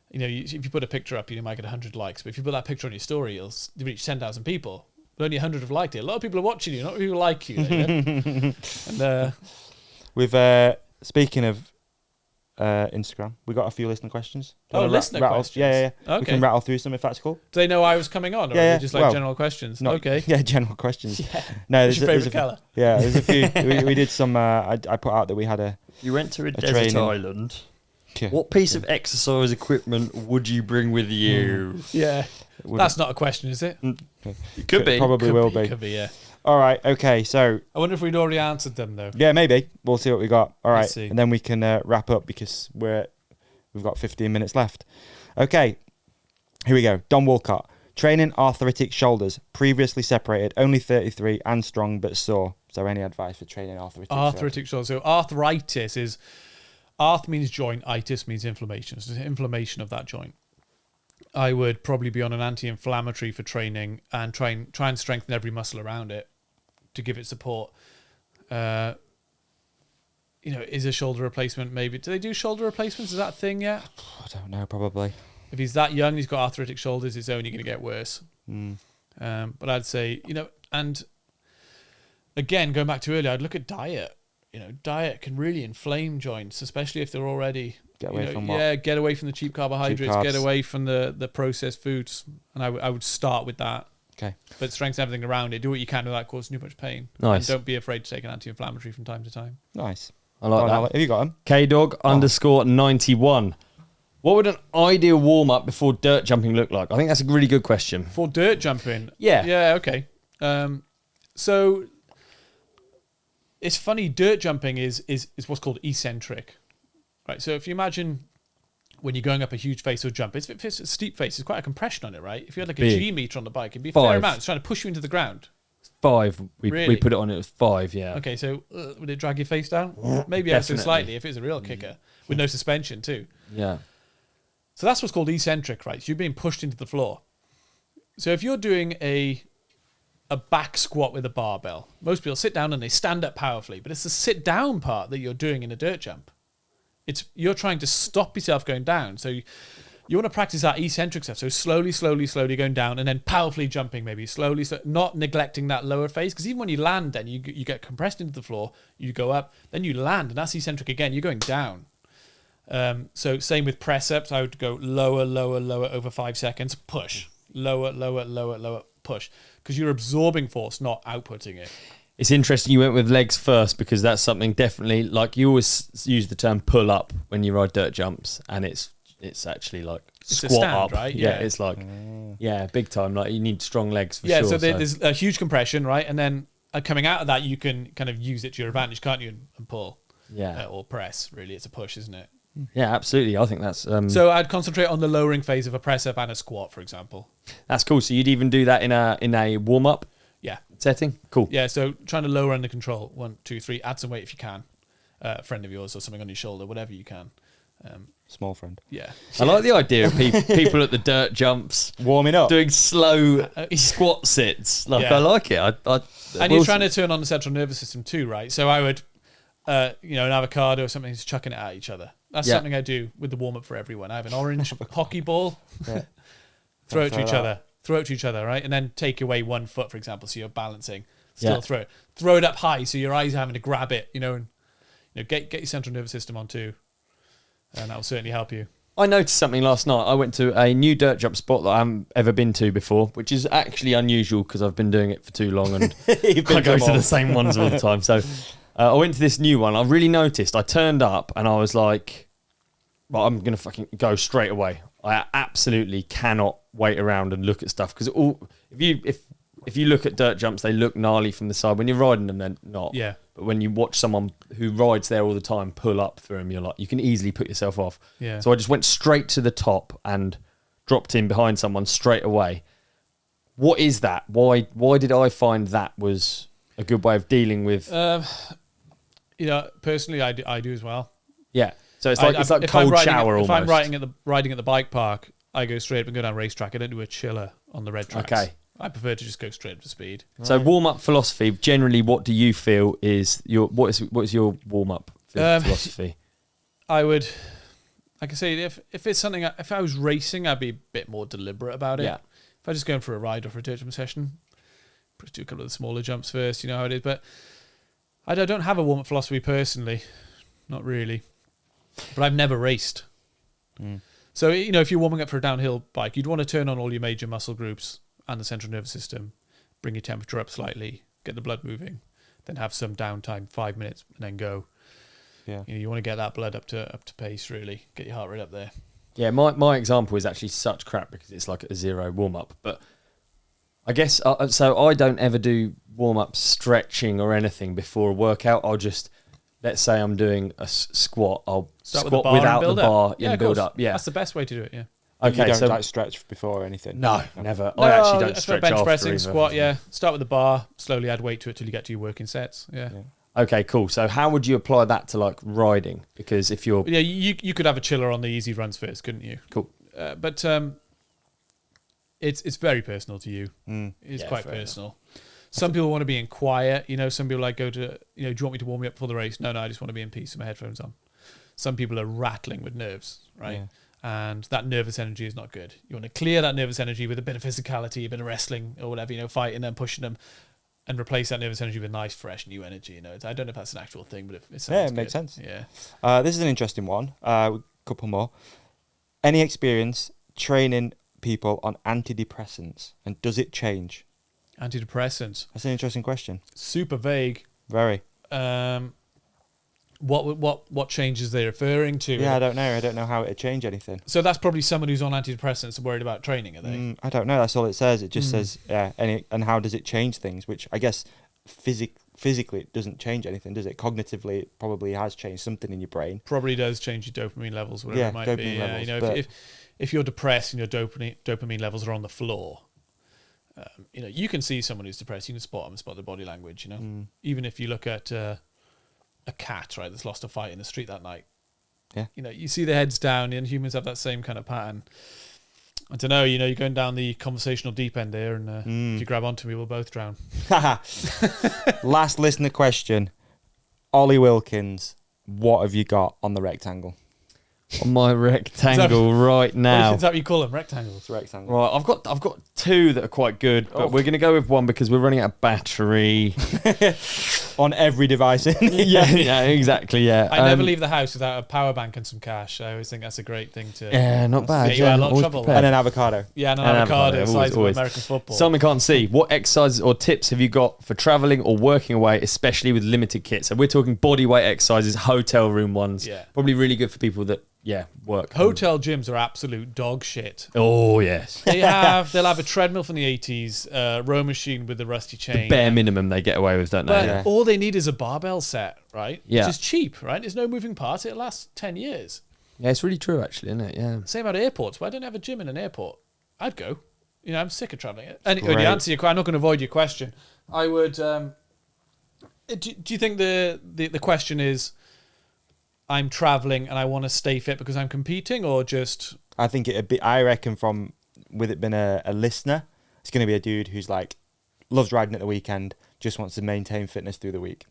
you know, if you put a picture up, you might get 100 likes. But if you put that picture on your story, you'll reach 10,000 people. But only 100 have liked it. A lot of people are watching you, not people like you. And with speaking of Instagram, we got a few listener questions. Listener questions. Yeah. Okay. We can rattle through some if that's cool. Do they know I was coming on, or are they just general questions? Okay. Yeah, general questions. Yeah. No, what's your favourite colour? Yeah, there's a few. we did some. I put out that we had a. You went to a desert island. Yeah. What piece of exercise equipment would you bring with you? Yeah, that's not a question, is it? It could be. Probably will be. Could be. Yeah. All right. Okay. So. I wonder if we'd already answered them though. Yeah, maybe. We'll see what we got. All right, see. And then we can wrap up because we've got 15 minutes left. Okay. Here we go. Don Walcott. Training arthritic shoulders. Previously separated. Only 33 and strong but sore. So any advice for training arthritic shoulders? So arthritis is. Arth means joint. Itis means inflammation. So it's inflammation of that joint. I would probably be on an anti-inflammatory for training and try and strengthen every muscle around it to give it support. is a shoulder replacement maybe? Do they do shoulder replacements? Is that a thing yet? I don't know, probably. If he's that young, he's got arthritic shoulders, it's only going to get worse. But I'd say, and again, going back to earlier, I'd look at diet. Diet can really inflame joints, especially if they're already... Get away from what? Yeah, get away from the cheap carbohydrates, get away from the processed foods. And I would start with that. Okay. But strengthen everything around it. Do what you can without causing too much pain. Nice. And don't be afraid to take an anti-inflammatory from time to time. Nice. I like that. Have you got him? KDog_91. What would an ideal warm-up before dirt jumping look like? I think that's a really good question. For dirt jumping? Yeah. Yeah, okay. So it's funny, dirt jumping is what's called eccentric. Right? So if you imagine when you're going up a huge face or jump, if it's a steep face, there's quite a compression on it, right? If you had like a G meter on the bike, it'd be a fair amount. It's trying to push you into the ground. 5. We Really? put it on, it was 5, yeah. Okay, so would it drag your face down? Maybe ever so slightly if it's a real kicker with no suspension too. Yeah. So that's what's called eccentric, right? So you're being pushed into the floor. So if you're doing a back squat with a barbell, most people sit down and they stand up powerfully, but it's the sit down part that you're doing in a dirt jump. You're trying to stop yourself going down. So you want to practice that eccentric stuff. So slowly going down and then powerfully jumping, maybe slowly, not neglecting that lower phase. Because even when you land, then you get compressed into the floor, you go up, then you land, and that's eccentric again. You're going down. So same with press ups. I would go lower over 5 seconds, push, lower, push, because you're absorbing force, not outputting it. It's interesting you went with legs first because that's something definitely, like you always use the term pull up when you ride dirt jumps, and it's actually like squat stand, up, right? Yeah, it's like big time. Like you need strong legs for sure. Yeah, so there's a huge compression, right? And then coming out of that, you can kind of use it to your advantage, can't you? And pull, or press. Really, it's a push, isn't it? Yeah, absolutely. I think that's... So I'd concentrate on the lowering phase of a press-up and a squat, for example. That's cool. So you'd even do that in a warm-up setting? Cool. Yeah, so trying to lower under control. 1, 2, 3. Add some weight if you can. A friend of yours or something on your shoulder, whatever you can. Small friend. Yeah. I like the idea of people at the dirt jumps... warming up. Doing slow squat sits. I like it. And you're trying to turn on the central nervous system too, right? So I would... an avocado or something, just chucking it at each other. That's something I do with the warm-up for everyone. I have an orange hockey ball, throw it to each other, right? And then take away 1 foot, for example, so you're balancing. Still throw it up high, so your eyes are having to grab it, and get your central nervous system on too, and that will certainly help you. I noticed something last night. I went to a new dirt jump spot that I haven't ever been to before, which is actually unusual because I've been doing it for too long and I go to the same ones all the time. So I went to this new one. I really noticed. I turned up and I was like, well, I'm going to fucking go straight away. I absolutely cannot wait around and look at stuff because if you look at dirt jumps, they look gnarly from the side. When you're riding them, they're not. Yeah. But when you watch someone who rides there all the time pull up through them, you're like, you can easily put yourself off. Yeah. So I just went straight to the top and dropped in behind someone straight away. What is that? Why did I find that was a good way of dealing with? Personally, I do as well. Yeah. So it's like cold shower almost. If I'm riding at the bike park, I go straight up and go down racetrack. I don't do a chiller on the red tracks. Okay. I prefer to just go straight up to speed. So warm-up philosophy, generally what do you feel is what is your warm-up philosophy? I can say if it's something, if I was racing, I'd be a bit more deliberate about it. Yeah. If I was just going for a ride or for a dirt jump session, just do a couple of the smaller jumps first, you know how it is. But I don't have a warm-up philosophy personally. Not really. But I've never raced. So, if you're warming up for a downhill bike, you'd want to turn on all your major muscle groups and the central nervous system, bring your temperature up slightly, get the blood moving, then have some downtime, 5 minutes, and then go. Yeah. You want to get that blood up to pace, really. Get your heart rate up there. Yeah, my example is actually such crap because it's like a zero warm-up. But I guess, so I don't ever do warm-up stretching or anything before a workout. I'll just... Let's say I'm doing a squat. I'll squat without the bar and build up. Yeah, that's the best way to do it. Yeah. Okay, you don't stretch before or anything. No, never. No, I actually don't stretch bench after pressing, either. squat. Yeah, start with the bar. Slowly add weight to it till you get to your working sets. Yeah. Okay, cool. So how would you apply that to like riding? Because if you're you could have a chiller on the easy runs first, couldn't you? Cool. But it's very personal to you. It's quite personal. Some people want to be in quiet. Some people like go to, do you want me to warm me up before the race? No, I just want to be in peace with my headphones on. Some people are rattling with nerves, right? Yeah. And that nervous energy is not good. You want to clear that nervous energy with a bit of physicality, a bit of wrestling or whatever, fighting them, pushing them, and replace that nervous energy with nice, fresh, new energy. I don't know if that's an actual thing, but it sounds it makes sense. Yeah. This is an interesting one. Couple more. Any experience training people on antidepressants, and does it change? Antidepressants. That's an interesting question. Super vague. Very. What changes they're referring to? Yeah, I don't know how it'd change anything. So that's probably someone who's on antidepressants and worried about training, are they? I don't know. That's all it says. It just says, and how does it change things? Which I guess physically it doesn't change anything, does it? Cognitively, it probably has changed something in your brain. Probably does change your dopamine levels, whatever it might be. Levels, if you're depressed and your dopamine levels are on the floor, you can see someone who's depressed. You can spot them, spot their body language. Even if you look at a cat, right, that's lost a fight in the street that night. Yeah. You see their heads down, and humans have that same kind of pattern. I don't know, you're going down the conversational deep end there, and if you grab onto me, we'll both drown. Last listener question. Olly Wilkins, what have you got on the rectangle? On my rectangle right now. Is that what you call them? Rectangles? Rectangle. Right, I've got two that are quite good, but we're going to go with one because we're running out of battery. On every device. yeah, exactly, yeah. I never leave the house without a power bank and some cash. I always think that's a great thing to... Yeah, not bad. Get you out of a lot of trouble. And an avocado. Yeah, and an avocado, size of American football. Something can't see. What exercises or tips have you got for travelling or working away, especially with limited kit? So we're talking body weight exercises, hotel room ones. Yeah. Probably really good for people that work. Hotel gyms are absolute dog shit. Oh, yes. They'll have a treadmill from the 80s, row machine with the rusty chain. The bare minimum they get away with, don't they? But all they need is a barbell set, right? Yeah. Which is cheap, right? There's no moving parts. It lasts 10 years. Yeah, it's really true, actually, isn't it? Yeah. Same at airports. Why don't I have a gym in an airport? I'd go. I'm sick of traveling. And to answer your question, I'm not going to avoid your question. I would... do you think the question is... I'm traveling and I want to stay fit because I'm competing, or just... I think I reckon with it being a listener, it's going to be a dude who's like, loves riding at the weekend, just wants to maintain fitness through the week.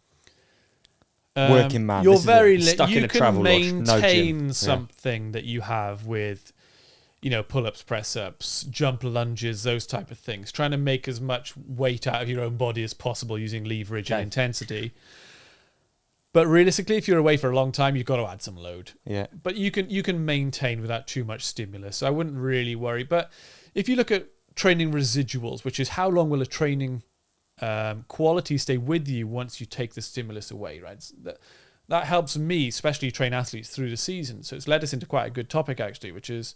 Working man. You're very stuck in a travel rush. You can maintain something that you have with, pull-ups, press-ups, jump lunges, those type of things. Trying to make as much weight out of your own body as possible using leverage and intensity. But realistically, if you're away for a long time, you've got to add some load. Yeah. But you can maintain without too much stimulus. So I wouldn't really worry. But if you look at training residuals, which is how long will a training quality stay with you once you take the stimulus away, right? That helps me, especially train athletes through the season. So it's led us into quite a good topic, actually, which is,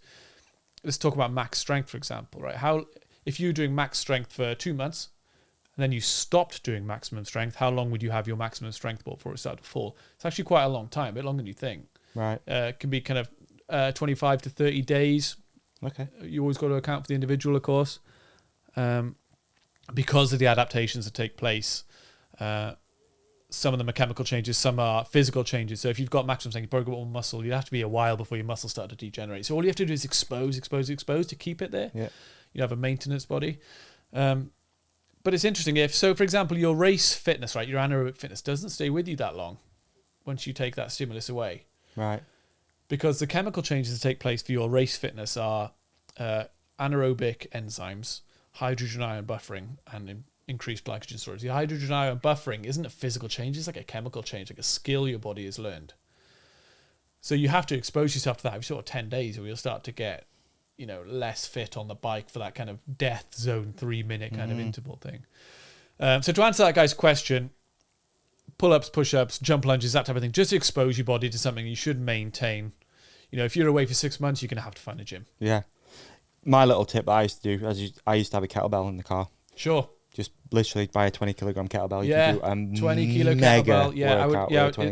let's talk about max strength, for example, right? If you're doing max strength for 2 months, and then you stopped doing maximum strength, how long would you have your maximum strength before it started to fall? It's actually quite a long time, a bit longer than you think. Right. It can be kind of 25 to 30 days. Okay. You always got to account for the individual, of course. Because of the adaptations that take place, some of them are chemical changes, some are physical changes. So if you've got maximum strength, you've broken one muscle, you have to be a while before your muscles start to degenerate. So all you have to do is expose to keep it there. Yeah. You have a maintenance body. But it's interesting for example, your race fitness, right, your anaerobic fitness doesn't stay with you that long once you take that stimulus away. Right. Because the chemical changes that take place for your race fitness are anaerobic enzymes, hydrogen ion buffering, and increased glycogen storage. The hydrogen ion buffering isn't a physical change, it's like a chemical change, like a skill your body has learned. So you have to expose yourself to that every sort of 10 days or you'll start to get less fit on the bike for that kind of death zone 3-minute kind of interval thing. So to answer that guy's question, pull-ups, push-ups, jump lunges, that type of thing, just expose your body to something you should maintain. If you're away for 6 months, you're going to have to find a gym. Yeah. My little tip that I used to do, I used to have a kettlebell in the car. Sure. Just literally buy a 20-kilogram kettlebell. Yeah, you can do 20-kilo kettlebell.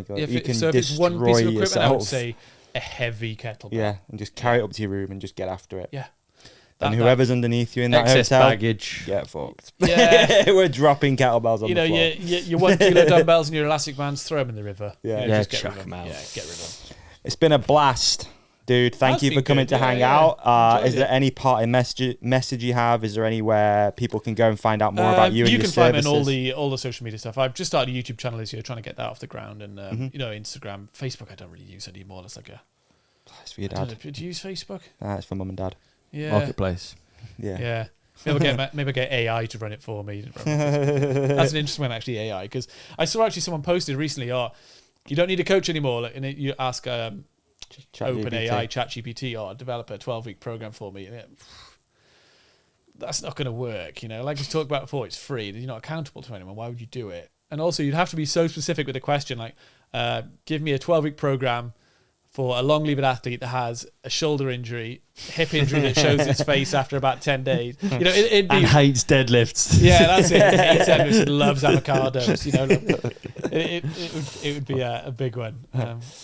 Yeah, you can so if it's one piece of equipment, yourself. I would say a heavy kettlebell. Yeah, and just carry it up to your room and just get after it. Yeah. And whoever's underneath you in that excess hotel, baggage. get fucked. Yeah. We're dropping kettlebells on the floor. Your 1 kilo dumbbells and your elastic bands, throw them in the river. Yeah, just chuck them out. Yeah, get rid of them. It's been a blast. Dude, thank you for coming to hang out. Is there any parting message you have? Is there anywhere people can go and find out more about you and your services? You can find me on all the social media stuff. I've just started a YouTube channel this year, trying to get that off the ground. And, Instagram, Facebook, I don't really use anymore. It's like it's for your dad. Do you use Facebook? It's for mum and dad. Yeah. Marketplace. Yeah. Maybe I get AI to run it for me. That's an interesting one, actually, AI. Because I saw actually someone posted recently, you don't need a coach anymore. And you ask... OpenAI, ChatGPT, develop a 12-week program for me. That's not going to work, Like we talked about before, it's free. You're not accountable to anyone. Why would you do it? And also, you'd have to be so specific with the question, like, give me a 12-week program for a long-leaved athlete that has a shoulder injury, hip injury that shows its face after about 10 days. It'd be, and hates deadlifts. Yeah, that's it. Hates deadlifts and loves avocados. It would be a big one.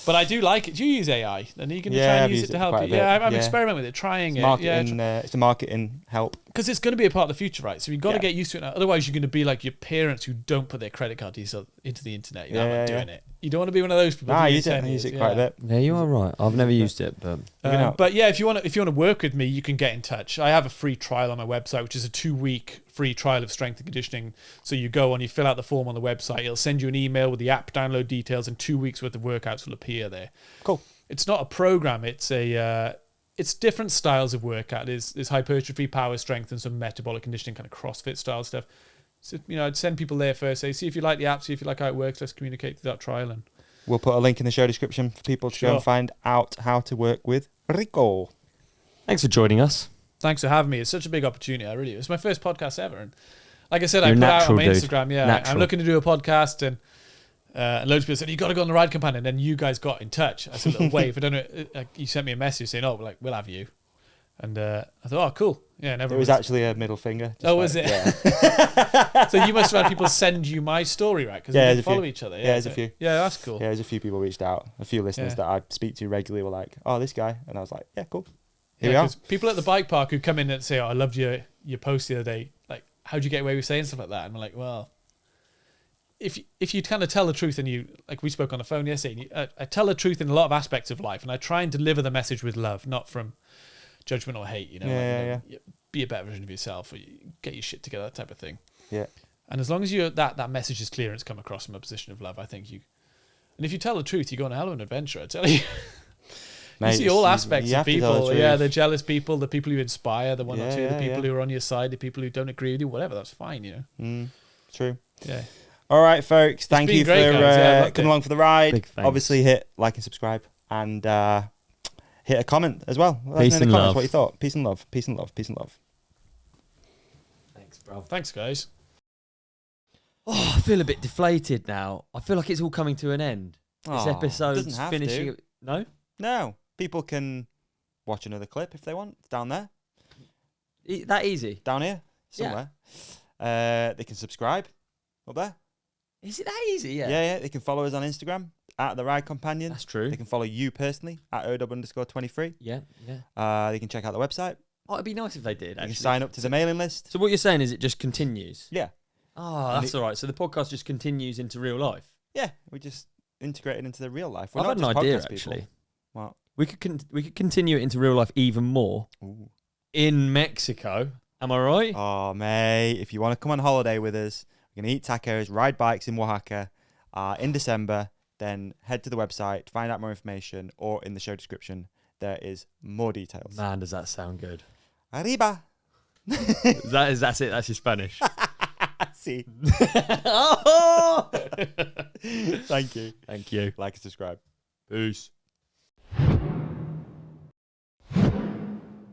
But I do like it. Do you use AI? And you can try and use it to help you. Yeah, I'm experimenting with it, trying it. It's a marketing help. Because it's going to be a part of the future, right? So you've got to get used to it now. Otherwise, you're going to be like your parents who don't put their credit card details into the internet. I'm not doing it. You don't want to be one of those people. I use it quite a bit. Yeah, you are right. I've never used it, but if you want to work with me, you can get in touch. I have a free trial on my website, which is a 2-week free trial of strength and conditioning. So you go on, you fill out the form on the website. It'll send you an email with the app download details, and 2 weeks worth of workouts will appear there. Cool. It's not a program. It's it's different styles of workout. There's hypertrophy, power, strength, and some metabolic conditioning, kind of CrossFit style stuff. So, I'd send people there first, say, see if you like the app, see if you like how it works. Let's communicate through that trial. And we'll put a link in the show description for people to go and find out how to work with Rico. Thanks for joining us. Thanks for having me. It's such a big opportunity. It's my first podcast ever. And like I said, I put out on my Instagram, I'm looking to do a podcast, and loads of people said, you got to go on the Ride Companion. And then you guys got in touch. I said, little wave. I don't know. You sent me a message saying, we'll have you. And I thought, cool. Yeah, it was actually a middle finger. Was it? Yeah. So you must have had people send you my story, right? Because we follow each other. Yeah, there's a few. Yeah, that's cool. Yeah, there's a few people reached out. A few listeners that I speak to regularly were like, this guy. And I was like, yeah, cool. Here we are. People at the bike park who come in and say, I loved your post the other day. Like, how'd you get away with saying stuff like that? And I'm like, well, if you kind of tell the truth, and you, like we spoke on the phone yesterday, I tell the truth in a lot of aspects of life, and I try and deliver the message with love, not from judgment or hate, be a better version of yourself, or get your shit together, that type of thing. Yeah. And as long as that message is clear and it's come across from a position of love, I think and if you tell the truth, you go on a hell of an adventure, I tell you. Mate, you see all aspects of people. The jealous people, the people who inspire, the one or two, the people who are on your side, the people who don't agree with you, whatever, that's fine, True. Yeah. All right, folks. Thank you for coming along for the ride. Obviously, hit like and subscribe, and hit a comment as well. Peace and love. What you thought. Peace and love. Peace and love. Peace and love. Thanks, bro. Thanks, guys. Oh, I feel a bit deflated now. I feel like it's all coming to an end. This episode's finishing. No? No. People can watch another clip if they want. It's down there. That easy? Down here. Somewhere. Yeah. They can subscribe. Up there. Is it that easy? Yeah. Yeah. They can follow us on Instagram at The Ride Companion. That's true. They can follow you personally at @OW_23. Yeah. They can check out the website. Oh, it'd be nice if they did. You can sign up to the mailing list. So what you're saying is it just continues? Yeah. Oh, that's all right. So the podcast just continues into real life? Yeah. We just integrate it into the real life. I've had an idea, actually. What? We could continue it into real life even more. Ooh. In Mexico. Am I right? Oh, mate. If you want to come on holiday with us, we're going to eat tacos, ride bikes in Oaxaca in December. Then head to the website to find out more information, or in the show description, there is more details. Man, does that sound good. Arriba. That's it. That's your Spanish. See. Oh! Thank you. Thank you. Like and subscribe. Peace.